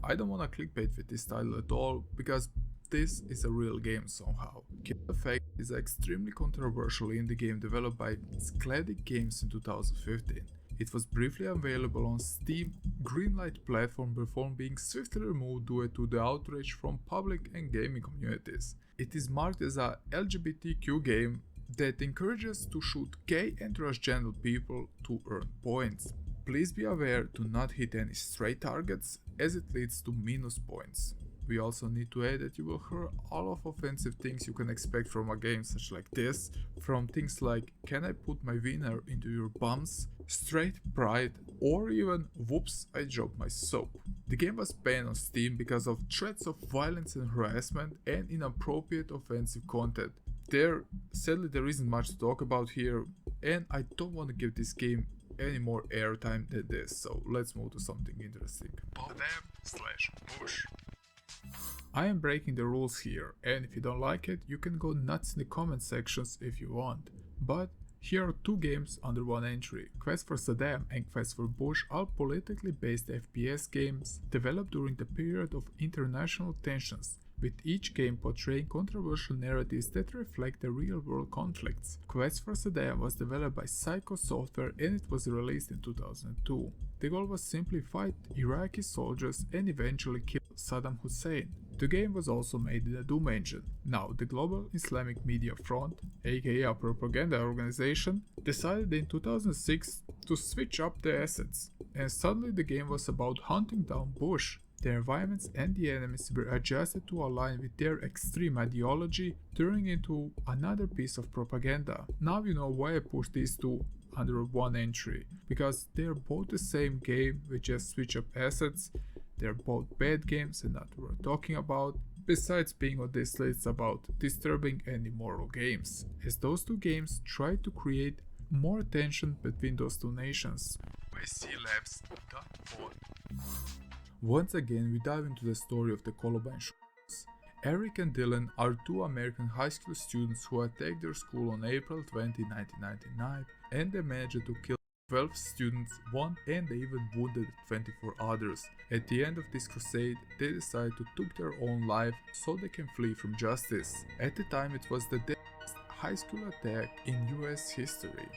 I don't wanna clickbait with this title at all, because this is a real game somehow. Kill Effect is an extremely controversial indie game developed by Skladic Games in 2015. It was briefly available on Steam Greenlight platform before being swiftly removed due to the outrage from public and gaming communities. It is marked as a LGBTQ game that encourages to shoot gay and transgender people to earn points. Please be aware to not hit any straight targets, as it leads to minus points. We also need to add that you will hear all of offensive things you can expect from a game such like this, from things like "can I put my wiener into your bums?", "straight pride", or even "whoops, I dropped my soap". The game was banned on Steam because of threats of violence and harassment and inappropriate offensive content. Sadly there isn't much to talk about here, and I don't want to give this game any more airtime than this, so let's move to something interesting. Push. I am breaking the rules here, and if you don't like it, you can go nuts in the comment sections if you want. But here are two games under one entry. Quest for Saddam and Quest for Bush are politically based FPS games developed during the period of international tensions, with each game portraying controversial narratives that reflect the real-world conflicts. Quest for Saddam was developed by Psycho Software and it was released in 2002. The goal was simply fight Iraqi soldiers and eventually kill Saddam Hussein. The game was also made in the Doom engine. Now, the Global Islamic Media Front, aka a propaganda organization, decided in 2006 to switch up the assets, and suddenly the game was about hunting down Bush. The environments and the enemies were adjusted to align with their extreme ideology, turning into another piece of propaganda. Now you know why I pushed these two under one entry, because they're both the same game with just switch up assets. They're both bad games and not worth talking about, besides being on this list about disturbing and immoral games, as those two games try to create more tension between those two nations. Once again, we dive into the story of the Columbine shooters. Eric and Dylan are two American high school students who attacked their school on April 20, 1999, and they managed to kill 12 students, and they even wounded 24 others. At the end of this crusade, they decide to take their own life so they can flee from justice. At the time, it was the deadliest high school attack in US history.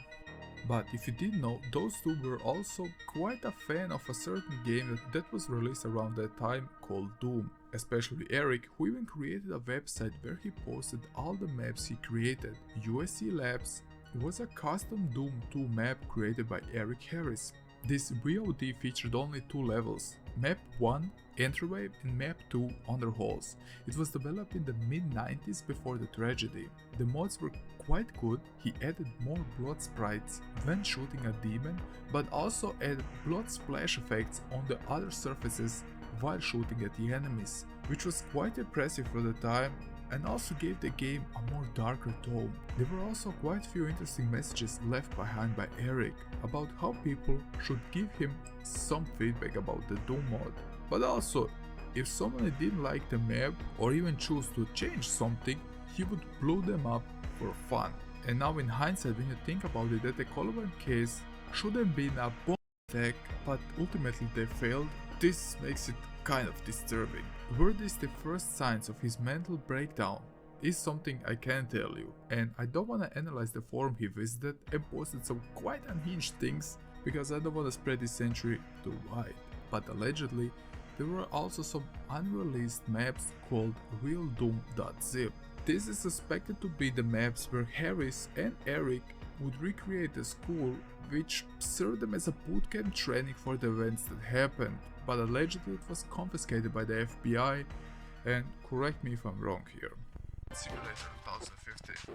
But if you didn't know, those two were also quite a fan of a certain game that was released around that time called Doom. Especially Eric, who even created a website where he posted all the maps he created. USC Labs was a custom Doom 2 map created by Eric Harris. This VOD featured only 2 levels, Map 1 Entryway and Map 2 Underhalls. It was developed in the mid-90s before the tragedy. The mods were quite good. He added more blood sprites when shooting a demon, but also added blood splash effects on the other surfaces while shooting at the enemies, which was quite impressive for the time and also gave the game a more darker tone. There were also quite few interesting messages left behind by Eric about how people should give him some feedback about the Doom mod. But also, if someone didn't like the map or even choose to change something, he would blow them up for fun. And now in hindsight, when you think about it, that the Columbine case should have been a bomb attack, but ultimately they failed, this makes it kind of disturbing. Were these the first signs of his mental breakdown? Is something I can't tell you, and I don't want to analyze the forum he visited and posted some quite unhinged things because I don't want to spread this entry too wide. But allegedly, there were also some unreleased maps called realdoom.zip. This is suspected to be the maps where Harris and Eric would recreate a school which served them as a bootcamp training for the events that happened, but allegedly it was confiscated by the FBI, and correct me if I'm wrong here. Simulator 2015.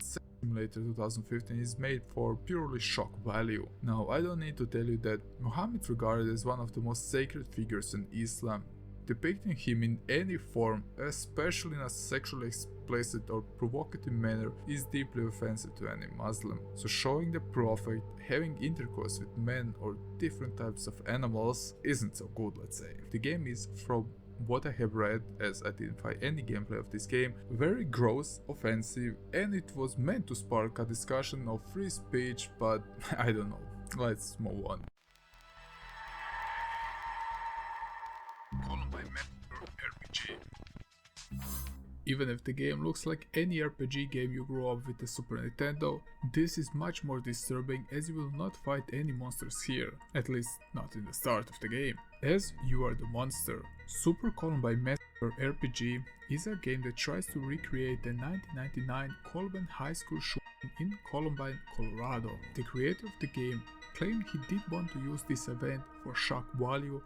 Simulator 2015 is made for purely shock value. Now, I don't need to tell you that Muhammad is regarded as one of the most sacred figures in Islam. Depicting him in any form, especially in a sexually explicit or provocative manner, is deeply offensive to any Muslim. So showing the Prophet having intercourse with men or different types of animals isn't so good, let's say. The game is, from what I have read, as I didn't find any gameplay of this game, very gross, offensive, and it was meant to spark a discussion of free speech, but I don't know. Let's move on. Columbine RPG. Even if the game looks like any RPG game you grew up with the Super Nintendo, this is much more disturbing as you will not fight any monsters here, at least not in the start of the game, as you are the monster. Super Columbine Massacre RPG is a game that tries to recreate the 1999 Columbine High School shooting in Columbine, Colorado. The creator of the game claimed he did want to use this event for shock value,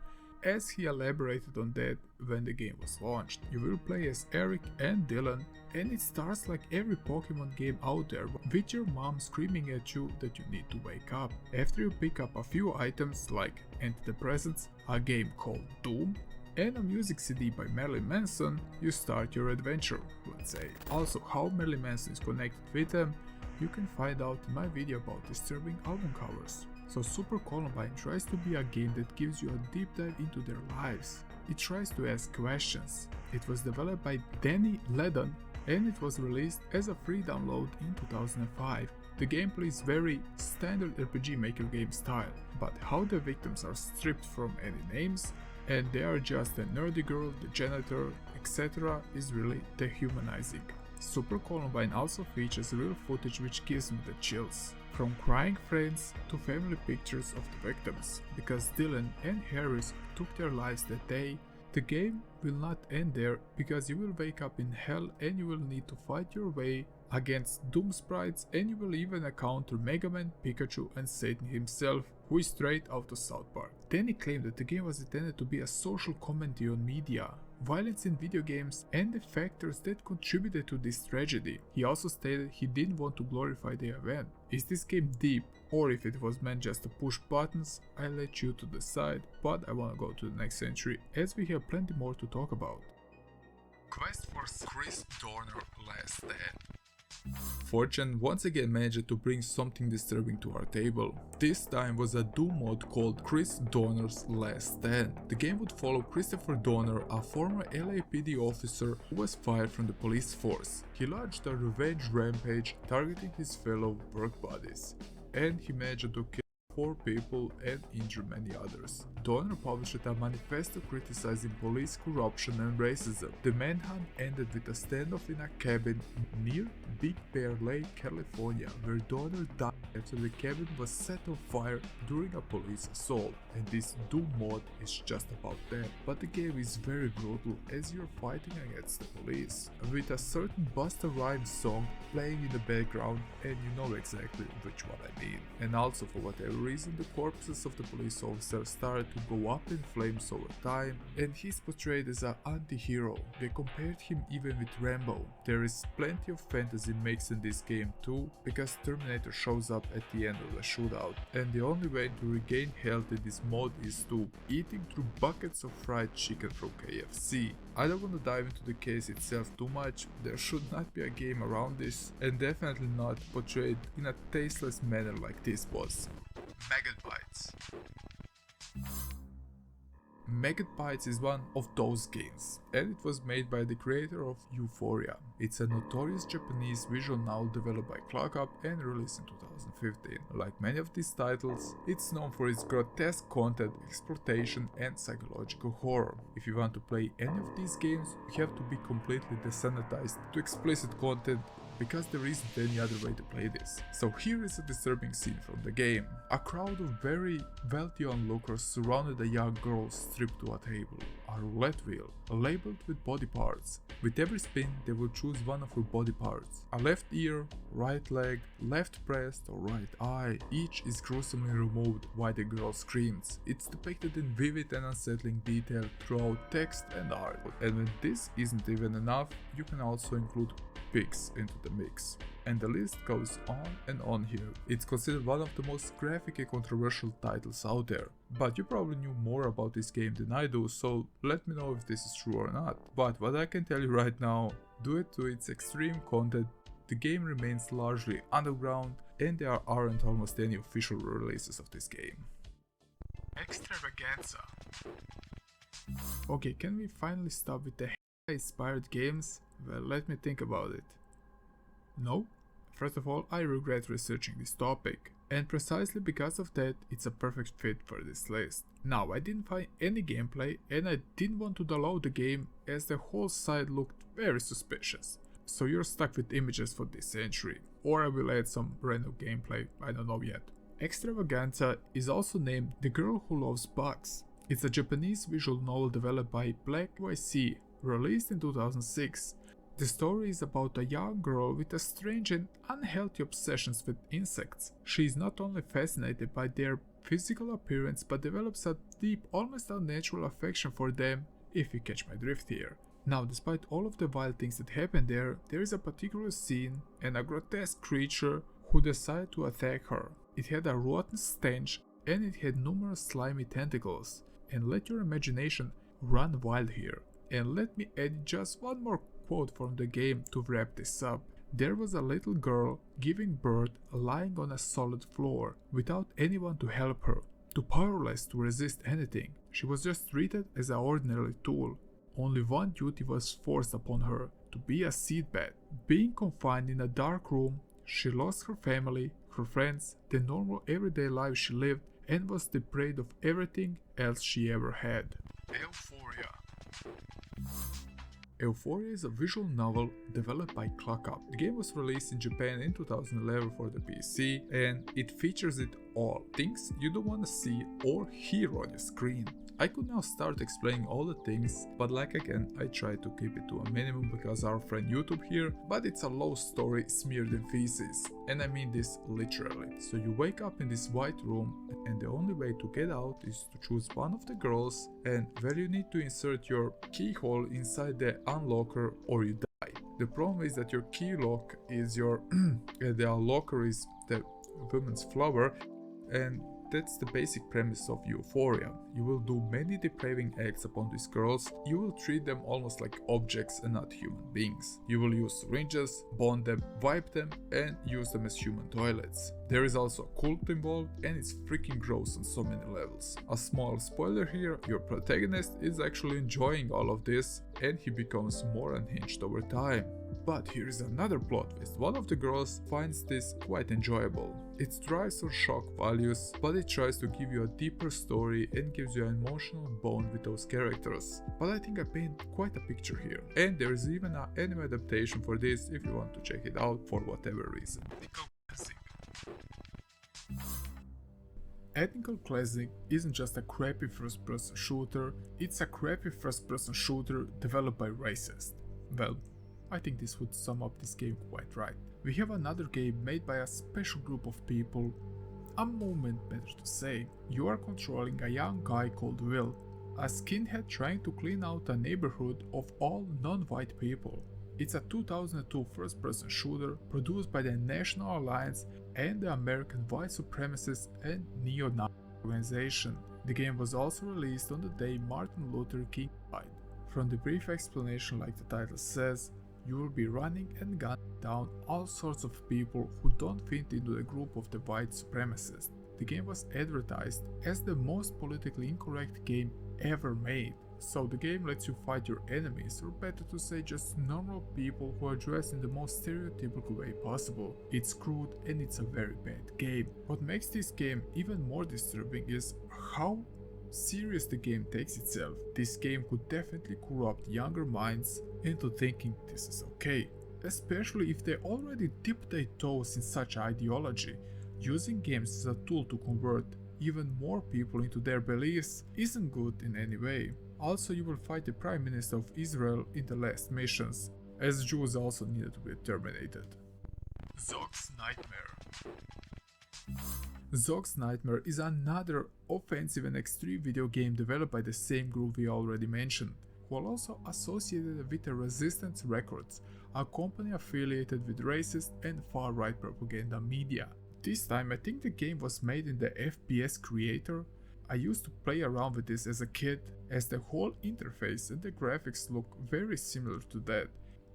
as he elaborated on that when the game was launched. You will play as Eric and Dylan, and it starts like every Pokemon game out there, with your mom screaming at you that you need to wake up. After you pick up a few items like antidepressants, a game called Doom, and a music CD by Marilyn Manson, you start your adventure, let's say. Also, how Marilyn Manson is connected with them, you can find out in my video about disturbing album covers. So Super Columbine tries to be a game that gives you a deep dive into their lives. It tries to ask questions. It was developed by Danny Ledon and it was released as a free download in 2005. The gameplay is very standard RPG Maker game style, but how the victims are stripped from any names and they are just a nerdy girl, the janitor, etc. is really dehumanizing. Super Columbine also features real footage which gives me the chills. From crying friends to family pictures of the victims. Because Dylan and Harris took their lives that day, the game will not end there because you will wake up in hell and you will need to fight your way against Doom sprites and you will even encounter Mega Man, Pikachu and Satan himself, who is straight out of South Park. Then he claimed that the game was intended to be a social commentary on media, violence in video games and the factors that contributed to this tragedy. He also stated he didn't want to glorify the event. Is this game deep, or if it was meant just to push buttons, I let you to decide, but I wanna go to the next entry as we have plenty more to talk about. Quest for Chris Dorner Last Stand. Fortune once again managed to bring something disturbing to our table. This time was a Doom mod called Chris Dorner's Last Stand. The game would follow Christopher Dorner, a former LAPD officer who was fired from the police force. He launched a revenge rampage targeting his fellow work buddies, and he managed to kill 4 people and injure many others. Donner published a manifesto criticizing police corruption and racism. The manhunt ended with a standoff in a cabin near Big Bear Lake, California, where Donner died after the cabin was set on fire during a police assault. And this Doom mod is just about that. But the game is very brutal as you're fighting against the police, with a certain Busta Rhymes song playing in the background, and you know exactly which one I mean. And also, for whatever reason the corpses of the police officers started to go up in flames over time, and he's portrayed as an anti-hero. They compared him even with Rambo. There is plenty of fantasy mix in this game too, because Terminator shows up at the end of the shootout, and the only way to regain health in this mod is to eating through buckets of fried chicken from KFC. I don't want to dive into the case itself too much, there should not be a game around this, and definitely not portrayed in a tasteless manner like this was. Megabytes. Megabytes is one of those games, and it was made by the creator of Euphoria. It's a notorious Japanese visual novel developed by ClockUp and released in 2015. Like many of these titles, it's known for its grotesque content, exploitation and psychological horror. If you want to play any of these games, you have to be completely desensitized to explicit content, because there isn't any other way to play this. So here is a disturbing scene from the game. A crowd of very wealthy onlookers surrounded a young girl stripped to a table, a roulette wheel, labeled with body parts. With every spin, they will choose one of her body parts. A left ear, right leg, left breast or right eye. Each is gruesomely removed while the girl screams. It's depicted in vivid and unsettling detail throughout text and art. And when this isn't even enough, you can also include pigs into the mix. And the list goes on here. It's considered one of the most graphic and controversial titles out there. But you probably knew more about this game than I do, so let me know if this is true or not. But what I can tell you right now, due to its extreme content, the game remains largely underground and there aren't almost any official releases of this game. Extravaganza. Okay, can we finally stop with the inspired games? Well, let me think about it. No? First of all, I regret researching this topic, and precisely because of that, it's a perfect fit for this list. Now, I didn't find any gameplay, and I didn't want to download the game as the whole site looked very suspicious. So you're stuck with images for this century, or I will add some random gameplay, I don't know yet. Extravaganza is also named The Girl Who Loves Bugs. It's a Japanese visual novel developed by Black YC, released in 2006. The story is about a young girl with a strange and unhealthy obsessions with insects. She is not only fascinated by their physical appearance but develops a deep, almost unnatural affection for them, if you catch my drift here. Now, despite all of the wild things that happen there is a particular scene and a grotesque creature who decided to attack her. It had a rotten stench and it had numerous slimy tentacles. And let your imagination run wild here. And let me add just one more quote from the game to wrap this up. There was a little girl giving birth lying on a solid floor without anyone to help her, too powerless to resist anything. She was just treated as an ordinary tool. Only one duty was forced upon her, to be a seedbed. Being confined in a dark room, she lost her family, her friends, the normal everyday life she lived, and was deprived of everything else she ever had. Euphoria. Euphoria is a visual novel developed by ClockUp. The game was released in Japan in 2011 for the PC, and it features it all. Things you don't want to see or hear on your screen. I could now start explaining all the things, but like again, I try to keep it to a minimum because our friend YouTube here, but it's a love story smeared in feces, and I mean this literally. So you wake up in this white room, and the only way to get out is to choose one of the girls, and where you need to insert your keyhole inside the unlocker or you die. The problem is that your key lock is your the unlocker is the woman's flower, and that's the basic premise of Euphoria. You will do many depraving acts upon these girls. You will treat them almost like objects and not human beings. You will use syringes, bond them, wipe them, and use them as human toilets. There is also a cult involved, and it's freaking gross on so many levels. A small spoiler here, your protagonist is actually enjoying all of this, and he becomes more unhinged over time. But here is another plot twist. One of the girls finds this quite enjoyable. It strives for shock values, but it tries to give you a deeper story and gives you an emotional bond with those characters. But I think I paint quite a picture here. And there is even an anime adaptation for this if you want to check it out for whatever reason. Ethnical Classic isn't just a crappy first-person shooter, it's a crappy first-person shooter developed by racists. Well, I think this would sum up this game quite right. We have another game made by a special group of people. A moment better to say. You are controlling a young guy called Will, a skinhead trying to clean out a neighborhood of all non-white people. It's a 2002 first-person shooter produced by the National Alliance and the American White Supremacist and Neo-Nazi organization. The game was also released on the day Martin Luther King died. From the brief explanation, like the title says, you will be running and gunning down all sorts of people who don't fit into the group of the white supremacists. The game was advertised as the most politically incorrect game ever made. So the game lets you fight your enemies, or better to say just normal people who are dressed in the most stereotypical way possible. It's crude and it's a very bad game. What makes this game even more disturbing is how serious the game takes itself. This game could definitely corrupt younger minds into thinking this is okay, especially if they already dipped their toes in such ideology. Using games as a tool to convert even more people into their beliefs isn't good in any way. Also, you will fight the Prime Minister of Israel in the last missions, as Jews also needed to be terminated. Zog's Nightmare. Zog's Nightmare is another offensive and extreme video game developed by the same group we already mentioned, who are also associated with the Resistance Records, a company affiliated with racist and far-right propaganda media. This time I think the game was made in the FPS Creator. I used to play around with this as a kid, as the whole interface and the graphics look very similar to that,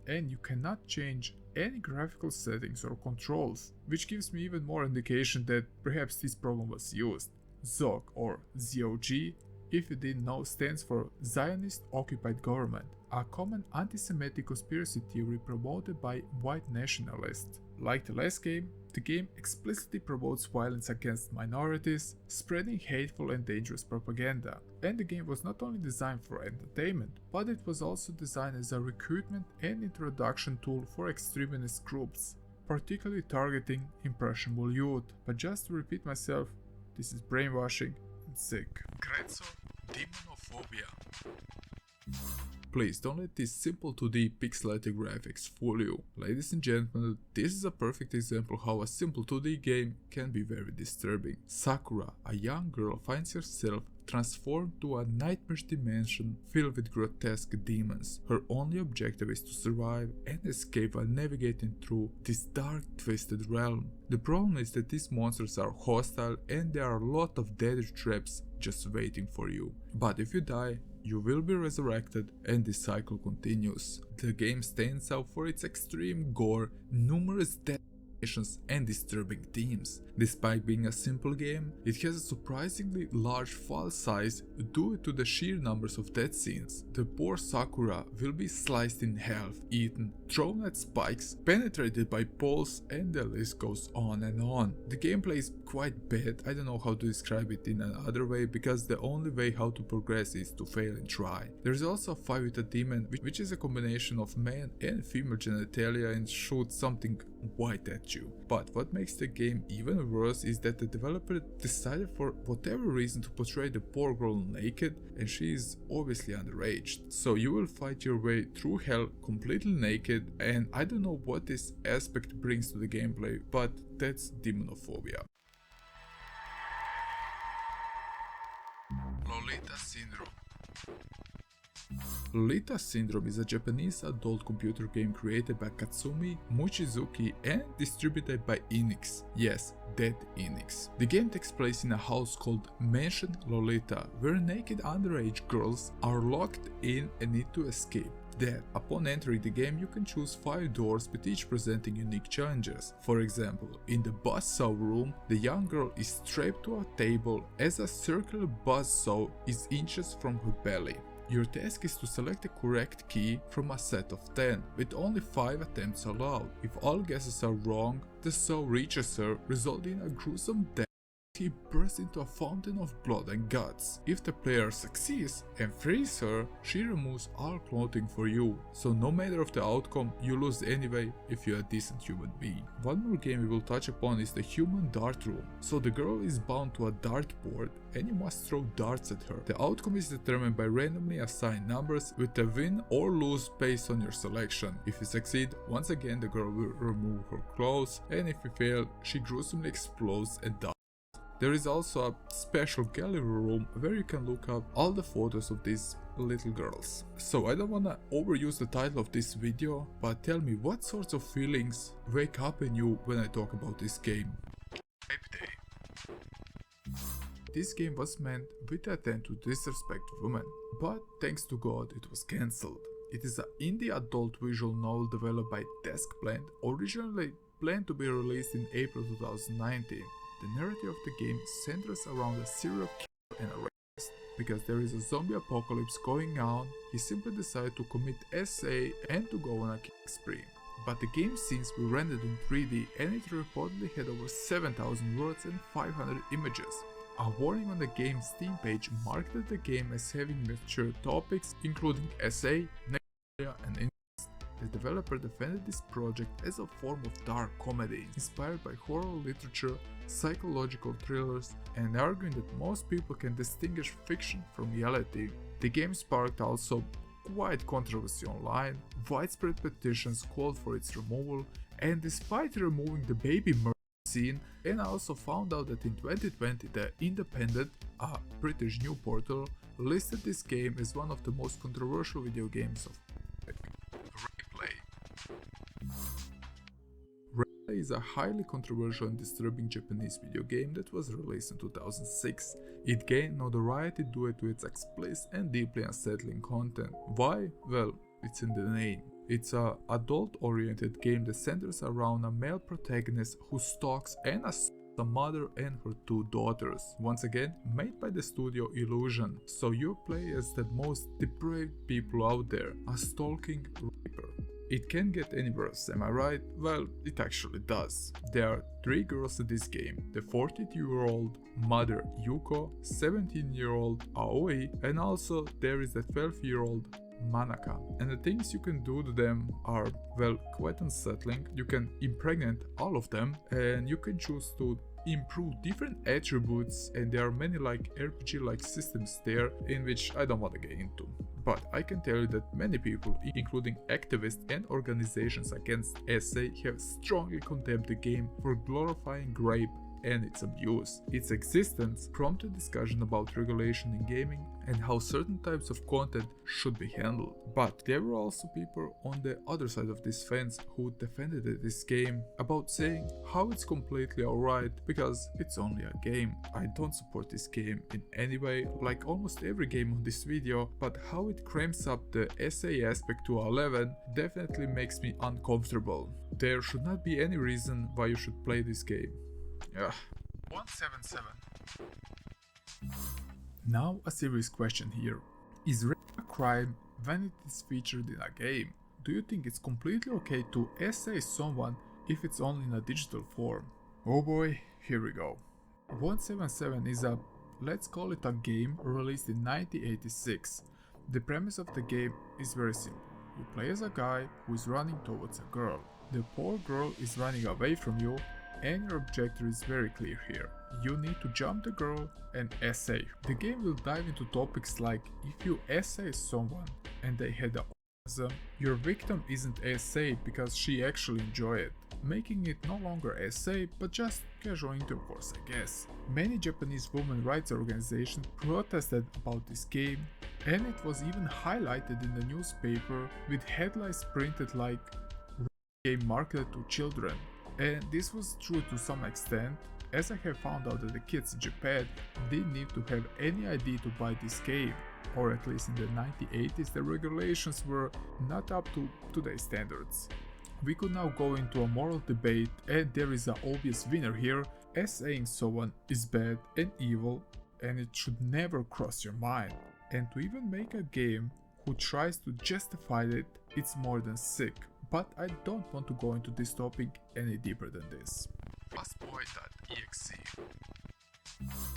and you cannot change any graphical settings or controls, which gives me even more indication that perhaps this program was used. ZOG, or ZOG, if you didn't know, stands for Zionist Occupied Government, a common anti-Semitic conspiracy theory promoted by white nationalists. Like the last game, the game explicitly promotes violence against minorities, spreading hateful and dangerous propaganda. And the game was not only designed for entertainment, but it was also designed as a recruitment and introduction tool for extremist groups, particularly targeting impressionable youth. But just to repeat myself, this is brainwashing and sick. Grezzo Demonophobia. Please don't let these simple 2D pixelated graphics fool you. Ladies and gentlemen, this is a perfect example how a simple 2D game can be very disturbing. Sakura, a young girl, finds herself transformed to a nightmarish dimension filled with grotesque demons. Her only objective is to survive and escape while navigating through this dark, twisted realm. The problem is that these monsters are hostile and there are a lot of deadly traps just waiting for you. But if you die, you will be resurrected and the cycle continues. The game stands out for its extreme gore, numerous death and disturbing themes. Despite being a simple game, it has a surprisingly large file size due to the sheer numbers of death scenes. The poor Sakura will be sliced in half, eaten, thrown at spikes, penetrated by poles, and the list goes on and on. The gameplay is quite bad. I don't know how to describe it in another way, because the only way how to progress is to fail and try. There is also a fight with a demon, which is a combination of man and female genitalia and shoots something white at you. But what makes the game even worse is that the developer decided for whatever reason to portray the poor girl naked, and she is obviously underage. So you will fight your way through hell completely naked, and I don't know what this aspect brings to the gameplay, but that's Demonophobia. Lolita Syndrome. Lolita Syndrome is a Japanese adult computer game created by Katsumi Mochizuki and distributed by Enix. Yes, that Enix. The game takes place in a house called Mansion Lolita, where naked underage girls are locked in and need to escape. That, upon entering the game, you can choose 5 doors with each presenting unique challenges. For example, in the buzzsaw room, the young girl is strapped to a table as a circular buzzsaw is inches from her belly. Your task is to select the correct key from a set of 10, with only 5 attempts allowed. If all guesses are wrong, the saw reaches her, resulting in a gruesome death. He bursts into a fountain of blood and guts. If the player succeeds and frees her, she removes all clothing for you, so no matter of the outcome, you lose anyway if you're a decent human being. One more game we will touch upon is the human dart room. So the girl is bound to a dartboard and you must throw darts at her. The outcome is determined by randomly assigned numbers with a win or lose based on your selection. If you succeed, once again the girl will remove her clothes, and if you fail, she gruesomely explodes and dies. There is also a special gallery room where you can look up all the photos of these little girls. So I don't wanna overuse the title of this video, but tell me what sorts of feelings wake up in you when I talk about this game. This game was meant with the intent to disrespect women, but thanks to God it was cancelled. It is an indie adult visual novel developed by Deskplant, originally planned to be released in April 2019. The narrative of the game centers around a serial killer and a rapist. Because there is a zombie apocalypse going on, he simply decided to commit SA and to go on a killing spree. But the game scenes were rendered in 3D and it reportedly had over 7,000 words and 500 images. A warning on the game's Steam page marketed the game as having mature topics including SA, necrophilia and incest. The developer defended this project as a form of dark comedy inspired by horror literature, psychological thrillers, and arguing that most people can distinguish fiction from reality. The game sparked also quite controversy online, widespread petitions called for its removal, and despite removing the baby murder scene, and I also found out that in 2020 The Independent, a British news portal, listed this game as one of the most controversial video games of Replay. Replay is a highly controversial and disturbing Japanese video game that was released in 2006. It gained notoriety due to its explicit and deeply unsettling content. Why? Well, it's in the name. It's an adult-oriented game that centers around a male protagonist who stalks and assaults a mother and her two daughters. Once again, made by the studio Illusion, so you play as the most depraved people out there, a stalking raper. It can't get any worse, am I right? Well, it actually does. There are 3 girls in this game, the 42-year-old mother Yuko, 17-year-old Aoi, and also there is the 12-year-old Manaka. And the things you can do to them are, well, quite unsettling. You can impregnate all of them and you can choose to improve different attributes, and there are many like RPG like systems there in which I don't want to get into. But I can tell you that many people, including activists and organizations against SA, have strongly condemned the game for glorifying rape and its abuse. Its existence prompted discussion about regulation in gaming and how certain types of content should be handled. But there were also people on the other side of this fence who defended this game about saying how it's completely alright because it's only a game. I don't support this game in any way, like almost every game on this video, but how it cramps up the SA aspect to 11 definitely makes me uncomfortable. There should not be any reason why you should play this game. Ugh. 177. Now a serious question here. Is rape a crime when it is featured in a game? Do you think it's completely okay to SA someone if it's only in a digital form? Oh boy, here we go. 177 is a, let's call it a game released in 1986. The premise of the game is very simple. You play as a guy who is running towards a girl. The poor girl is running away from you, and your objective is very clear here. You need to jump the girl and SA. The game will dive into topics like if you SA someone and they had an orgasm, your victim isn't SA because she actually enjoyed it, making it no longer SA but just casual intercourse, I guess. Many Japanese women rights organizations protested about this game, and it was even highlighted in the newspaper with headlines printed like "Game marketed to children." And this was true to some extent, as I have found out that the kids in Japan didn't need to have any ID to buy this game, or at least in the 1980s the regulations were not up to today's standards. We could now go into a moral debate, and there is an obvious winner here, as saying someone is bad and evil and it should never cross your mind. And to even make a game who tries to justify it, it's more than sick. But I don't want to go into this topic any deeper than this. Lostboy.exe.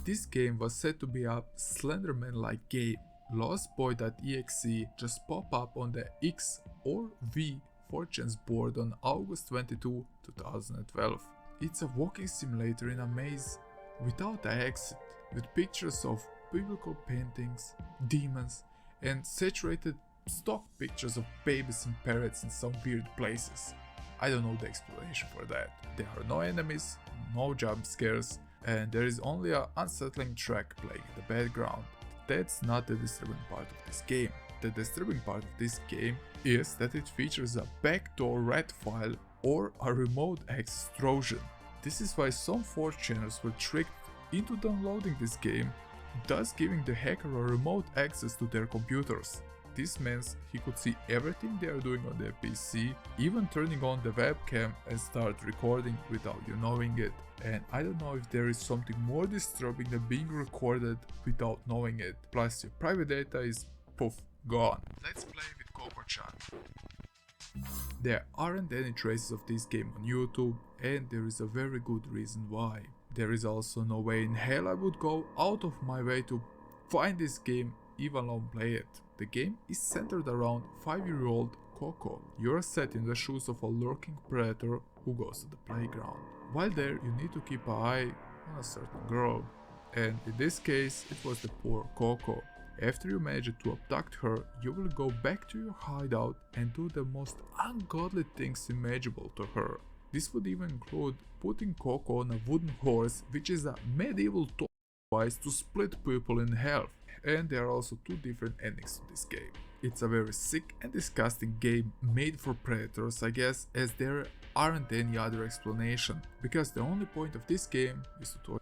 This game was said to be a Slenderman-like game. Lostboy.exe just popped up on the X or V 4chan's board on August 22, 2012. It's a walking simulator in a maze without an exit, with pictures of biblical paintings, demons, and saturated stock pictures of babies and parrots in some weird places. I don't know the explanation for that. There are no enemies, no jump scares, and there is only an unsettling track playing in the background. That's not the disturbing part of this game. The disturbing part of this game is that it features a backdoor RAT file or a remote access Trojan. This is why some 4chaners were tricked into downloading this game, thus giving the hacker a remote access to their computers. This means he could see everything they are doing on their PC, even turning on the webcam and start recording without you knowing it. And I don't know if there is something more disturbing than being recorded without knowing it. Plus your private data is poof, gone. Let's play with Coco-chan. There aren't any traces of this game on YouTube, and there is a very good reason why. There is also no way in hell I would go out of my way to find this game, even alone play it. The game is centered around 5-year-old Coco. You are set in the shoes of a lurking predator who goes to the playground. While there, you need to keep an eye on a certain girl, and in this case it was the poor Coco. After you manage to abduct her, you will go back to your hideout and do the most ungodly things imaginable to her. This would even include putting Coco on a wooden horse, which is a medieval toy device to split people in half. And there are also two different endings to this game. It's a very sick and disgusting game made for predators, I guess, as there aren't any other explanation, because the only point of this game is to torture.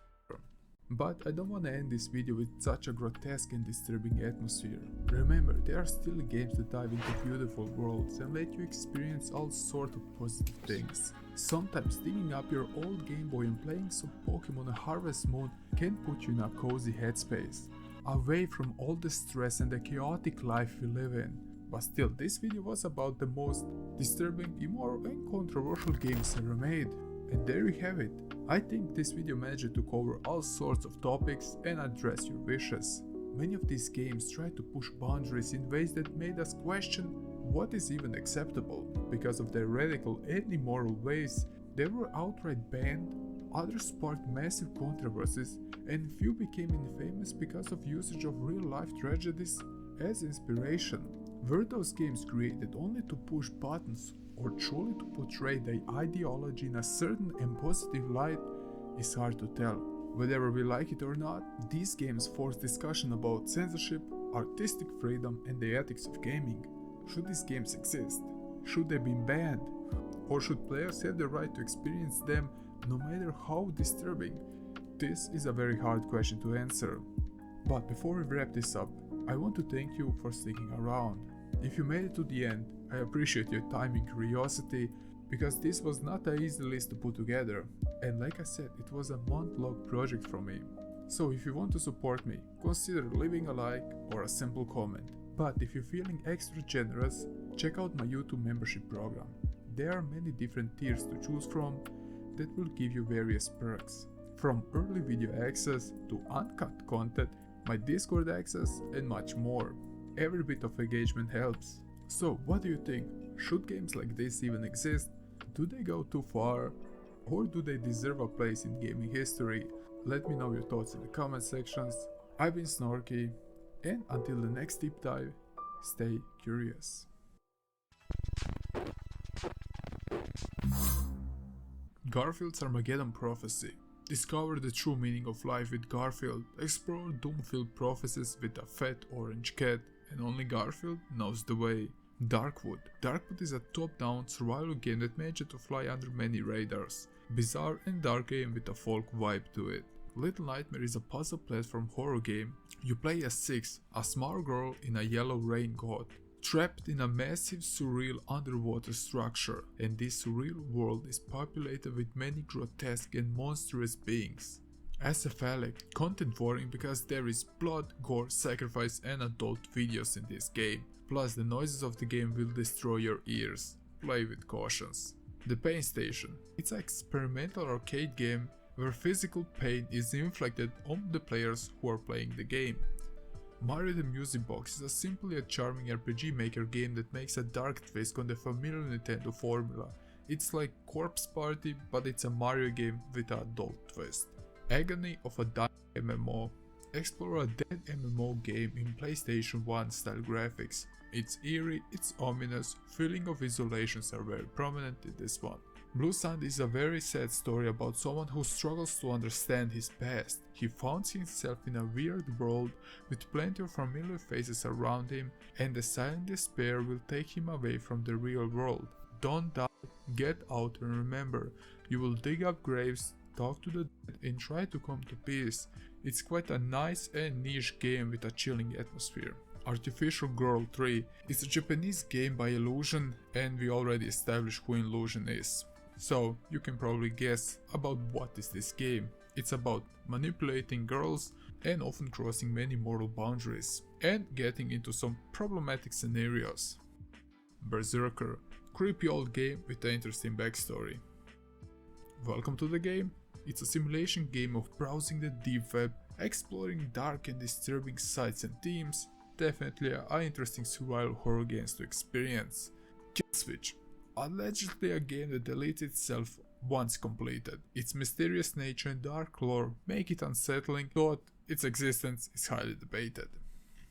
But I don't want to end this video with such a grotesque and disturbing atmosphere. Remember, there are still games that dive into beautiful worlds and let you experience all sorts of positive things. Sometimes digging up your old Game Boy and playing some Pokemon Harvest Moon can put you in a cozy headspace, away from all the stress and the chaotic life we live in. But still, this video was about the most disturbing, immoral and controversial games ever made. And there you have it. I think this video managed to cover all sorts of topics and address your wishes. Many of these games try to push boundaries in ways that made us question what is even acceptable. Because of their radical and immoral ways, they were outright banned, others sparked massive controversies, and few became infamous because of usage of real-life tragedies as inspiration. Were those games created only to push buttons or truly to portray the ideology in a certain and positive light is hard to tell. Whether we like it or not, these games force discussion about censorship, artistic freedom and the ethics of gaming. Should these games exist? Should they be banned? Or should players have the right to experience them no matter how disturbing? This is a very hard question to answer. But before we wrap this up, I want to thank you for sticking around. If you made it to the end, I appreciate your time and curiosity, because this was not an easy list to put together, and like I said, it was a month-long project for me. So if you want to support me, consider leaving a like or a simple comment. But if you're feeling extra generous, check out my YouTube membership program. There are many different tiers to choose from that will give you various perks, from early video access to uncut content, my Discord access and much more. Every bit of engagement helps. So what do you think? Should games like this even exist? Do they go too far? Or do they deserve a place in gaming history? Let me know your thoughts in the comment sections. I've been Snorky, and until the next deep dive, stay curious. Garfield's Armageddon Prophecy. Discover the true meaning of life with Garfield. Explore doom-filled prophecies with a fat orange cat, and only Garfield knows the way. Darkwood. Darkwood is a top-down survival game that managed to fly under many radars. Bizarre and dark game with a folk vibe to it. Little Nightmare is a puzzle platform horror game. You play as Six, a small girl in a yellow raincoat, trapped in a massive surreal underwater structure, and this surreal world is populated with many grotesque and monstrous beings. Acephalic, content warning because there is blood, gore, sacrifice and adult videos in this game, plus the noises of the game will destroy your ears. Play with cautions. The Pain Station. It's an experimental arcade game where physical pain is inflicted on the players who are playing the game. Mario the Music Box is simply a charming RPG Maker game that makes a dark twist on the familiar Nintendo formula. It's like Corpse Party, but it's a Mario game with an adult twist. Agony of a Dying MMO. Explore a dead MMO game in PlayStation 1 style graphics. It's eerie, it's ominous, feeling of isolations are very prominent in this one. Blue Sand is a very sad story about someone who struggles to understand his past. He finds himself in a weird world with plenty of familiar faces around him, and the silent despair will take him away from the real world. Don't die, get out, and remember, you will dig up graves, talk to the dead, and try to come to peace. It's quite a nice and niche game with a chilling atmosphere. Artificial Girl 3 is a Japanese game by Illusion, and we already established who Illusion is. So you can probably guess about what is this game. It's about manipulating girls and often crossing many moral boundaries and getting into some problematic scenarios. Berserker, creepy old game with an interesting backstory. Welcome to the game. It's a simulation game of browsing the deep web, exploring dark and disturbing sites and themes. Definitely an interesting survival horror games to experience. Kill Switch, allegedly a game that deletes itself once completed. Its mysterious nature and dark lore make it unsettling, though its existence is highly debated.